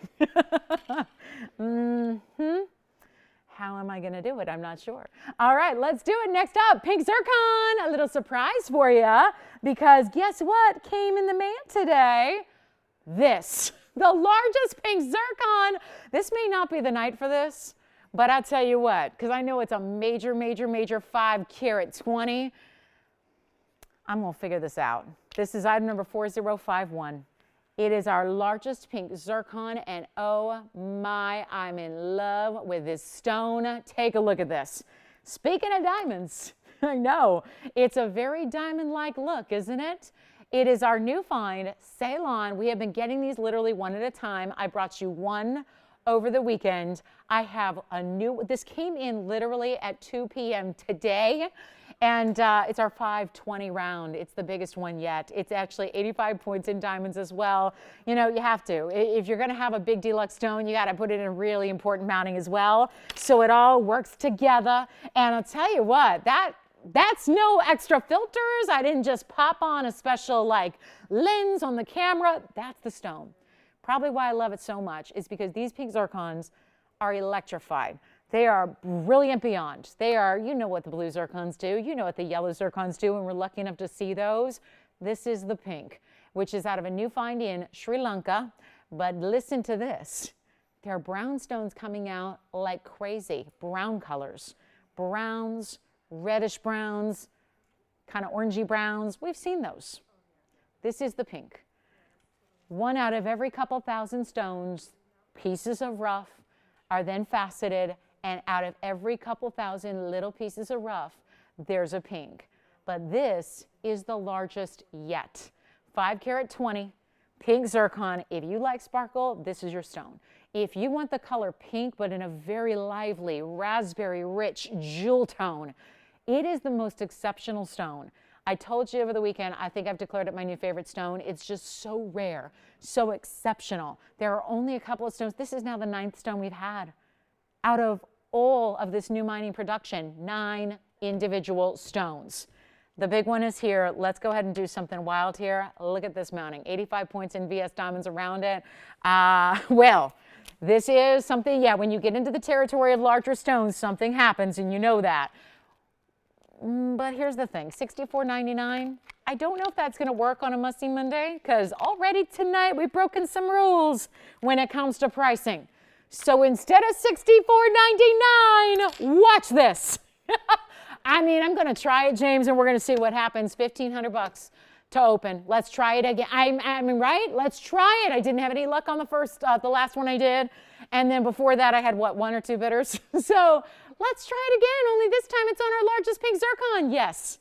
How am I going to do it? I'm not sure. All right, let's do it. Next up, pink zircon. A little surprise for you, because guess what came in the mail today? This, the largest pink zircon. This may not be the night for this, but I'll tell you what, because I know it's a major 5 carat 20. I'm going to figure this out. This is item number 4051. It is our largest pink zircon, and oh my, I'm in love with this stone. Take a look at this. Speaking of diamonds, I know, it's a very diamond-like look, isn't it? It is our new find, Ceylon. We have been getting these literally one at a time. I brought you one over the weekend. I have a new, this came in literally at 2 p.m. today. And it's our 520 round. It's the biggest one yet. It's actually 85 points in diamonds as well. You know, you have to. If you're going to have a big deluxe stone, you got to put it in a really important mounting as well. So it all works together. And I'll tell you what, that's no extra filters. I didn't just pop on a special like lens on the camera. That's the stone. Probably why I love it so much is because these pink zircons are electrified. They are brilliant beyond. They are, you know what the blue zircons do. You know what the yellow zircons do, and we're lucky enough to see those. This is the pink, which is out of a new find in Sri Lanka. But listen to this. There are brown stones coming out like crazy. Brown colors. Browns, reddish browns, kind of orangey browns. We've seen those. This is the pink. 1 out of every couple thousand stones, pieces of rough, are then faceted, and out of every couple thousand little pieces of rough, there's a pink. But this is the largest yet. 5 carat 20, pink zircon. If you like sparkle, this is your stone. If you want the color pink, but in a very lively, raspberry rich jewel tone, it is the most exceptional stone. I told you over the weekend, I think I've declared it my new favorite stone. It's just so rare, so exceptional. There are only a couple of stones. This is now the 9th stone we've had out of all of this new mining production, 9 individual stones. The big one is here. Let's go ahead and do something wild here. Look at this mounting, 85 points in VS diamonds around it. Well, this is something, yeah, when you get into the territory of larger stones, something happens, and you know that. But here's the thing, $64.99. I don't know if that's going to work on a Must See Monday, because already tonight we've broken some rules when it comes to pricing. So instead of $64.99, watch this. I mean, I'm going to try it, James, and we're going to see what happens. $1,500 to open. Let's try it again. I mean, right? Let's try it. I didn't have any luck on the last one I did. And then before that, I had, what, 1 or 2 bidders? So let's try it again, only this time it's on our largest pink zircon. Yes.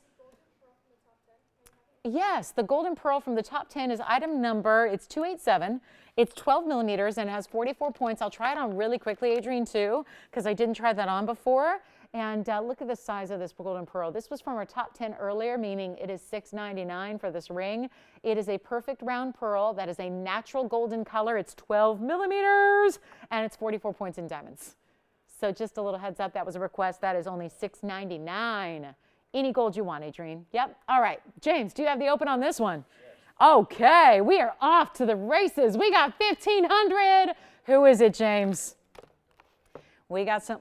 Yes, the golden pearl from the top 10 is item number, it's 287. It's 12 millimeters and has 44 points. I'll try it on really quickly, Adrienne, too, because I didn't try that on before. And look at the size of this golden pearl. This was from our top 10 earlier, meaning it is $6.99 for this ring. It is a perfect round pearl that is a natural golden color. It's 12 millimeters and it's 44 points in diamonds. So just a little heads up, that was a request. That is only $6.99. Any gold you want, Adrienne. Yep. All right. James, do you have the open on this one? Yes. Okay. We are off to the races. We got 1,500. Who is it, James? We got some.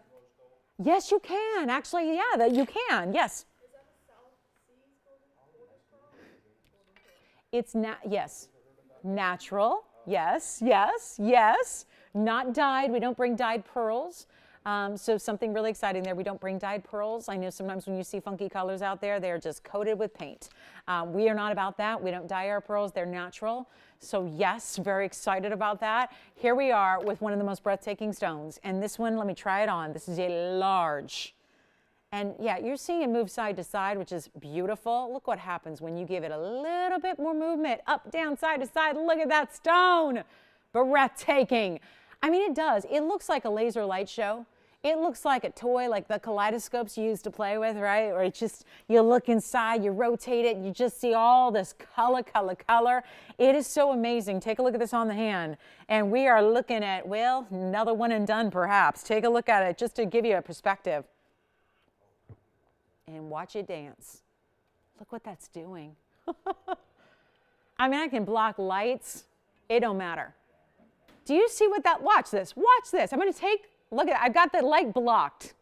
Yes, you can. Actually, yeah, that you can. Yes. Is that a South Seas golden pearl? It's yes. Natural. Yes, yes, yes. Not dyed. We don't bring dyed pearls. So something really exciting there. We don't bring dyed pearls. I know sometimes when you see funky colors out there, they're just coated with paint. We are not about that. We don't dye our pearls. They're natural. So yes, very excited about that. Here we are with one of the most breathtaking stones. And this one, let me try it on. This is a large. And yeah, you're seeing it move side to side, which is beautiful. Look what happens when you give it a little bit more movement. Up, down, side to side. Look at that stone. Breathtaking. I mean, it does. It looks like a laser light show. It looks like a toy, like the kaleidoscopes you used to play with, right? Or it's just, you look inside, you rotate it, and you just see all this color, color, color. It is so amazing. Take a look at this on the hand. And we are looking at, well, another one and done perhaps. Take a look at it just to give you a perspective. And watch it dance. Look what that's doing. I mean, I can block lights. It don't matter. Do you see what that, watch this, watch this. I'm going to take, look at it, I've got the light blocked.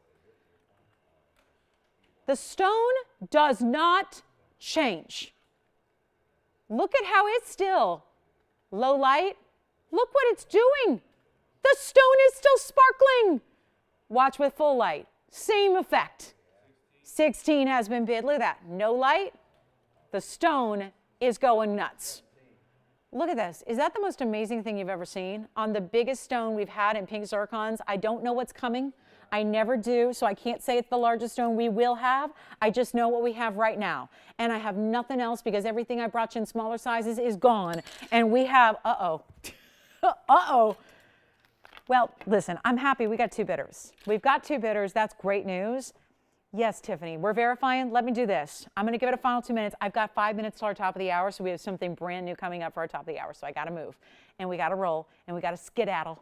The stone does not change. Look at how it's still low light. Look what it's doing. The stone is still sparkling. Watch with full light, same effect. 16 has been bid, look at that, no light. The stone is going nuts. Look at this. Is that the most amazing thing you've ever seen? On the biggest stone we've had in pink zircons, I don't know what's coming. I never do, so I can't say it's the largest stone we will have. I just know what we have right now. And I have nothing else because everything I brought you in smaller sizes is gone. And we have, uh-oh. Uh-oh. Well, listen, I'm happy we got two bidders. We've got two bidders. That's great news. Yes, Tiffany, we're verifying. Let me do this. I'm going to give it a final 2 minutes. I've got 5 minutes to our top of the hour, so we have something brand new coming up for our top of the hour. So I got to move, and we got to roll, and we got to skedaddle.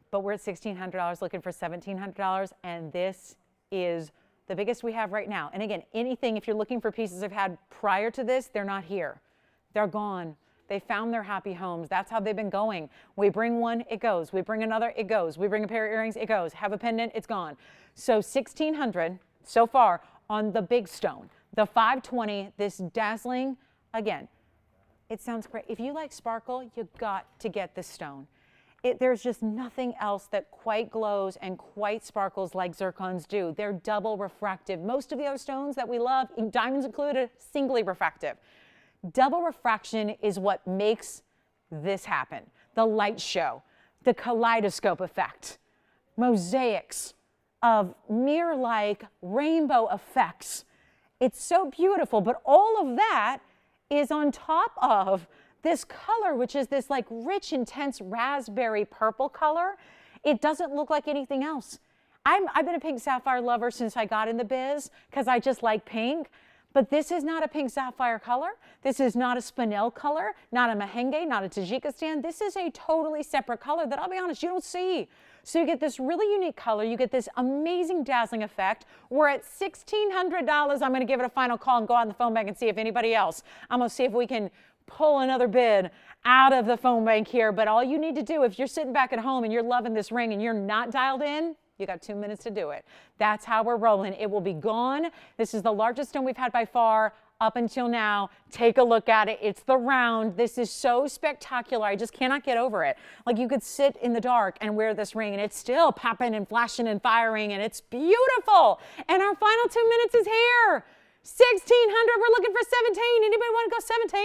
But we're at $1,600, looking for $1,700, and this is the biggest we have right now. And again, anything, if you're looking for pieces I've had prior to this, they're not here. They're gone. They found their happy homes. That's how they've been going. We bring one, it goes. We bring another, it goes. We bring a pair of earrings, it goes. Have a pendant, it's gone. So $1,600. So far on the big stone, the 520, this dazzling, again, it sounds great. If you like sparkle, you got to get this stone. There's just nothing else that quite glows and quite sparkles like zircons do. They're double refractive. Most of the other stones that we love, diamonds included, singly refractive. Double refraction is what makes this happen. The light show, the kaleidoscope effect, mosaics of mirror-like rainbow effects. It's so beautiful, but all of that is on top of this color, which is this like rich, intense raspberry purple color. It doesn't look like anything else. I've been a pink sapphire lover since I got in the biz because I just like pink, but this is not a pink sapphire color. This is not a spinel color, not a merengue, not a Tajikistan. This is a totally separate color that I'll be honest, you don't see. So you get this really unique color. You get this amazing dazzling effect. We're at $1,600. I'm going to give it a final call and go on the phone bank and see if anybody else. I'm going to see if we can pull another bid out of the phone bank here. But all you need to do, if you're sitting back at home and you're loving this ring and you're not dialed in, you got 2 minutes to do it. That's how we're rolling. It will be gone. This is the largest stone we've had by far up until now. Take a look at it. It's the round. This is so spectacular. I just cannot get over it. Like you could sit in the dark and wear this ring and it's still popping and flashing and firing and it's beautiful. And our final 2 minutes is here. 1,600. We're looking for 17. Anybody want to go 17?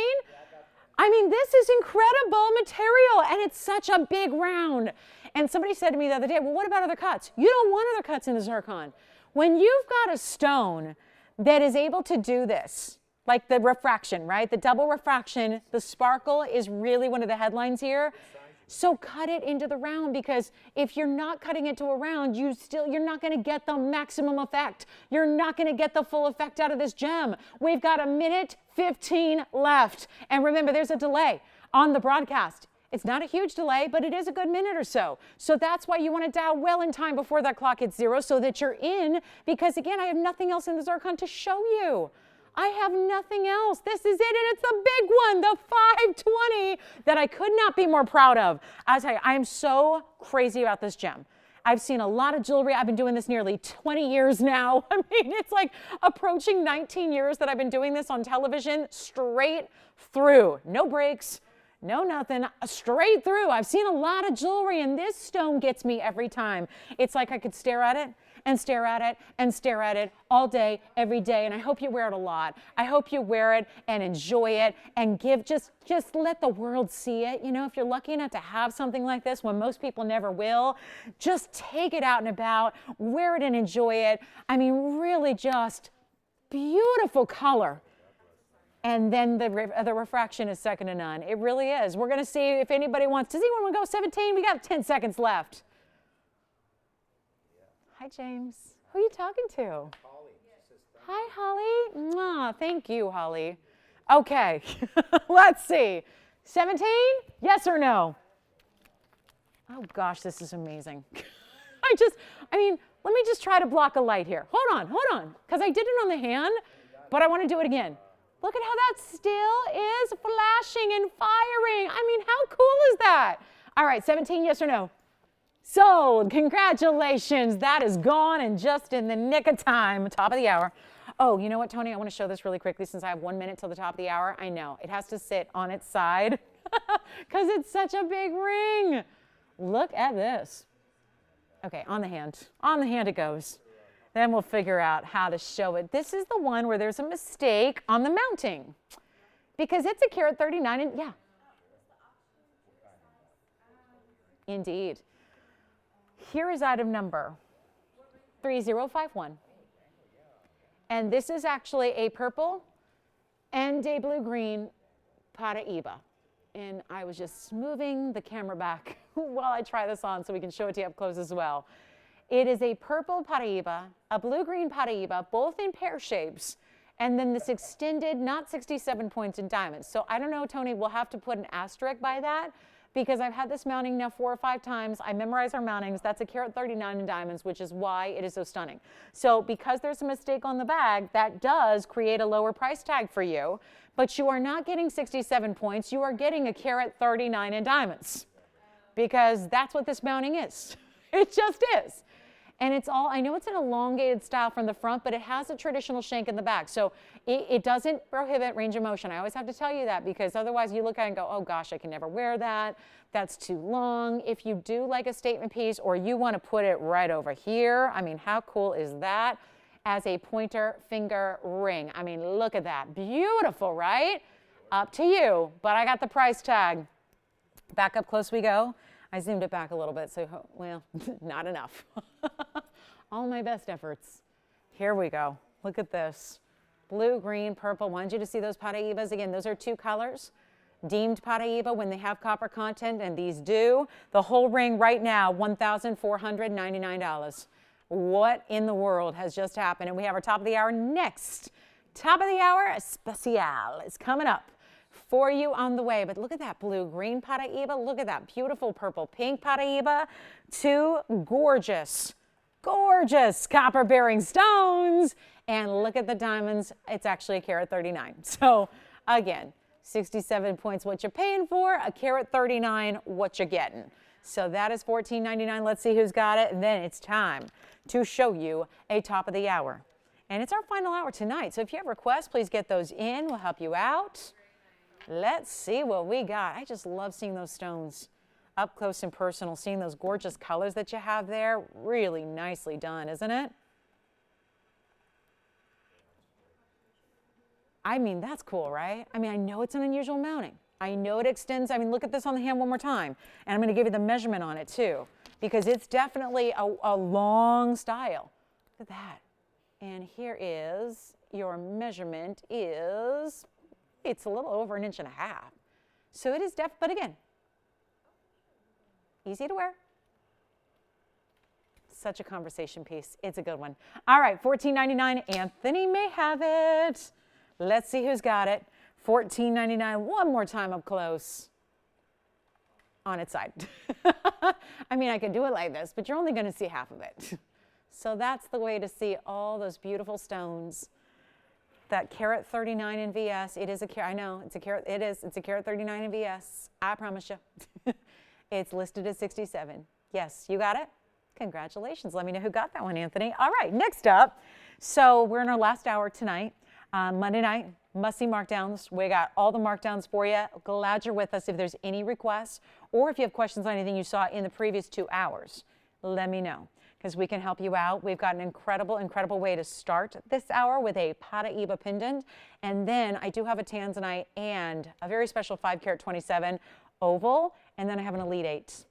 I mean, this is incredible material and it's such a big round. And somebody said to me the other day, well, what about other cuts? You don't want other cuts in the zircon. When you've got a stone that is able to do this, like the refraction, right? The double refraction, the sparkle is really one of the headlines here. So cut it into the round, because if you're not cutting it to a round, you're not going to get the maximum effect. You're not going to get the full effect out of this gem. We've got 1:15 left. And remember, there's a delay on the broadcast. It's not a huge delay, but it is a good minute or so. So that's why you want to dial well in time before that clock hits 0, so that you're in, because again, I have nothing else in the zircon to show you. I have nothing else. This is it, and it's the big one, the 520, that I could not be more proud of. I'll tell you, I am so crazy about this gem. I've seen a lot of jewelry. I've been doing this nearly 20 years now. I mean, it's like approaching 19 years that I've been doing this on television, straight through. No breaks, no nothing, straight through. I've seen a lot of jewelry, and this stone gets me every time. It's like I could stare at it and stare at it and stare at it all day, every day. And I hope you wear it a lot. I hope you wear it and enjoy it and just let the world see it. You know, if you're lucky enough to have something like this, when most people never will, just take it out and about, wear it and enjoy it. I mean, really just beautiful color. And then the refraction is second to none. It really is. We're going to see if anybody wants. Does anyone want to go 17? We got 10 seconds left. Hi, James. Who are you talking to? Holly. Hi, Holly. Mwah. Thank you, Holly. Okay. Let's see. 17? Yes or no? Oh, gosh, this is amazing. I mean, let me just try to block a light here. Hold on. Because I did it on the hand, but I want to do it again. Look at how that still is flashing and firing. I mean, how cool is that? All right, 17, yes or no? Sold. Congratulations. That is gone and just in the nick of time. Top of the hour. Oh, you know what, Tony? I want to show this really quickly since I have 1 minute till the top of the hour. I know. It has to sit on its side because it's such a big ring. Look at this. Okay, on the hand. On the hand it goes. Then we'll figure out how to show it. This is the one where there's a mistake on the mounting because it's a carat 39 and yeah. Indeed. Here is item number 3051. And this is actually a purple and a blue-green Paraíba. And I was just moving the camera back while I try this on so we can show it to you up close as well. It is a purple Paraíba, a blue-green Paraíba, both in pear shapes, and then this extended, not 67 points in diamonds. So I don't know, Tony, we'll have to put an asterisk by that because I've had this mounting now 4 or 5 times. I memorize our mountings. That's a carat 39 in diamonds, which is why it is so stunning. So because there's a mistake on the bag, that does create a lower price tag for you, but you are not getting 67 points. You are getting a carat 39 in diamonds because that's what this mounting is. It just is. And it's all, I know it's an elongated style from the front, but it has a traditional shank in the back. So it doesn't prohibit range of motion. I always have to tell you that because otherwise you look at it and go, oh gosh, I can never wear that. That's too long. If you do like a statement piece or you want to put it right over here, I mean, how cool is that? As a pointer finger ring. I mean, look at that. Beautiful, right? Up to you, but I got the price tag. Back up close we go. I zoomed it back a little bit, so, well, not enough. All my best efforts. Here we go. Look at this. Blue, green, purple. Wanted you to see those Paraíbas. Again, those are 2 colors. Deemed Paraíba when they have copper content, and these do. The whole ring right now, $1,499. What in the world has just happened? And we have our top of the hour next. Top of the hour especial is coming up for you on the way. But look at that blue-green Paraíba. Look at that beautiful purple-pink Paraíba. 2 gorgeous, gorgeous copper-bearing stones. And look at the diamonds. It's actually a carat 39. So again, 67 points what you're paying for, a carat 39 what you're getting. So that is $14.99. Let's see who's got it. And then it's time to show you a top of the hour. And it's our final hour tonight. So if you have requests, please get those in. We'll help you out. Let's see what we got. I just love seeing those stones up close and personal, seeing those gorgeous colors that you have there. Really nicely done, isn't it? I mean, that's cool, right? I mean, I know it's an unusual mounting. I know it extends. I mean, look at this on the hand one more time. And I'm going to give you the measurement on it too, because it's definitely a long style. Look at that. And here is your measurement is, it's a little over 1.5 inches. So it is but again, Easy to wear. Such a conversation piece. It's a good one. All right, $14.99. Anthony may have it. Let's see who's got it. $14.99. One more time up close. On its side. I mean, I could do it like this, but you're only going to see half of it. So that's the way to see all those beautiful stones. That carat 39 in VS. It is a carat. I know it's a carat. It is. It's a carat 39 in VS. I promise you. It's listed at 67. Yes, you got it. Congratulations. Let me know who got that one, Anthony. All right, next up. So we're in our last hour tonight. Monday night, must-see markdowns. We got all the markdowns for you. Glad you're with us. If there's any requests or if you have questions on anything you saw in the previous 2 hours, let me know because we can help you out. We've got an incredible, incredible way to start this hour with a Paraíba pendant. And then I do have a tanzanite and a very special 5 carat 27 oval. And then I have an Elite 8.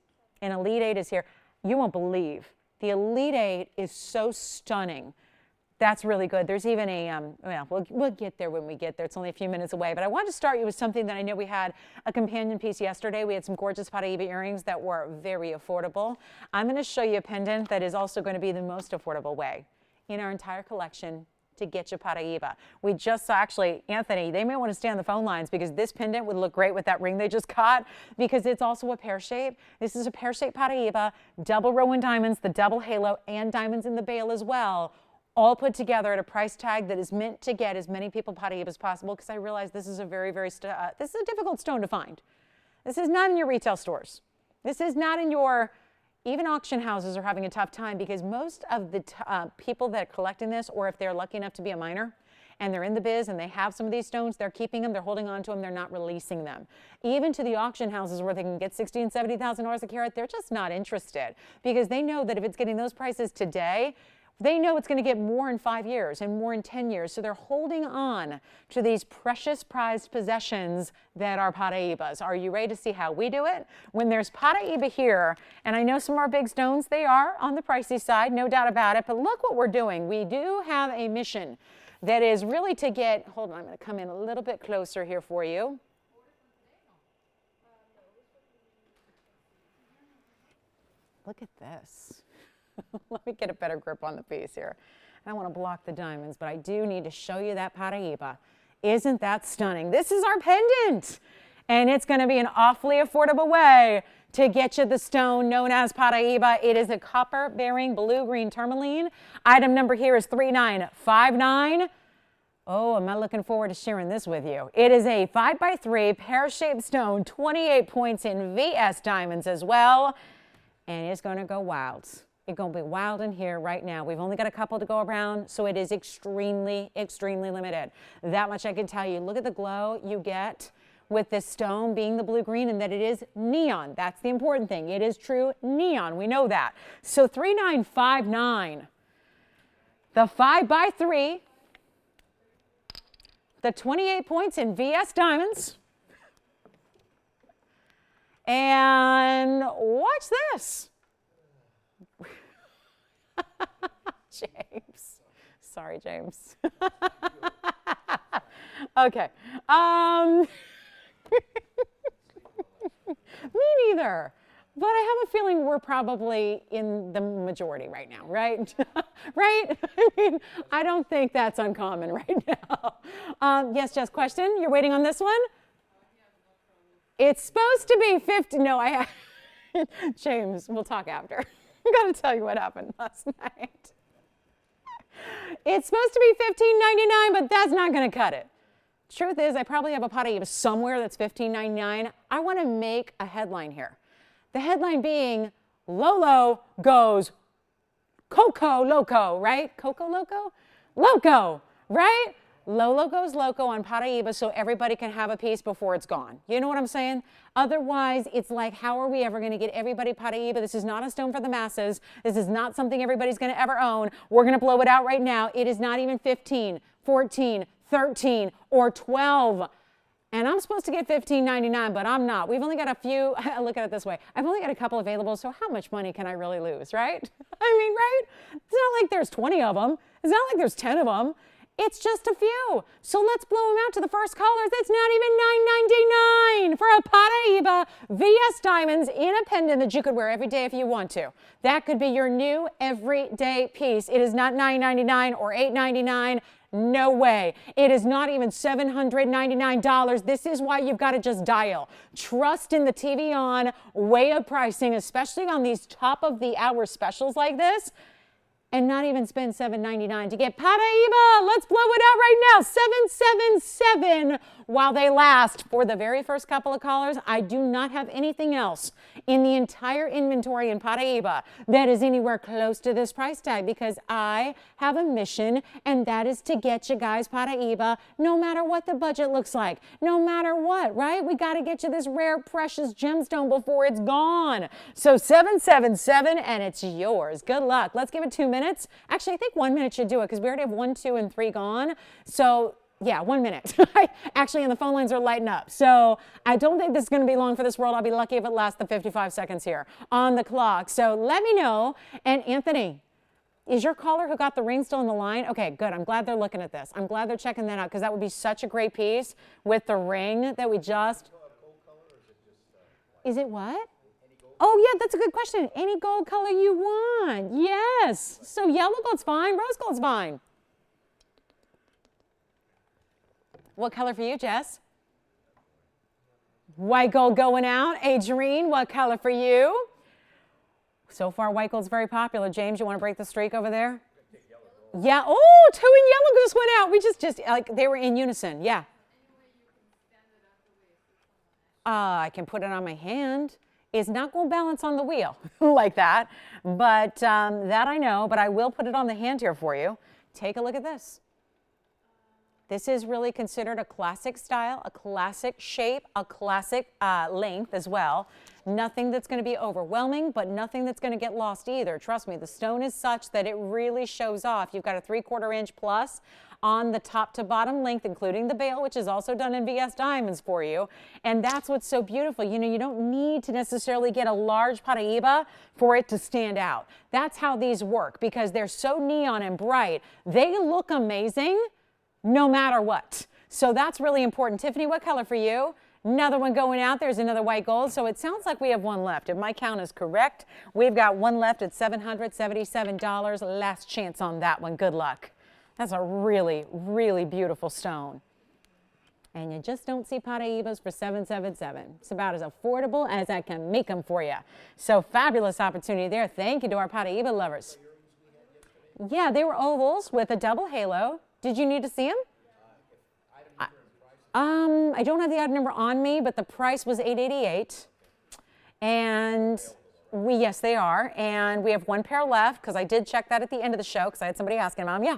An Elite 8 is here. You won't believe. The Elite 8 is so stunning. That's really good. There's even a, well, we'll get there when we get there. It's only a few minutes away. But I wanted to start you with something that I know we had a companion piece yesterday. We had some gorgeous Paraíba earrings that were very affordable. I'm going to show you a pendant that is also going to be the most affordable way in our entire collection to get you Paraíba. We just saw, actually, Anthony, they may want to stay on the phone lines because this pendant would look great with that ring they just caught because it's also a pear shape. This is a pear shape Paraíba, double Rowan diamonds, the double halo, and diamonds in the bail as well. All put together at a price tag that is meant to get as many people Paraíba as possible because I realize this is a this is a difficult stone to find. This is not in your retail stores. This is not in your, even auction houses are having a tough time because most of the people that are collecting this, or if they're lucky enough to be a miner and they're in the biz and they have some of these stones, they're keeping them, they're holding on to them, they're not releasing them. Even to the auction houses where they can get $60,000 and $70,000 a carat, they're just not interested because they know that if it's getting those prices today, they know it's going to get more in 5 years and more in 10 years. So they're holding on to these precious prized possessions that are Paraíbas. Are you ready to see how we do it? When there's Paraíba here, and I know some of our big stones, they are on the pricey side, no doubt about it. But look what we're doing. We do have a mission that is really to get, hold on, I'm going to come in a little bit closer here for you. Look at this. Let me get a better grip on the piece here. I don't want to block the diamonds, but I do need to show you that Paraíba. Isn't that stunning? This is our pendant, and it's going to be an awfully affordable way to get you the stone known as Paraíba. It is a copper-bearing blue-green tourmaline. Item number here is 3959. Oh, am I looking forward to sharing this with you. It is a 5x3 pear-shaped stone, 28 points in VS diamonds as well, and it's going to go wild. It's going to be wild in here right now. We've only got a couple to go around, so it is extremely, extremely limited. That much I can tell you. Look at the glow you get with this stone being the blue-green and that it is neon. That's the important thing. It is true neon. We know that. So 3959. The 5x3. The 28 points in VS diamonds. And watch this. James. Sorry, James. Okay. Me neither. But I have a feeling we're probably in the majority right now, right? Right? I mean, I don't think that's uncommon right now. Yes, Jess, question? You're waiting on this one? It's supposed to be 50. No, I have. James, we'll talk after. I got to tell you what happened last night. It's supposed to be $15.99, but that's not going to cut it. Truth is, I probably have a Paraíba somewhere that's $15.99. I want to make a headline here. The headline being, Lolo goes Coco Loco, right? Coco Loco? Loco, right? Lolo goes loco on Paraíba so everybody can have a piece before it's gone. You know what I'm saying? Otherwise, it's like, how are we ever going to get everybody Paraíba? This is not a stone for the masses. This is not something everybody's going to ever own. We're going to blow it out right now. It is not even 15, 14, 13, or 12. And I'm supposed to get $15.99, but I'm not. We've only got a few. Look at it this way. I've only got a couple available, so how much money can I really lose, right? I mean, right? It's not like there's 20 of them. It's not like there's 10 of them. It's just a few. So let's blow them out to the first callers. That's not even $9.99 for a Paraíba VS Diamonds in a pendant that you could wear every day if you want to. That could be your new everyday piece. It is not $9.99 or $8.99. No way. It is not even $799. This is why you've got to just dial. Trust in the TVON way of pricing, especially on these top of the hour specials like this. And not even spend $7.99 to get Paraíba. Let's blow it out right now. 777 while they last. For the very first couple of callers, I do not have anything else in the entire inventory in Paraíba that is anywhere close to this price tag, because I have a mission, and that is to get you guys Paraíba no matter what the budget looks like. No matter what, right? We got to get you this rare, precious gemstone before it's gone. So 777, and it's yours. Good luck. Let's give it 2 minutes. Actually, I think 1 minute should do it, because we already have 1, 2, and 3 gone. So yeah, 1 minute. Actually, and the phone lines are lighting up. So I don't think this is going to be long for this world. I'll be lucky if it lasts the 55 seconds here on the clock. So let me know. And Anthony, is your caller who got the ring still on the line? Okay, good. I'm glad they're looking at this. I'm glad they're checking that out, because that would be such a great piece with the ring that we just... Is it what? Oh, yeah, that's a good question. Any gold color you want. Yes. So yellow gold's fine. Rose gold's fine. What color for you, Jess? White gold going out. Adrienne, what color for you? So far, white gold's very popular. James, you want to break the streak over there? Yeah. Oh, 2 in yellow goose went out. We just like, they were in unison. Yeah. I can put it on my hand. It's not going to balance on the wheel like that, but that I know, but I will put it on the hand here for you. Take a look at this. This is really considered a classic style, a classic shape, a classic length as well. Nothing that's going to be overwhelming, but nothing that's going to get lost either. Trust me, the stone is such that it really shows off. You've got a 3/4 inch plus on the top to bottom length, including the bail, which is also done in VS Diamonds for you. And that's what's so beautiful. You know, you don't need to necessarily get a large Paraíba for it to stand out. That's how these work, because they're so neon and bright. They look amazing no matter what. So that's really important. Tiffany, what color for you? Another one going out. There's another white gold. So it sounds like we have one left. If my count is correct, we've got one left at $777. Last chance on that one. Good luck. That's a really, really beautiful stone. And you just don't see Paraíbas for $777. It's about as affordable as I can make them for you. So fabulous opportunity there. Thank you to our Paraíba lovers. Yeah, they were ovals with a double halo. Did you need to see them? I don't have the item number on me, but the price was $888. And yes, they are. And we have one pair left, because I did check that at the end of the show, because I had somebody asking about them. Yeah.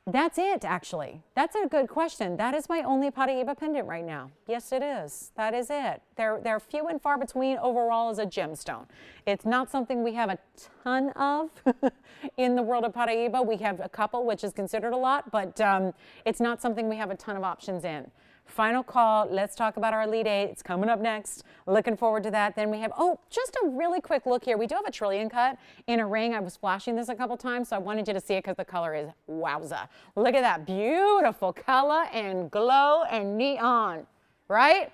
That's it, actually. That's a good question. That is my only Paraíba pendant right now. Yes, it is. That is it. They're few and far between overall as a gemstone. It's not something we have a ton of in the world of Paraíba. We have a couple, which is considered a lot, but it's not something we have a ton of options in. Final call. Let's talk about our Elite 8. It's coming up next. Looking forward to that. Then we have, oh, just a really quick look here. We do have a trillion cut in a ring. I was flashing this a couple times, so I wanted you to see it because the color is wowza. Look at that beautiful color and glow and neon, right?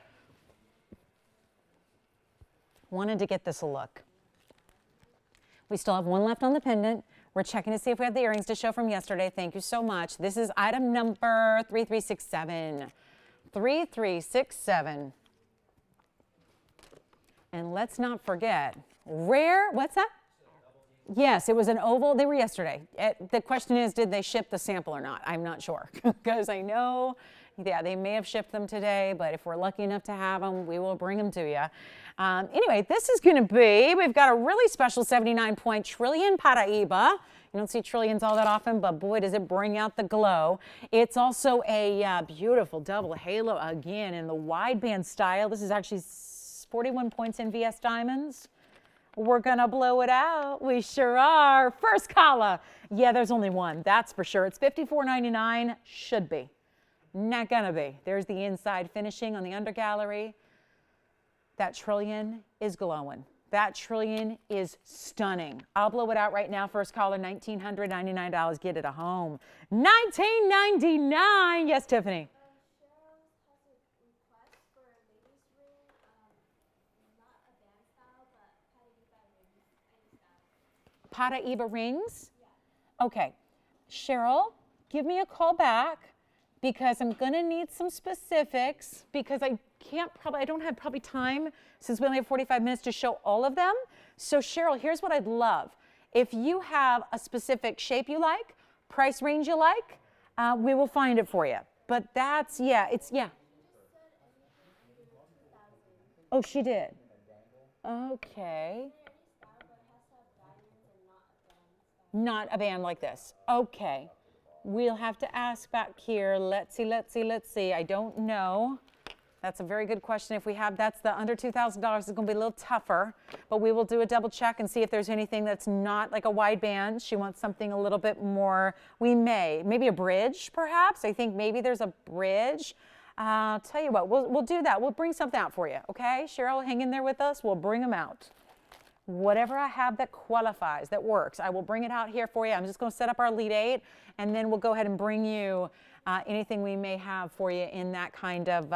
Wanted to get this a look. We still have one left on the pendant. We're checking to see if we have the earrings to show from yesterday. Thank you so much. This is item number 3367. 3367. And let's not forget, rare, what's that? Yes, it was an oval. They were yesterday. The question is, did they ship the sample or not? I'm not sure, because I know, yeah, they may have shipped them today, but if we're lucky enough to have them, we will bring them to you. Anyway, this is going to be, we've got a really special 79-point trillion Paraíba. You don't see trillions all that often, but boy, does it bring out the glow. It's also a beautiful double halo, again, in the wideband style. This is actually 41 points in VS Diamonds. We're going to blow it out. We sure are. First collar. Yeah, there's only one. That's for sure. It's $54.99. Should be. Not going to be. There's the inside finishing on the undergallery. That trillion is glowing. That trillion is stunning. I'll blow it out right now. First caller, $1,999. Get it a home. $1,999. Yes, Tiffany. Paraíba rings? Okay. Cheryl, give me a call back because I'm going to need some specifics because I don't have probably time since we only have 45 minutes to show all of them. So Cheryl, here's what I'd love. If you have a specific shape you like, price range you like, we will find it for you. But that's, yeah. Oh, she did. Okay. Not a band like this. Okay. We'll have to ask back here. Let's see. I don't know. That's a very good question. If we have, that's the under $2,000 is going to be a little tougher, but we will do a double check and see if there's anything that's not like a wide band. She wants something a little bit more, maybe a bridge perhaps. I think maybe there's a bridge. I'll tell you what, we'll do that. We'll bring something out for you. Okay, Cheryl, hang in there with us. We'll bring them out. Whatever I have that qualifies, that works, I will bring it out here for you. I'm just going to set up our lead 8, and then we'll go ahead and bring you anything we may have for you in that kind of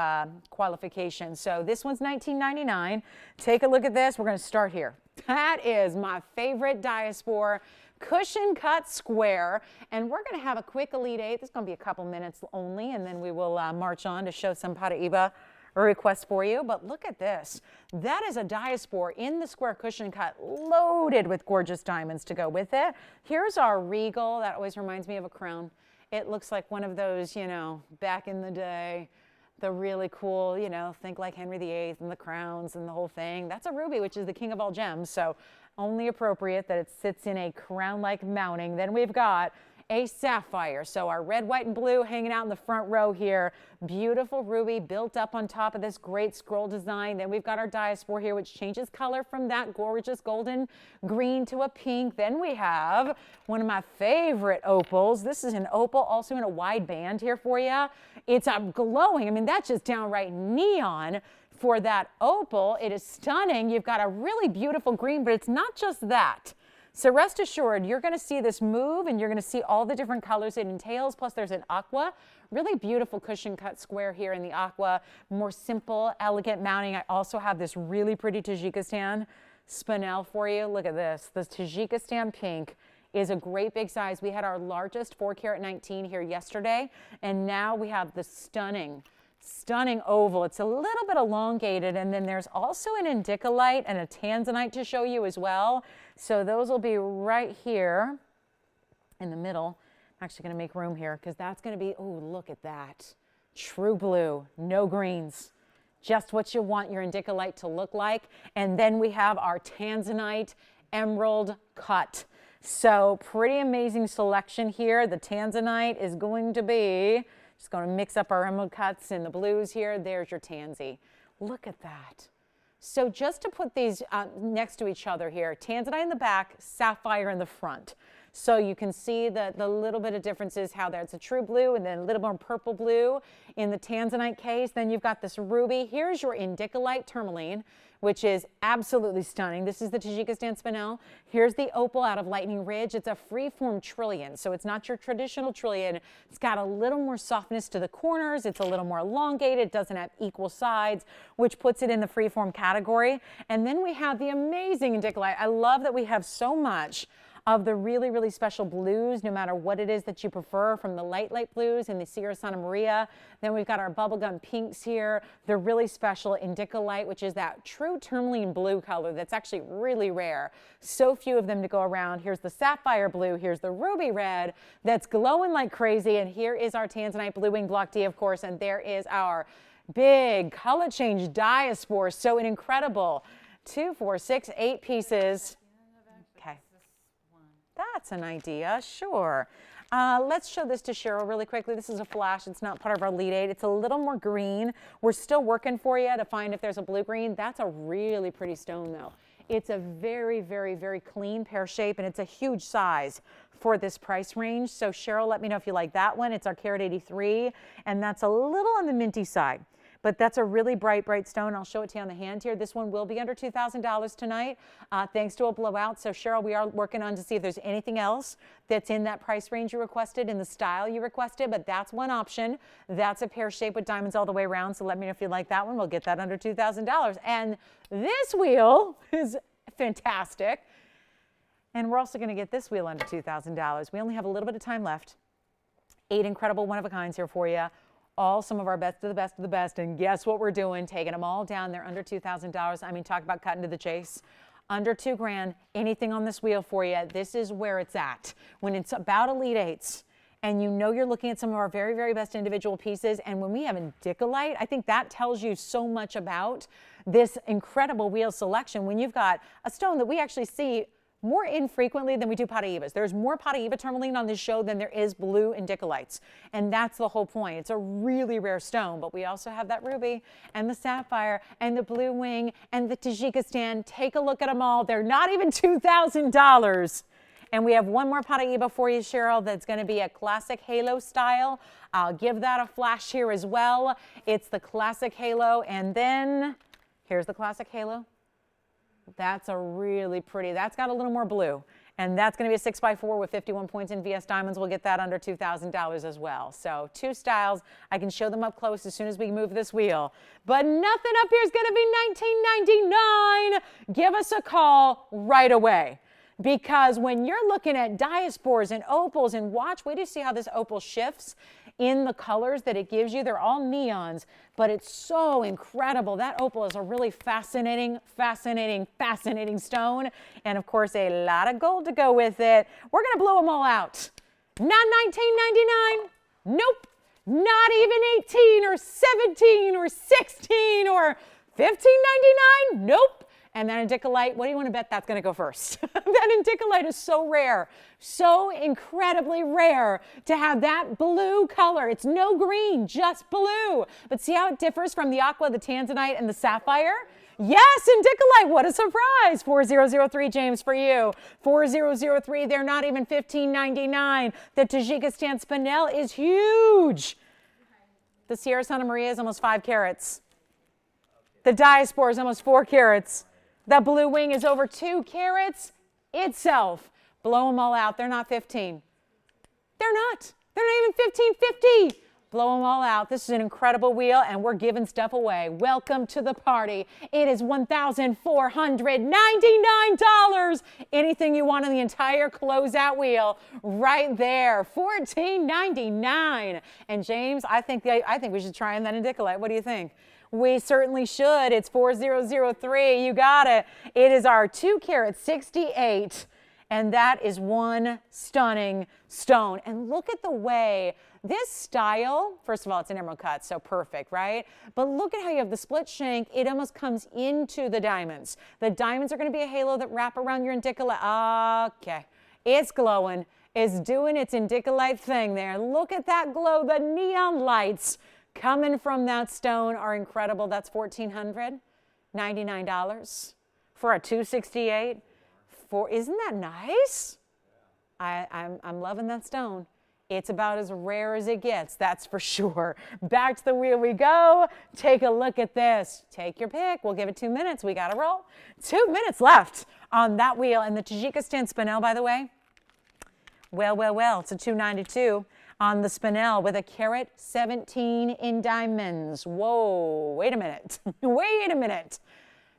qualification. So this one's $19.99. Take a look at this. We're going to start here. That is my favorite Diaspora cushion cut square, and we're going to have a quick Elite 8. This is going to be a couple minutes only, and then we will march on to show some Paraíba request for you. But look at this. That is a Diaspora in the square cushion cut, loaded with gorgeous diamonds to go with it. Here's our regal. That always reminds me of a crown. It looks like one of those, back in the day, the really cool, think like Henry VIII and the crowns and the whole thing. That's a ruby, which is the king of all gems. So only appropriate that it sits in a crown-like mounting. Then we've got a sapphire. So our red, white, and blue hanging out in the front row here. Beautiful ruby built up on top of this great scroll design. Then we've got our Diaspora here, which changes color from that gorgeous golden green to a pink. Then we have one of my favorite opals. This is an opal also in a wide band here for you. It's glowing. That's just downright neon for that opal. It is stunning. You've got a really beautiful green, but it's not just that. So rest assured, you're going to see this move and you're going to see all the different colors it entails. Plus there's an aqua, really beautiful cushion cut square here in the aqua, more simple, elegant mounting. I also have this really pretty Tajikistan spinel for you. Look at this. This Tajikistan pink is a great big size. We had our largest 4-carat 19 here yesterday, and now we have the stunning oval. It's a little bit elongated, and then there's also an indicolite and a tanzanite to show you as well. So those will be right here in the middle. I'm actually going to make room here because that's going to be, oh, look at that. True blue, no greens. Just what you want your indicolite to look like. And then we have our tanzanite emerald cut. So pretty amazing selection here. The tanzanite is going to be, just going to mix up our emerald cuts and the blues here. There's your tansy. Look at that. So just to put these next to each other here, tanzanite in the back, sapphire in the front. So you can see the little bit of differences, how there's a true blue and then a little more purple blue in the tanzanite case. Then you've got this ruby. Here's your indicolite tourmaline, which is absolutely stunning. This is the Tajikistan spinel. Here's the opal out of Lightning Ridge. It's a free-form trillion, so it's not your traditional trillion. It's got a little more softness to the corners. It's a little more elongated. It doesn't have equal sides, which puts it in the free-form category. And then we have the amazing indicolite. I love that we have so much of the really, really special blues, no matter what it is that you prefer, from the light blues in the Sierra Santa Maria. Then we've got our bubblegum pinks here, the really special indicolite, which is that true tourmaline blue color that's actually really rare. So few of them to go around. Here's the sapphire blue, here's the ruby red that's glowing like crazy, and here is our tanzanite blue wing block D, of course, and there is our big color change Diaspora. So an incredible 2, 4, 6, 8 pieces. That's an idea, sure. Let's show this to Cheryl really quickly. This is a flash. It's not part of our lead 8. It's a little more green. We're still working for you to find if there's a blue-green. That's a really pretty stone, though. It's a very, very, very clean pear shape, and it's a huge size for this price range. So Cheryl, let me know if you like that one. It's our carat 83, and that's a little on the minty side. But that's a really bright, bright stone. I'll show it to you on the hand here. This one will be under $2,000 tonight, thanks to a blowout. So Cheryl, we are working on to see if there's anything else that's in that price range you requested, in the style you requested, but that's one option. That's a pear shape with diamonds all the way around. So let me know if you like that one. We'll get that under $2,000. And this wheel is fantastic. And we're also going to get this wheel under $2,000. We only have a little bit of time left. 8 incredible one-of-a-kinds here for you. All some of our best of the best of the best. And guess what we're doing? Taking them all down. They're under $2,000. I mean, talk about cutting to the chase. Under $2 grand, anything on this wheel for you. This is where it's at. When it's about Elite Eights, and you know you're looking at some of our very, very best individual pieces. And when we have indicolite, I think that tells you so much about this incredible wheel selection. When you've got a stone that we actually see more infrequently than we do Paraibas. There's more Paraiba tourmaline on this show than there is blue indicolites. And that's the whole point. It's a really rare stone, but we also have that ruby and the sapphire and the blue wing and the Tajikistan. Take a look at them all. They're not even $2,000. And we have one more Paraiba for you, Cheryl, that's going to be a classic halo style. I'll give that a flash here as well. It's the classic halo. And then here's the classic halo. That's a really pretty, that's got a little more blue. And that's going to be a 6x4 with 51 points in VS Diamonds. We'll get that under $2,000 as well. So 2 styles. I can show them up close as soon as we move this wheel. But nothing up here is going to be $19.99. Give us a call right away. Because when you're looking at diaspores and opals, and watch, wait to see how this opal shifts in the colors that it gives you. They're all neons, but it's so incredible. That opal is a really fascinating, fascinating, fascinating stone. And of course, a lot of gold to go with it. We're going to blow them all out. Not $19.99. Nope. Not even 18 or 17 or 16 or $15.99. Nope. And that indicolite, what do you want to bet that's going to go first? That indicolite is so rare, so incredibly rare to have that blue color. It's no green, just blue. But see how it differs from the aqua, the tanzanite, and the sapphire? Yes, indicolite, what a surprise. 4003, James, for you. 4003, they're not even $15.99. The Tajikistan spinel is huge. The Sierra Santa Maria is almost 5 carats. The diaspora is almost 4 carats. The blue wing is over 2 carats itself. Blow them all out. They're not 15. They're not. They're not even $15.50. Blow them all out. This is an incredible wheel, and we're giving stuff away. Welcome to the party. It is $1,499. Anything you want on the entire closeout wheel, right there. $14.99. And James, I think we should try on that indicolite. What do you think? We certainly should. It's 4003. You got it. It is our 2 carat 68. And that is one stunning stone. And look at the way this style, first of all, it's an emerald cut, so perfect, right? But look at how you have the split shank. It almost comes into the diamonds. The diamonds are going to be a halo that wrap around your indicolite. Okay. It's glowing. It's doing its indicolite thing there. Look at that glow. The neon lights coming from that stone are incredible. That's $1,499 for a 268. Isn't that nice? I'm loving that stone. It's about as rare as it gets, that's for sure. Back to the wheel we go. Take a look at this. Take your pick. We'll give it 2 minutes. We got to roll. 2 minutes left on that wheel. And the Tajikistan spinel, by the way, well, it's a 292 on the spinel with a carat 17 in diamonds. Whoa, wait a minute. Wait a minute.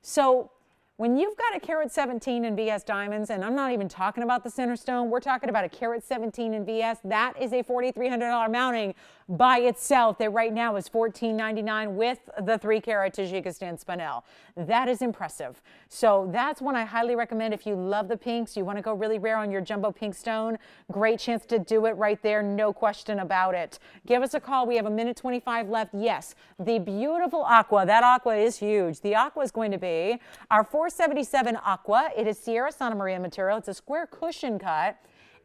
So when you've got a carat 17 in VS diamonds, and I'm not even talking about the center stone, we're talking about a carat 17 in VS, that is a $4,300 mounting by itself that right now is $14.99 with the 3 carat Tajikistan spinel. That is impressive. So that's one I highly recommend if you love the pinks, you want to go really rare on your jumbo pink stone, great chance to do it right there, no question about it. Give us a call. We have 1:25 left. Yes, the beautiful aqua. That aqua is huge. The aqua is going to be our 477 aqua. It is Sierra Santa Maria material. It's a square cushion cut.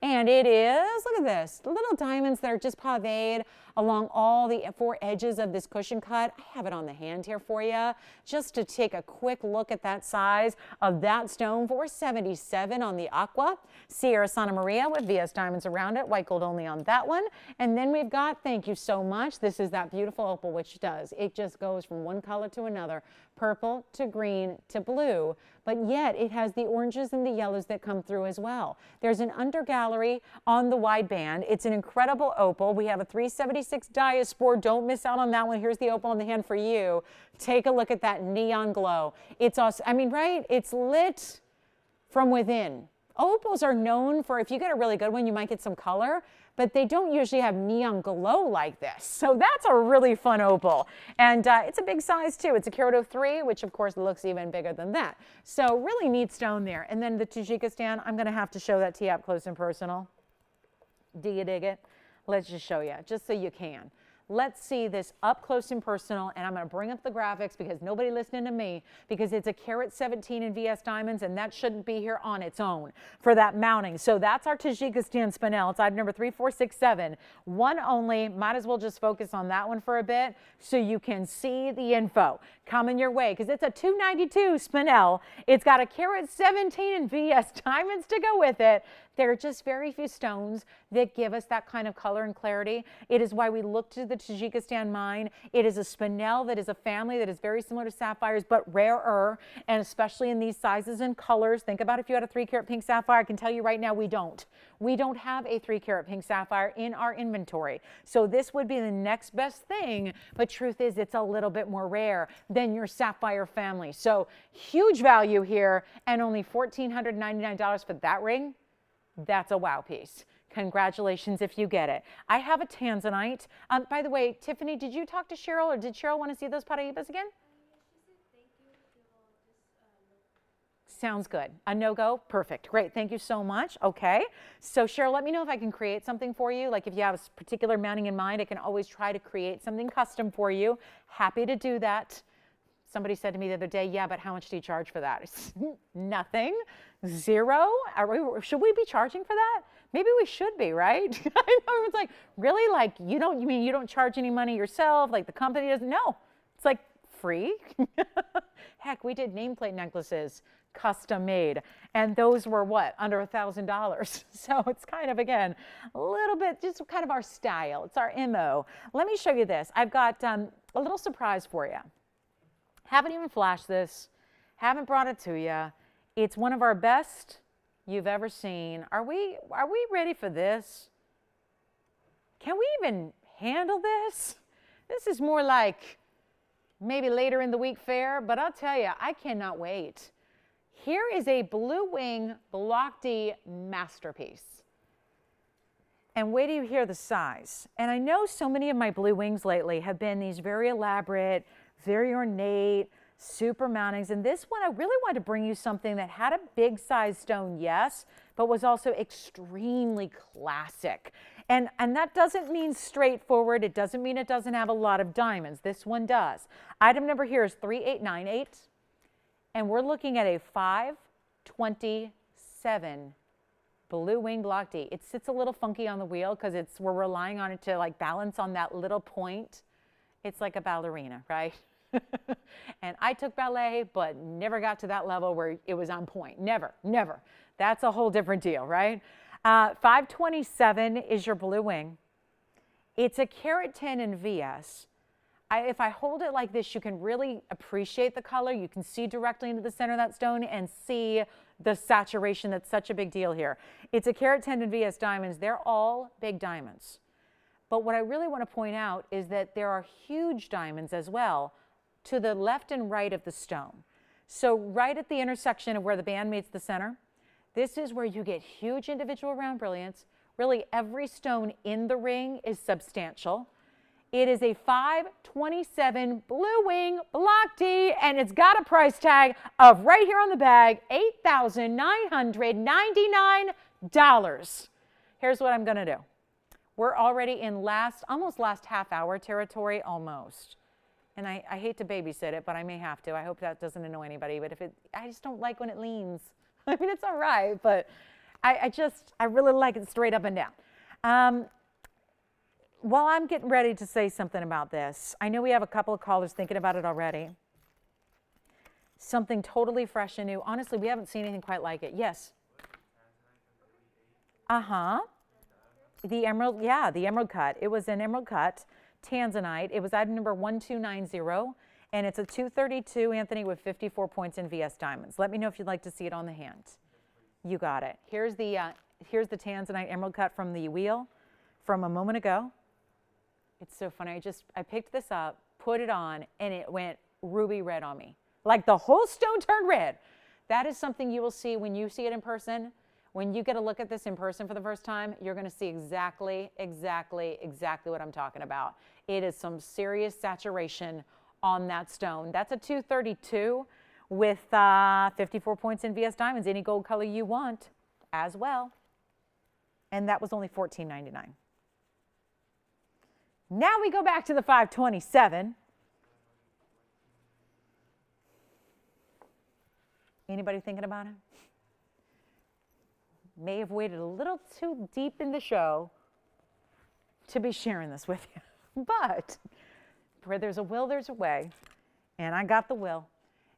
And it is, look at this, little diamonds that are just paved along all the 4 edges of this cushion cut. I have it on the hand here for you, just to take a quick look at that size of that stone. $477 on the aqua. Sierra Santa Maria with VS diamonds around it, white gold only on that one. And then we've got, thank you so much, this is that beautiful opal, which does, it just goes from one color to another, purple to green to blue, but yet it has the oranges and the yellows that come through as well. There's an under gallery on the wide band. It's an incredible opal. We have a 376 diaspore. Don't miss out on that one. Here's the opal on the hand for you. Take a look at that neon glow. It's awesome. I mean, right? It's lit from within. Opals are known for, if you get a really good one, you might get some color, but they don't usually have neon glow like this. So that's a really fun opal. And it's a big size too. It's a carat 03, which of course looks even bigger than that. So really neat stone there. And then the Tajikistan, I'm gonna have to show that to you up close and personal. Do you dig it? Let's just show you, just so you can. Let's see this up close and personal, and I'm going to bring up the graphics because nobody listening to me, because it's a carat 17 in VS diamonds, and that shouldn't be here on its own for that mounting. So that's our Tajikistan spinel. It's item number 3467. One only. Might as well just focus on that one for a bit so you can see the info coming your way, because it's a 292 spinel. It's got a carat 17 in VS diamonds to go with it. There are just very few stones that give us that kind of color and clarity. It is why we look to the Tajikistan mine. It is a spinel that is a family that is very similar to sapphires, but rarer, and especially in these sizes and colors. Think about if you had a 3-carat pink sapphire. I can tell you right now we don't. We don't have a 3-carat pink sapphire in our inventory. So this would be the next best thing, but truth is it's a little bit more rare than your sapphire family. So huge value here, and only $1,499 for that ring. That's a wow piece. Congratulations if you get it. I have a tanzanite. By the way, Tiffany, did you talk to Cheryl, or did Cheryl want to see those Paraibas again? Sounds good. A no-go? Perfect. Great. Thank you so much. Okay. So Cheryl, let me know if I can create something for you. Like if you have a particular mounting in mind, I can always try to create something custom for you. Happy to do that. Somebody said to me the other day, yeah, but how much do you charge for that? Nothing. Zero? Should we be charging for that? Maybe we should be, right? I know, it's like, really? Like, you mean you don't charge any money yourself? Like the company doesn't? No. It's like free. Heck, we did nameplate necklaces, custom made. And those were what? Under $1,000. So it's kind of, again, a little bit, just kind of our style. It's our MO. Let me show you this. I've got a little surprise for you. Haven't even flashed this, haven't brought it to you. It's one of our best you've ever seen. Are we ready for this? Can we even handle this? This is more like maybe later in the week fare, but I'll tell you, I cannot wait. Here is a Blue Wing Block D masterpiece. And wait till you hear the size. And I know so many of my Blue Wings lately have been these very elaborate, very ornate, super mountings. And this one, I really wanted to bring you something that had a big size stone, yes, but was also extremely classic. And that doesn't mean straightforward. It doesn't mean it doesn't have a lot of diamonds. This one does. Item number here is 3898. And we're looking at a 527 Blue Wing Block D. It sits a little funky on the wheel because we're relying on it to like balance on that little point. It's like a ballerina, right? And I took ballet, but never got to that level where it was on point. Never, never. That's a whole different deal, right? 527 is your Blue Wing. It's a carat 10 in VS. If I hold it like this, you can really appreciate the color. You can see directly into the center of that stone and see the saturation. That's such a big deal here. It's a carat 10 in VS diamonds. They're all big diamonds. But what I really want to point out is that there are huge diamonds as well to the left and right of the stone. So right at the intersection of where the band meets the center, this is where you get huge individual round brilliance. Really, every stone in the ring is substantial. It is a 527 Blue Wing Block D, and it's got a price tag of right here on the bag, $8,999. Here's what I'm going to do. We're already in almost last half hour territory, almost. And I hate to babysit it, but I may have to. I hope that doesn't annoy anybody. But I just don't like when it leans. I mean, it's all right, but I really like it straight up and down. While I'm getting ready to say something about this, I know we have a couple of callers thinking about it already. Something totally fresh and new. Honestly, we haven't seen anything quite like it. Yes. The emerald, yeah, the emerald cut. It was an emerald cut, tanzanite. It was item number 1290, and it's a 232, Anthony, with 54 points in VS diamonds. Let me know if you'd like to see it on the hand. You got it. Here's the tanzanite emerald cut from the wheel from a moment ago. It's so funny. I picked this up, put it on, and it went ruby red on me. Like the whole stone turned red. That is something you will see when you see it in person. When you get a look at this in person for the first time, you're going to see exactly what I'm talking about. It is some serious saturation on that stone. That's a 232 with 54 points in VS diamonds, any gold color you want as well. And that was only $14.99. Now we go back to the 527. Anybody thinking about it? May have waited a little too deep in the show to be sharing this with you. But where there's a will, there's a way. And I got the will,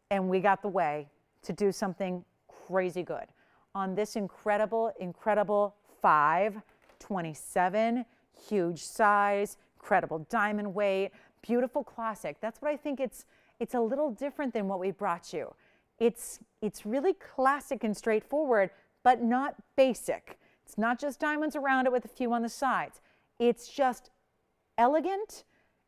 and we got the way to do something crazy good on this incredible 527, huge size, incredible diamond weight, beautiful classic. That's what I think it's a little different than what we brought you. It's really classic and straightforward, but not basic. It's not just diamonds around it with a few on the sides. It's just elegant,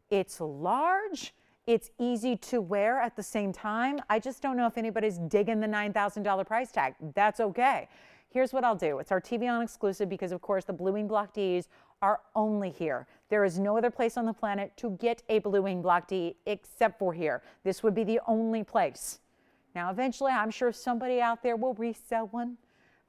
it's large, it's easy to wear at the same time. I just don't know if anybody's digging the $9,000 price tag. That's okay. Here's what I'll do. It's our TVON exclusive because, of course, the Blue Wing Block Ds are only here. There is no other place on the planet to get a Blue Wing Block D except for here. This would be the only place. Now, eventually, I'm sure somebody out there will resell one.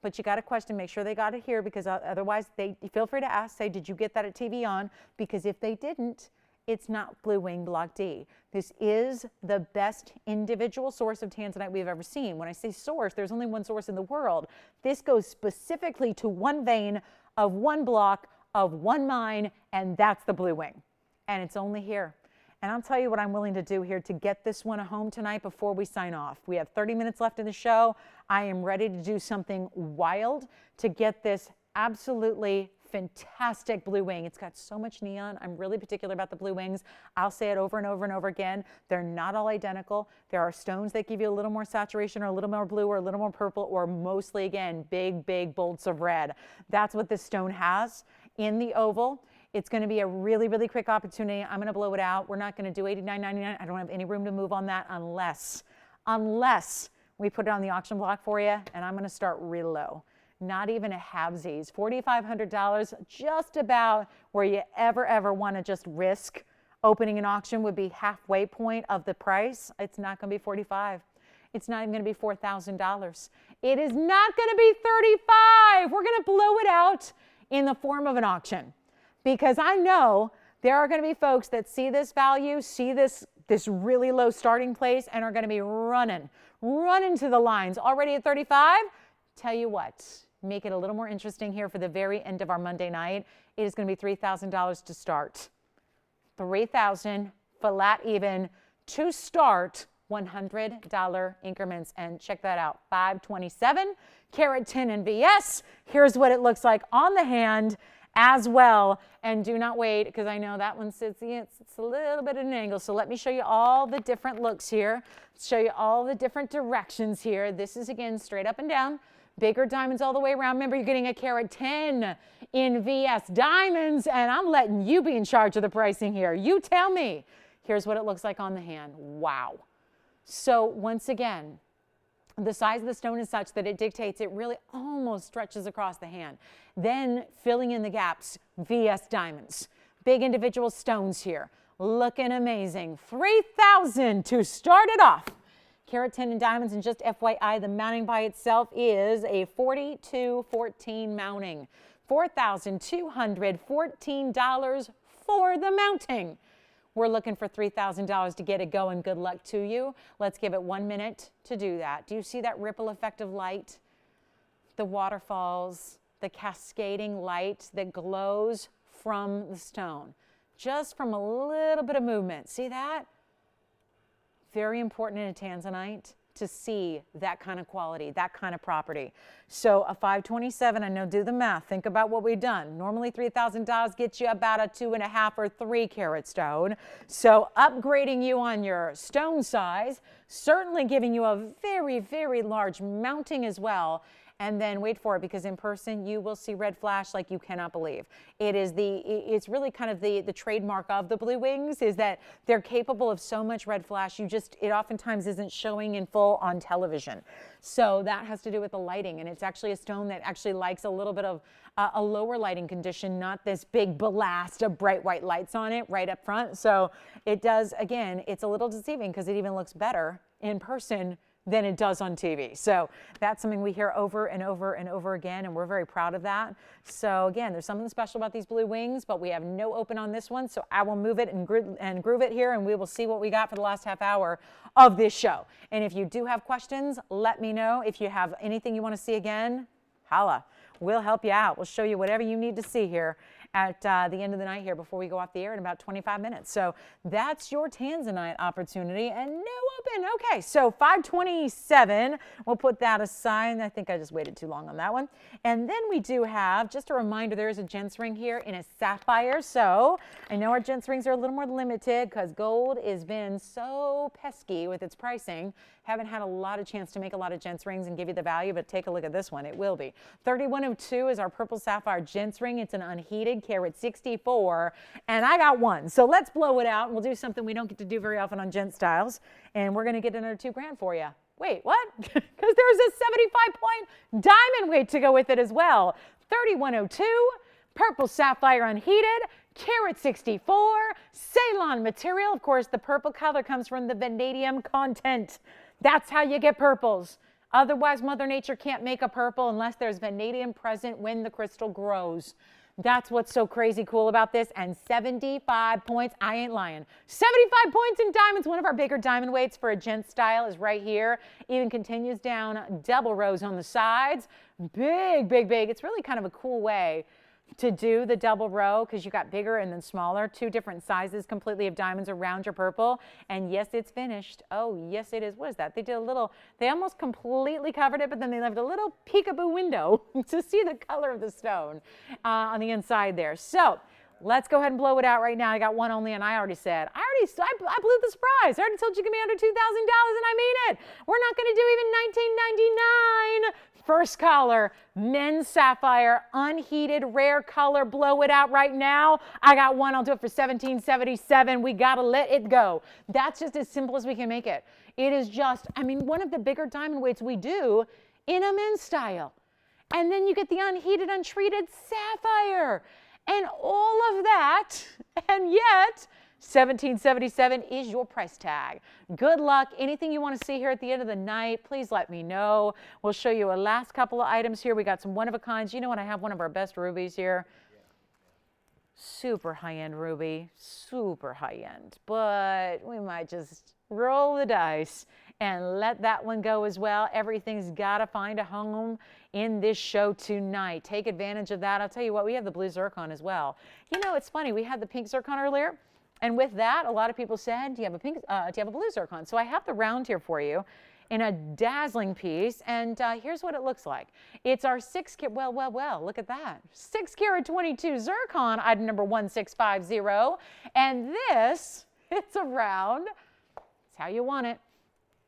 But you got to question, make sure they got it here, because otherwise, feel free to ask, say, did you get that at TVON? Because if they didn't, it's not Blue Wing Block D. This is the best individual source of tanzanite we've ever seen. When I say source, there's only one source in the world. This goes specifically to one vein of one block of one mine, and that's the Blue Wing. And it's only here. And I'll tell you what I'm willing to do here to get this one home tonight before we sign off. We have 30 minutes left in the show. I am ready to do something wild to get this absolutely fantastic blue wing. It's got so much neon. I'm really particular about the blue wings. I'll say it over and over and over again. They're not all identical. There are stones that give you a little more saturation or a little more blue or a little more purple, or mostly, again, big bolts of red. That's what this stone has in the oval. It's going to be a really quick opportunity. I'm going to blow it out. We're not going to do $89.99. I don't have any room to move on that unless we put it on the auction block for you, and I'm going to start real low. Not even a halvesies. $4,500, just about where you ever want to just risk opening an auction would be halfway point of the price. It's not going to be $45,000. It's not even going to be $4,000. It is not going to be $35,000. We're going to blow it out in the form of an auction. Because I know there are going to be folks that see this value, see this really low starting place, and are going to be running to the lines already at $35,000. Tell you what, make it a little more interesting here for the very end of our Monday night. It is going to be $3,000 to start. $3,000 flat even to start, $100 increments. And check that out, 527, carat 10 in VS. Here's what it looks like on the hand as well. And do not wait, because I know that one sits, it's a little bit at an angle. So let me show you all the different looks here, show you all the different directions here. This is, again, straight up and down, bigger diamonds all the way around. Remember, you're getting a carat 10 in VS diamonds, and I'm letting you be in charge of the pricing here. You tell me. Here's what it looks like on the hand. Wow. So once again, the size of the stone is such that it dictates it really almost stretches across the hand. Then filling in the gaps, VS diamonds. Big individual stones here. Looking amazing. $3,000 to start it off. Carat 10 in diamonds, and just FYI, the mounting by itself is a 4214 mounting. $4,214 for the mounting. We're looking for $3,000 to get it going. Good luck to you. Let's give it 1 minute to do that. Do you see that ripple effect of light the waterfalls, the cascading light that glows from the stone, just from a little bit of movement. See that? Very important in a tanzanite to see that kind of quality, that kind of property. So a 527, I know, do the math. Think about what we've done. Normally $3,000 gets you about a 2.5 or 3 carat stone. So upgrading you on your stone size, certainly giving you a very, very large mounting as well. And then wait for it, because in person you will see red flash like you cannot believe. It's really kind of the trademark of the Blue Wings, is that they're capable of so much red flash. It oftentimes isn't showing in full on television. So that has to do with the lighting, and it's actually a stone that actually likes a little bit of a lower lighting condition, not this big blast of bright white lights on it right up front. So it does, again, it's a little deceiving because it even looks better in person than it does on TV. So that's something we hear over and over and over again, and we're very proud of that. So again, there's something special about these Blue Wings, but we have no open on this one, so I will move it and groove it here, and we will see what we got for the last half hour of this show. And if you do have questions, let me know. If you have anything you want to see again, holla. We'll help you out. We'll show you whatever you need to see here at the end of the night here before we go off the air in about 25 minutes. So that's your Tanzanite opportunity, and no open. Okay, so 527, we'll put that aside. I think I just waited too long on that one. And then we do have, just a reminder, there is a gents ring here in a sapphire. So I know our gents rings are a little more limited because gold has been so pesky with its pricing. Haven't had a lot of chance to make a lot of gents rings and give you the value, but take a look at this one. It will be. 3102 is our purple sapphire gents ring. It's an unheated carat 64, and I got one. So let's blow it out, and we'll do something we don't get to do very often on gent styles, and we're going to get another $2,000 for you. Wait, what? Because there's a 75-point diamond weight to go with it as well. 3102, purple sapphire unheated, carat 64, Ceylon material. Of course, the purple color comes from the vanadium content. That's how you get purples. Otherwise, Mother Nature can't make a purple unless there's vanadium present when the crystal grows. That's what's so crazy cool about this. And 75 points, I ain't lying. 75 points in diamonds. One of our bigger diamond weights for a gent style is right here. Even continues down, double rows on the sides. Big, big, big. It's really kind of a cool way to do the double row, because you got bigger and then smaller, 2 different sizes completely of diamonds around your purple. And yes, it's finished. Oh, yes, it is. What is that? They did a little, they almost completely covered it, but then they left a little peekaboo window to see the color of the stone on the inside there. So let's go ahead and blow it out right now. I got one only, and I already said, I blew the surprise. I already told you to give me under $2,000, and I mean it. We're not going to do even $19.99. First color, men's sapphire, unheated, rare color. Blow it out right now. I got one. I'll do it for $17.77. We got to let it go. That's just as simple as we can make it. It is just, I mean, one of the bigger diamond weights we do in a men's style. And then you get the unheated, untreated sapphire. And all of that, and yet $17.77 is your price tag. Good luck. Anything you want to see here at the end of the night, please let me know. We'll show you a last couple of items here. We got some one-of-a-kinds. You know what? I have one of our best rubies here. Super high-end ruby. Super high-end. But we might just roll the dice and let that one go as well. Everything's got to find a home in this show tonight. Take advantage of that. I'll tell you what, we have the blue zircon as well. You know, it's funny. We had the pink zircon earlier. And with that, a lot of people said, do you have a blue zircon? So I have the round here for you in a dazzling piece. And here's what it looks like. It's our 6 carat, well, look at that. 6 carat 22 zircon, item number 1650. And this, it's a round. It's how you want it.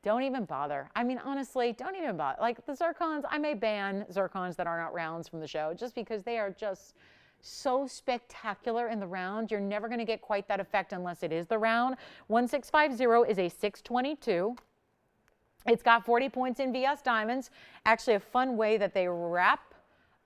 Don't even bother. I mean, honestly, don't even bother. Like the zircons, I may ban zircons that are not rounds from the show just because they are just so spectacular in the round. You're never going to get quite that effect unless it is the round. 1650 is a 622. It's got 40 points in VS diamonds. Actually, a fun way that they wrap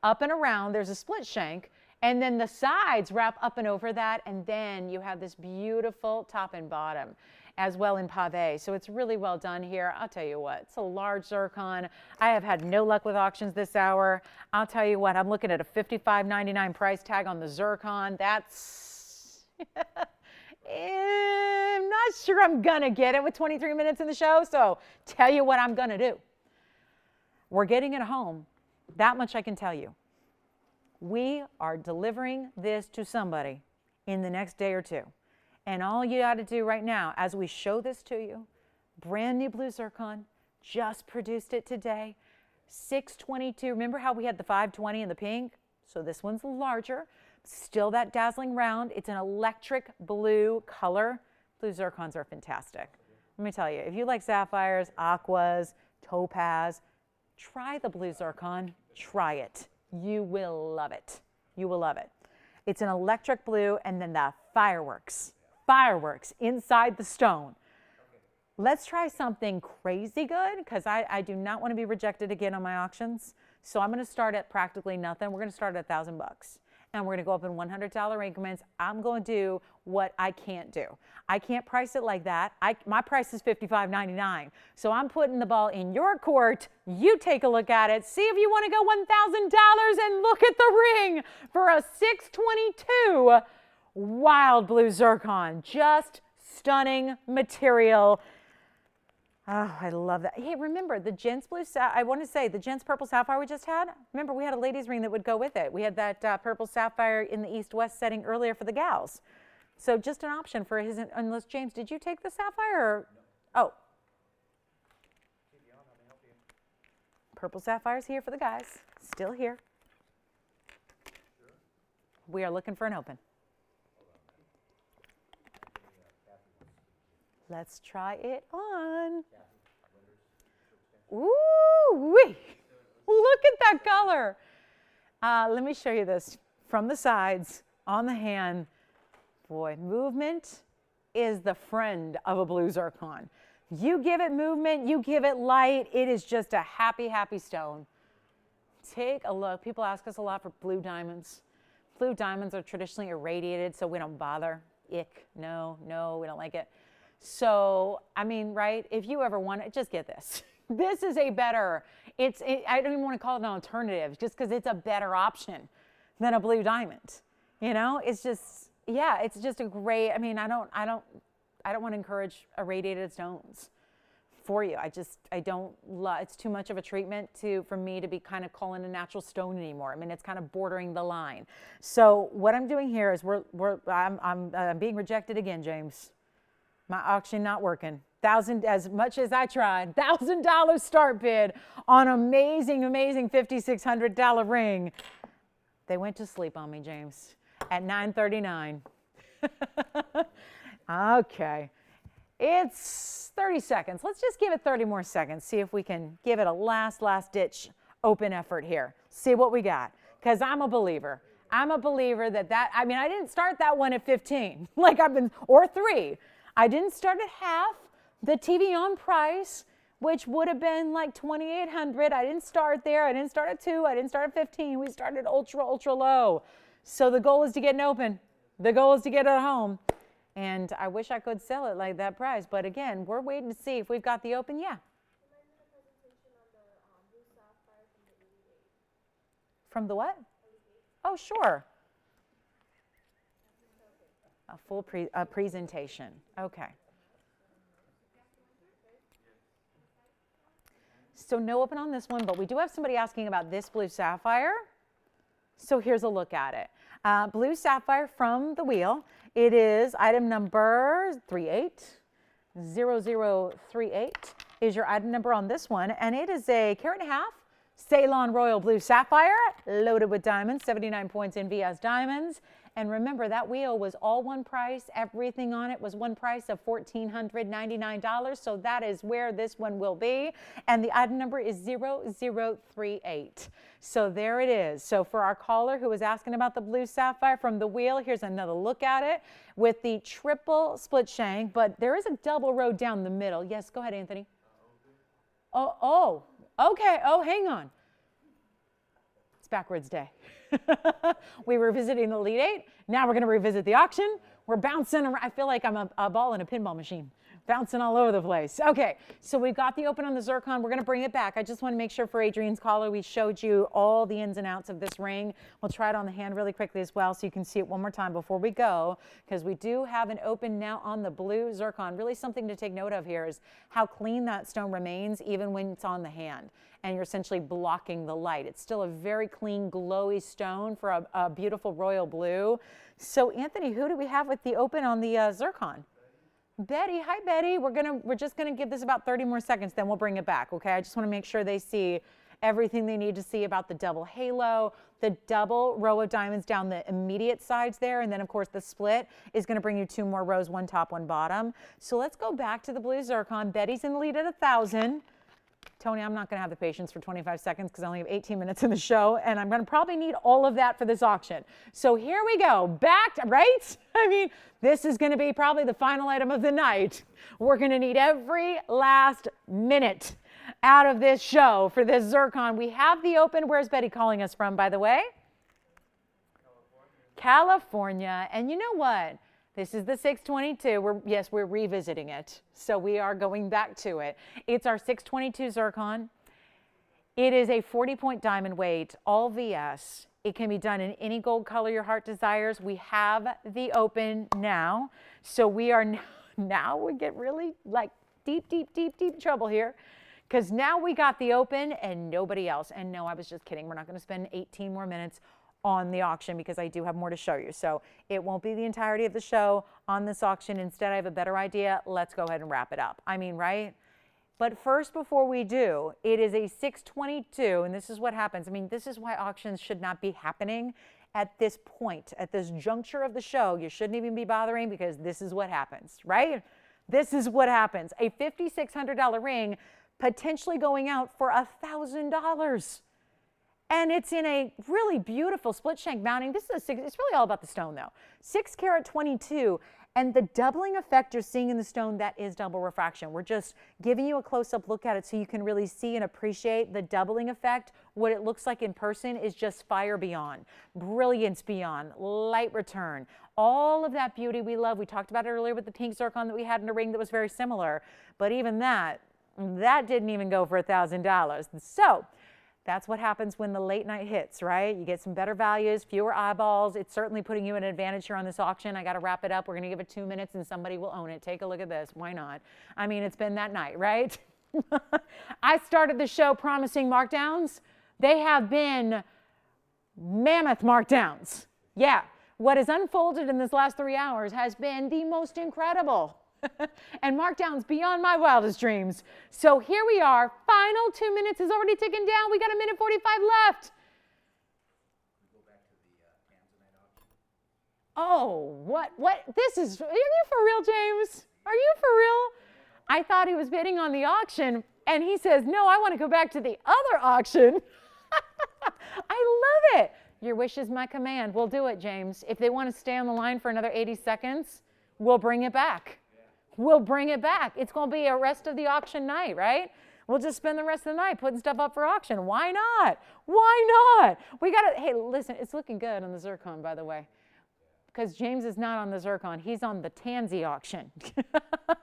up and around. There's a split shank, and then the sides wrap up and over that, and then you have this beautiful top and bottom as well in pave. So it's really well done here. I'll tell you what, it's a large zircon. I have had no luck with auctions this hour. I'll tell you what, I'm looking at a $55.99 price tag on the zircon. That's, I'm not sure I'm gonna get it with 23 minutes in the show. So tell you what I'm gonna do. We're getting it home. That much I can tell you. We are delivering this to somebody in the next day or two. And all you got to do right now, as we show this to you, brand new blue zircon, just produced it today, 622. Remember how we had the 520 in the pink? So this one's larger, still that dazzling round. It's an electric blue color. Blue zircons are fantastic. Let me tell you, if you like sapphires, aquas, topaz, try the blue zircon. Try it. You will love it. You will love it. It's an electric blue, and then the fireworks inside the stone. Let's try something crazy good, because I do not want to be rejected again on my auctions. So I'm going to start at practically nothing. We're going to start at $1,000. And we're going to go up in $100 increments. I'm going to do what I can't do. I can't price it like that. My price is $55.99. So I'm putting the ball in your court. You take a look at it. See if you want to go $1,000 and look at the ring for a 622 wild blue zircon. Just stunning material. Oh, I love that. Hey, remember the gents blue, I want to say the gents purple sapphire we just had. Remember, we had a ladies ring that would go with it. We had that purple sapphire in the east-west setting earlier for the gals. So just an option for his, unless James, did you take the sapphire? Or, oh. Purple sapphire's here for the guys. Still here. We are looking for an open. Let's try it on. Ooh-wee. Look at that color. Let me show you this from the sides on the hand. Boy, movement is the friend of a blue zircon. You give it movement, you give it light, it is just a happy, happy stone. Take a look. People ask us a lot for blue diamonds. Blue diamonds are traditionally irradiated, so we don't bother. Ick. No, we don't like it. So, I mean, right, if you ever want it, just get this. This is a better, I don't even want to call it an alternative, just because it's a better option than a blue diamond. You know, it's just, yeah, it's just a great, I mean, I don't want to encourage irradiated stones for you. I don't love, it's too much of a treatment for me to be kind of calling a natural stone anymore. I mean, it's kind of bordering the line. So what I'm doing here is I'm being rejected again, James. My auction not working. As much as I tried, $1,000 start bid on amazing, amazing $5,600 ring. They went to sleep on me, James, at 9:39. Okay. It's 30 seconds. Let's just give it 30 more seconds. See if we can give it a last ditch open effort here. See what we got. Because I'm a believer. I'm a believer I mean, I didn't start that one at 15, or 3. I didn't start at half the TVON price, which would have been like $2,800. I didn't start there. I didn't start at 2. I didn't start at 15. We started ultra low. So the goal is to get an open. The goal is to get it at home. And I wish I could sell it like that price. But again, we're waiting to see if we've got the open. Yeah. From the what? Oh, sure. A full presentation. Okay. So no open on this one, but we do have somebody asking about this blue sapphire. So here's a look at it. Blue sapphire from the wheel. It is item number 380038 is your item number on this one. And it is a 1.5 carat Ceylon Royal Blue Sapphire loaded with diamonds, 79 points in VS diamonds. And remember, that wheel was all one price. Everything on it was one price of $1,499. So that is where this one will be. And the item number is 0038. So there it is. So for our caller who was asking about the blue sapphire from the wheel, here's another look at it with the triple split shank. But there is a double row down the middle. Yes, go ahead, Anthony. Oh, okay. Oh, hang on. It's backwards day. We were visiting the Elite 8. Now we're going to revisit the auction. We're bouncing around. I feel like I'm a ball in a pinball machine. bouncing all over the place. Okay, so we've got the open on the zircon. We're going to bring it back. I just want to make sure for Adrienne's caller, we showed you all the ins and outs of this ring. We'll try it on the hand really quickly as well so you can see it one more time before we go, because we do have an open now on the blue zircon. Really something to take note of here is how clean that stone remains even when it's on the hand and you're essentially blocking the light. It's still a very clean, glowy stone for a beautiful royal blue. So Anthony, who do we have with the open on the zircon? Betty, hi Betty. We're just gonna give this about 30 more seconds, then we'll bring it back, okay? I just wanna make sure they see everything they need to see about the double halo, the double row of diamonds down the immediate sides there, and then of course the split is gonna bring you 2 more rows, 1 top, 1 bottom. So let's go back to the blue zircon. Betty's in the lead at 1,000. Tony, I'm not gonna have the patience for 25 seconds because I only have 18 minutes in the show, and I'm gonna probably need all of that for this auction. So here we go, back, right? I mean, this is gonna be probably the final item of the night. We're gonna need every last minute out of this show for this zircon. We have the open. Where's Betty calling us from, by the way? California. And you know what? This is the 622. We're revisiting it. So we are going back to it. It's our 622 zircon. It is a 40-point diamond weight, all VS. It can be done in any gold color your heart desires. We have the open now. So we are now we get really like deep trouble here, because now we got the open and nobody else. And no, I was just kidding. We're not going to spend 18 more minutes on the auction because I do have more to show you. So it won't be the entirety of the show on this auction. Instead, I have a better idea. Let's go ahead and wrap it up. I mean, right? But first, before we do, it is a 622, and this is what happens. I mean, this is why auctions should not be happening at this point, at this juncture of the show. You shouldn't even be bothering, because this is what happens, right? This is what happens. A $5,600 ring potentially going out for $1,000. And it's in a really beautiful split shank mounting. This is it's really all about the stone though. 6 carat 22, and the doubling effect you're seeing in the stone, that is double refraction. We're just giving you a close-up look at it so you can really see and appreciate the doubling effect. What it looks like in person is just fire beyond, brilliance beyond, light return, all of that beauty we love. We talked about it earlier with the pink zircon that we had in a ring that was very similar, but even that didn't even go for $1,000. So that's what happens when the late night hits, right? You get some better values, fewer eyeballs. It's certainly putting you at an advantage here on this auction. I got to wrap it up. We're going to give it 2 minutes and somebody will own it. Take a look at this. Why not? I mean, it's been that night, right? I started the show promising markdowns. They have been mammoth markdowns. Yeah. What has unfolded in this last 3 hours has been the most incredible. And markdowns beyond my wildest dreams. So here we are. Final 2 minutes is already ticking down. We got 1 minute 45 left. Go back to the Tanzanite auction. Oh, what? This is, are you for real, James? Are you for real? I thought he was bidding on the auction, and he says, no, I want to go back to the other auction. I love it. Your wish is my command. We'll do it, James. If they want to stay on the line for another 80 seconds, we'll bring it back. We'll bring it back. It's going to be a rest of the auction night, right? We'll just spend the rest of the night putting stuff up for auction. Why not? Why not? We got to, hey, listen, it's looking good on the zircon, by the way, because James is not on the zircon. He's on the Tansy auction.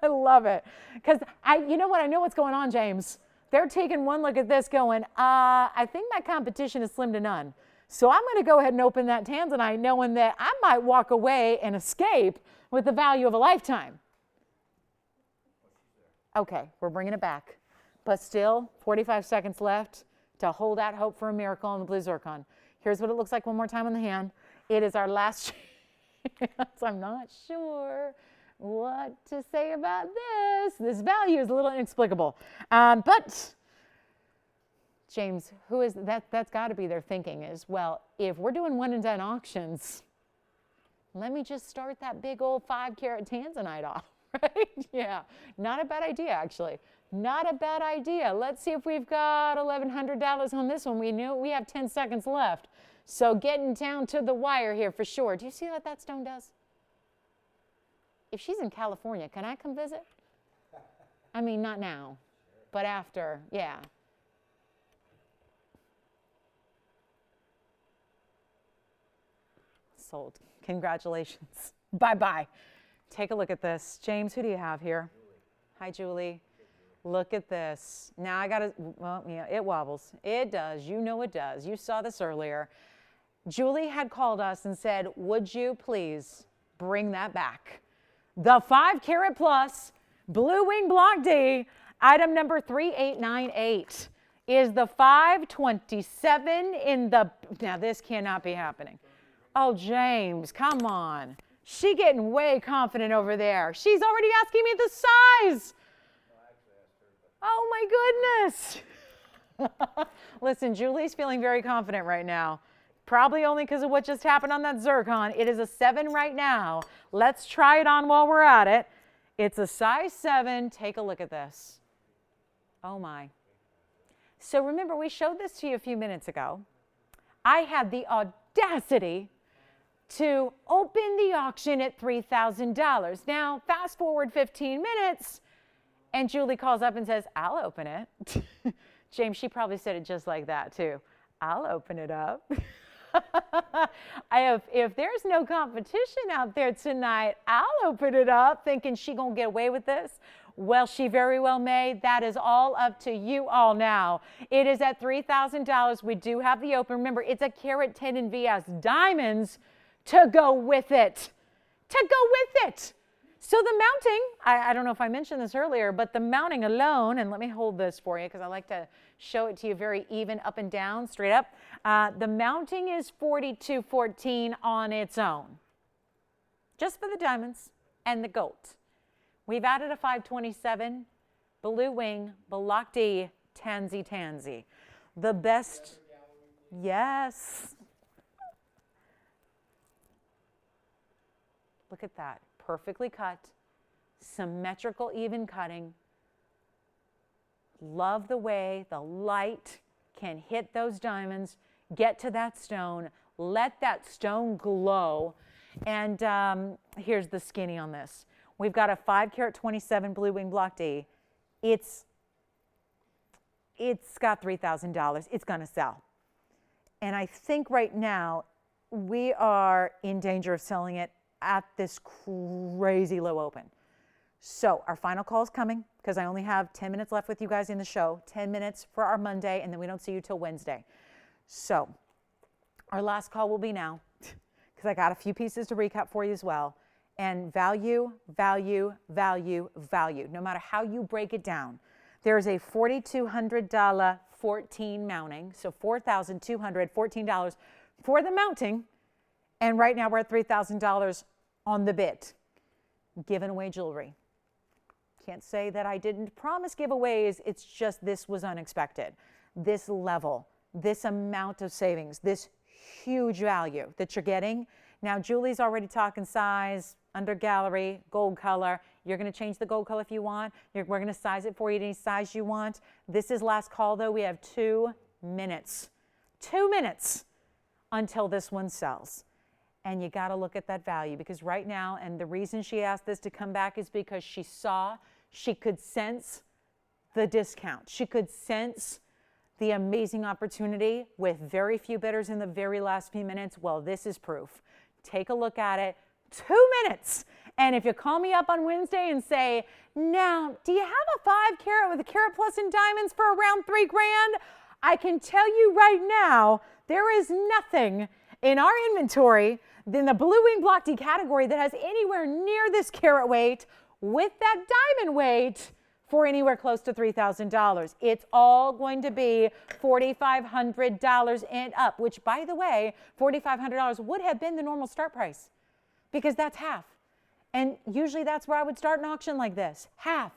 I love it. Because you know what? I know what's going on, James. They're taking one look at this going, I think my competition is slim to none. So I'm going to go ahead and open that Tanzanite knowing that I might walk away and escape with the value of a lifetime. Okay, we're bringing it back. But still, 45 seconds left to hold out hope for a miracle on the blue zircon. Here's what it looks like one more time on the hand. It is our last chance. I'm not sure what to say about this. This value is a little inexplicable. But James, who is that? That's got to be their thinking is, well, if we're doing 1 and done auctions, let me just start that big old 5 carat Tanzanite off. Right? Yeah, not a bad idea, actually. Not a bad idea. Let's see if we've got $1,100 on this one. We have 10 seconds left. So getting down to the wire here for sure. Do you see what that stone does? If she's in California, can I come visit? I mean, not now, but after, yeah. Sold. Congratulations. Bye-bye. Take a look at this. James, who do you have here? Hi, Julie. Look at this. Now I got to, well, yeah, it wobbles. It does. You know it does. You saw this earlier. Julie had called us and said, would you please bring that back? The 5 carat plus Blue Wing Block D, item number 3898, is the 527 in the, now this cannot be happening. Oh, James, come on. She getting way confident over there. She's already asking me the size. Oh my goodness. Listen, Julie's feeling very confident right now. Probably only because of what just happened on that zircon. It is a 7 right now. Let's try it on while we're at it. It's a size 7. Take a look at this. Oh my. So remember, we showed this to you a few minutes ago. I had the audacity to open the auction at $3,000. Now, fast forward 15 minutes, and Julie calls up and says, I'll open it. James, she probably said it just like that too. I'll open it up. If there's no competition out there tonight, I'll open it up thinking she gonna get away with this. Well, she very well may. That is all up to you all now. It is at $3,000. We do have the open. Remember, it's a carat 10 in VS diamonds to go with it. To go with it. So the mounting, I don't know if I mentioned this earlier, but the mounting alone, and let me hold this for you because I like to show it to you very even up and down, straight up. The mounting is $42.14 on its own, just for the diamonds and the gold. We've added a 527 Blue Wing Block D Tansy. The best, yes. Look at that. Perfectly cut, symmetrical, even cutting. Love the way the light can hit those diamonds, get to that stone, let that stone glow. And here's the skinny on this. We've got a 5 carat 27 Blue Wing Block D. It's got $3,000. It's going to sell. And I think right now we are in danger of selling it at this crazy low open. So our final call is coming because I only have 10 minutes left with you guys in the show, 10 minutes for our Monday, and then we don't see you till Wednesday. So our last call will be now because I got a few pieces to recap for you as well. And value, value, value, value, no matter how you break it down. There's a $4,200 14 mounting, so $4,214 for the mounting. And right now we're at $3,000 on the bit. Giving away jewelry. Can't say that I didn't promise giveaways. It's just this was unexpected. This level, this amount of savings, this huge value that you're getting. Now Julie's already talking size, under gallery, gold color. You're going to change the gold color if you want. We're going to size it for you any size you want. This is last call though. We have 2 minutes. 2 minutes until this one sells. And you got to look at that value because right now, and the reason she asked this to come back is because she could sense the discount. She could sense the amazing opportunity with very few bidders in the very last few minutes. Well, this is proof. Take a look at it. 2 minutes. And if you call me up on Wednesday and say, now, do you have a 5 carat with a carat plus in diamonds for around $3,000? I can tell you right now, there is nothing in our inventory in the Blue Wing Block D category that has anywhere near this carat weight with that diamond weight for anywhere close to $3,000. It's all going to be $4,500 and up, which by the way, $4,500 would have been the normal start price because that's half. And usually that's where I would start an auction like this, half.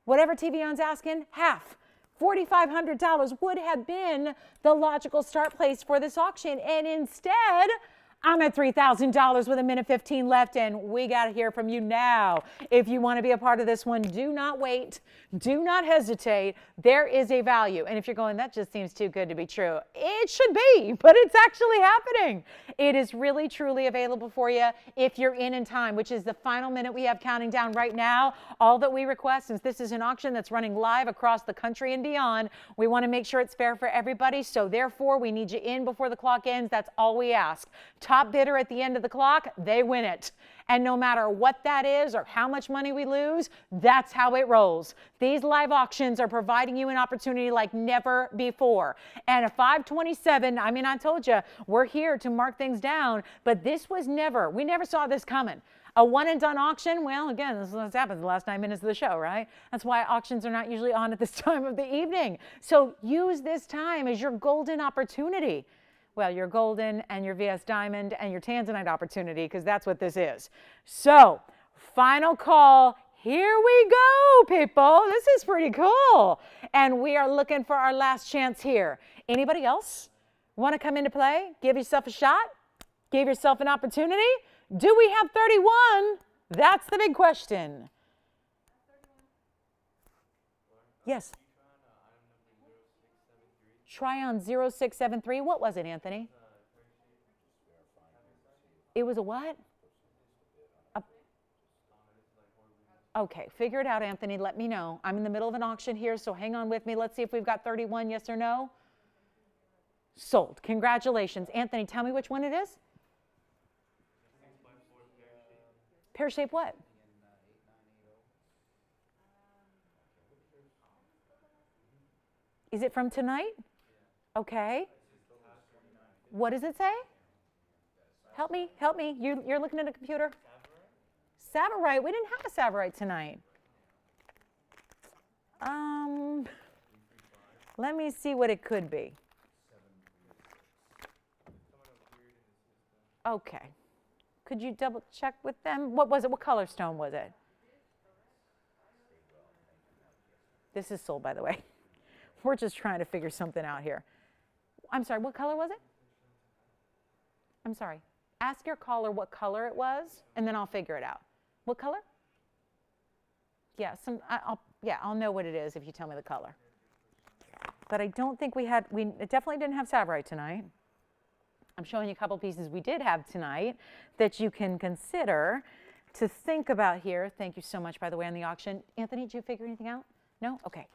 Whatever TVON's asking, half. $4,500 would have been the logical start place for this auction. And instead, I'm at $3,000 with 1:15 left, and we got to hear from you now. If you want to be a part of this one, do not wait. Do not hesitate. There is a value. And if you're going, that just seems too good to be true, it should be, but it's actually happening. It is really, truly available for you if you're in time, which is the final minute we have counting down right now. All that we request, since this is an auction that's running live across the country and beyond, we want to make sure it's fair for everybody. So therefore, we need you in before the clock ends. That's all we ask. top bidder at the end of the clock, they win it. And no matter what that is or how much money we lose, that's how it rolls. These live auctions are providing you an opportunity like never before. And at 527, I mean, I told you, we're here to mark things down, but this was we never saw this coming. A one and done auction, well, again, this is what's happened the last 9 minutes of the show, right? That's why auctions are not usually on at this time of the evening. So use this time as your golden opportunity. Well, your golden and your VS Diamond and your Tanzanite opportunity, because that's what this is. So, final call. Here we go, people. This is pretty cool. And we are looking for our last chance here. Anybody else want to come into play? Give yourself a shot? Give yourself an opportunity? Do we have 31? That's the big question. Yes. Try on 0673. What was it, Anthony? It was a what? Okay, figure it out, Anthony. Let me know. I'm in the middle of an auction here, so hang on with me. Let's see if we've got 31, yes or no. Sold. Congratulations. Anthony, tell me which one it is. Pear shape what? Is it from tonight? Okay. What does it say? Help me, help me. You're looking at a computer. Savarite. We didn't have a Savarite tonight. Let me see what it could be. Okay. Could you double check with them? What was it? What color stone was it? This is sold, by the way. We're just trying to figure something out here. I'm sorry, what color was it? I'm sorry. Ask your caller what color it was, and then I'll figure it out. What color? Yeah, I'll know what it is if you tell me the color. But I don't think we definitely didn't have Savarite tonight. I'm showing you a couple pieces we did have tonight that you can consider to think about here. Thank you so much, by the way, on the auction. Anthony, did you figure anything out? No? Okay.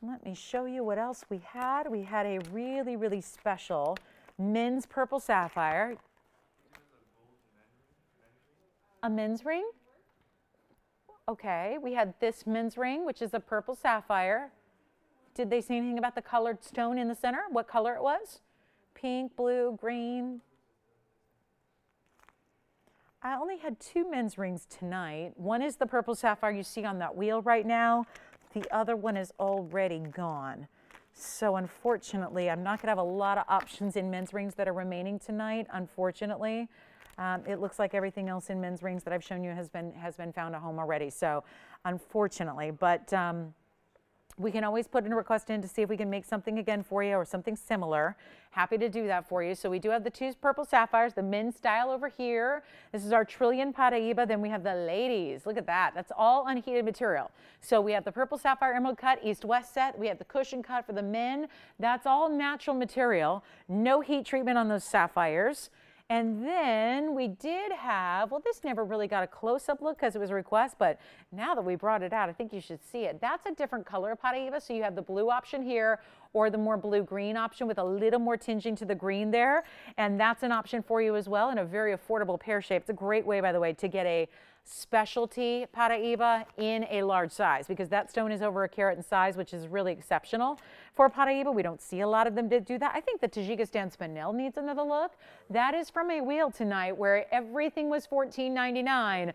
Let me show you what else we had. We had a really, really special men's purple sapphire. A men's ring? Okay, we had this men's ring, which is a purple sapphire. Did they say anything about the colored stone in the center? What color it was? Pink, blue, green. I only had 2 men's rings tonight. One is the purple sapphire you see on that wheel right now. The other one is already gone. So unfortunately, I'm not going to have a lot of options in men's rings that are remaining tonight, unfortunately. It looks like everything else in men's rings that I've shown you has been found a home already. So unfortunately, but we can always put in a request in to see if we can make something again for you or something similar. Happy to do that for you. So we do have the 2 purple sapphires, the men's style over here. This is our Trillion Paraíba. Then we have the ladies. Look at that. That's all unheated material. So we have the purple sapphire emerald cut, east-west set. We have the cushion cut for the men. That's all natural material. No heat treatment on those sapphires. And then we did have, well, this never really got a close-up look because it was a request, but now that we brought it out, I think you should see it. That's a different color of Paraíba. So you have the blue option here or the more blue-green option with a little more tinging to the green there. And that's an option for you as well in a very affordable pear shape. It's a great way, by the way, to get a specialty Paraíba in a large size because that stone is over 1 carat in size, which is really exceptional for Paraíba. We don't see a lot of them do that. I think the Tajikistan Spinel needs another look. That is from a wheel tonight where everything was $14.99.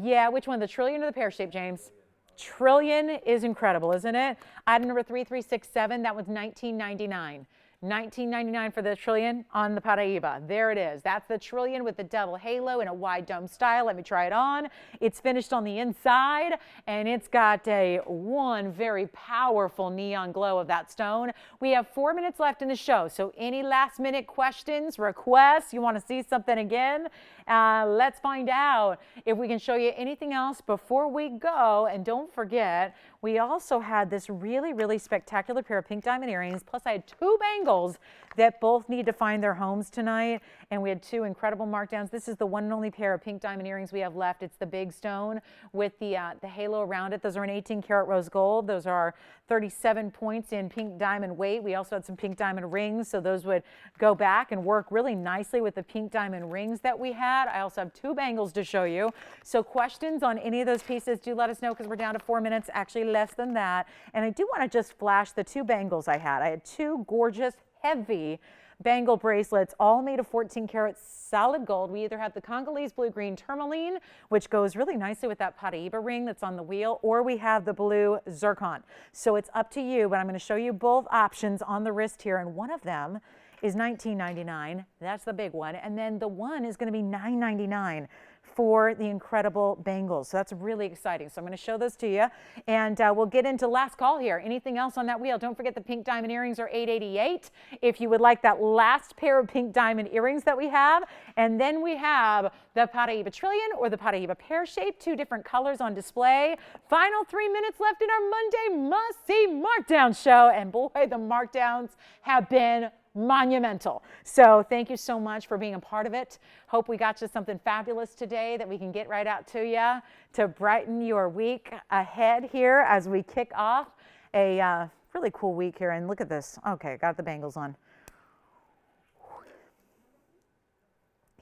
Yeah, which one? The Trillion or the pear shape, James? Trillion is incredible, isn't it? Item number 3367, that was $19.99. $19.99 for the Trillion on the Paraíba. There it is. That's the Trillion with the double halo in a wide dome style. Let me try it on. It's finished on the inside, and it's got one very powerful neon glow of that stone. We have 4 minutes left in the show, so any last-minute questions, requests, you want to see something again? Let's find out if we can show you anything else before we go. And don't forget, we also had this really, really spectacular pair of pink diamond earrings, plus I had 2 bangles bangles that both need to find their homes tonight. And we had two incredible markdowns. This is the one and only pair of pink diamond earrings we have left. It's the big stone with the halo around it. Those are an 18 karat rose gold. Those are 37 points in pink diamond weight. We also had some pink diamond rings, so those would go back and work really nicely with the pink diamond rings that we had. I also have two bangles to show you. So questions on any of those pieces, do let us know, because we're down to 4 minutes, actually less than that. And I do want to just flash the two bangles I had. I had two gorgeous, heavy bangle bracelets, all made of 14 karat solid gold. We either have the Congolese blue-green tourmaline, which goes really nicely with that Paraiba ring that's on the wheel, or we have the blue zircon. So it's up to you, but I'm going to show you both options on the wrist here, and one of them is $19.99. That's the big one. And then the one is going to be $9.99 for the incredible bangles. So that's really exciting. So I'm going to show those to you, and we'll get into last call here. Anything else on that wheel? Don't forget the pink diamond earrings are $8.88 if you would like that last pair of pink diamond earrings that we have. And then we have the Paraiba Trillion or the Paraiba Pear Shape, two different colors on display. Final 3 minutes left in our Monday must-see markdown show. And boy, the markdowns have been monumental. So thank you so much for being a part of it. Hope we got you something fabulous today that we can get right out to you to brighten your week ahead here as we kick off a really cool week here. And look at this. Okay, got the bangles on.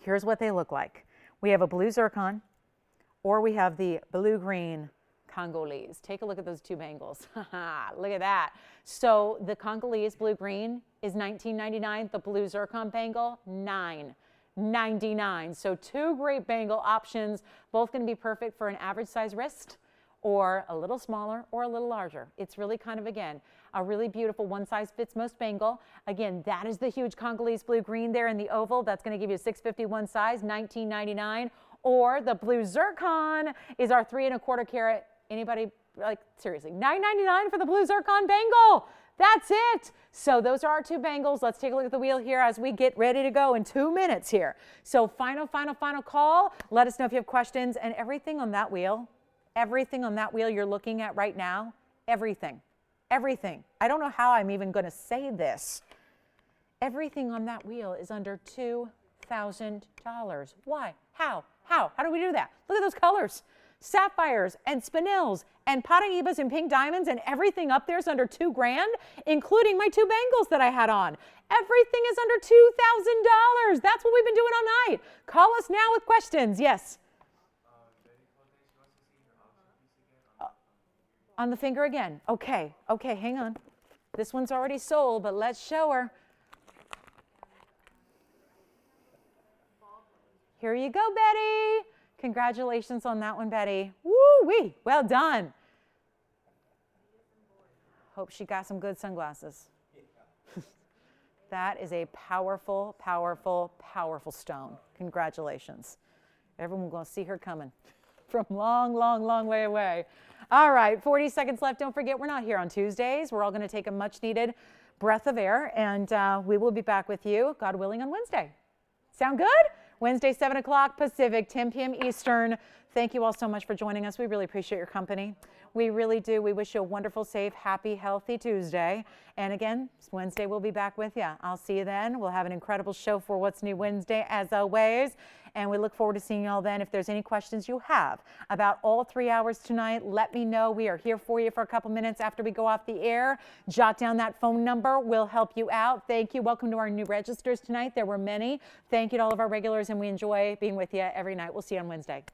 Here's what they look like. We have a blue zircon, or we have the blue-green Congolese. Take a look at those two bangles. Look at that. So the Congolese blue-green is $19.99. The blue zircon bangle, $9.99. So two great bangle options, both going to be perfect for an average size wrist or a little smaller or a little larger. It's really kind of, again, a really beautiful one size fits most bangle. Again, that is the huge Congolese blue-green there in the oval. That's going to give you a 651 size, $19.99. Or the blue zircon is our 3 1/4 carat. Anybody, like, seriously, $9.99 for the blue zircon bangle. That's it. So those are our two bangles. Let's take a look at the wheel here as we get ready to go in 2 minutes here. So final call. Let us know if you have questions, and everything on that wheel you're looking at right now, everything. I don't know how I'm even going to say this. Everything on that wheel is under $2,000. Why? How do we do that? Look at those colors. Sapphires and spinels and Paraibas and pink diamonds, and everything up there is under $2,000, including my two bangles that I had on. Everything is under $2,000. That's what we've been doing all night. Call us now with questions. Yes. On the finger again. Okay, hang on. This one's already sold, but let's show her. Here you go, Betty. Congratulations on that one, Betty. Woo-wee, well done. Hope she got some good sunglasses. That is a powerful stone. Congratulations. Everyone's going to see her coming from long way away. All right, 40 seconds left. Don't forget, we're not here on Tuesdays. We're all going to take a much-needed breath of air, and we will be back with you, God willing, on Wednesday. Sound good? Wednesday, 7 o'clock Pacific, 10 p.m. Eastern. Thank you all so much for joining us. We really appreciate your company. We really do. We wish you a wonderful, safe, happy, healthy Tuesday. And again, Wednesday we'll be back with you. I'll see you then. We'll have an incredible show for What's New Wednesday, as always. And we look forward to seeing you all then. If there's any questions you have about all 3 hours tonight, let me know. We are here for you for a couple minutes after we go off the air. Jot down that phone number. We'll help you out. Thank you. Welcome to our new registers tonight. There were many. Thank you to all of our regulars, and we enjoy being with you every night. We'll see you on Wednesday.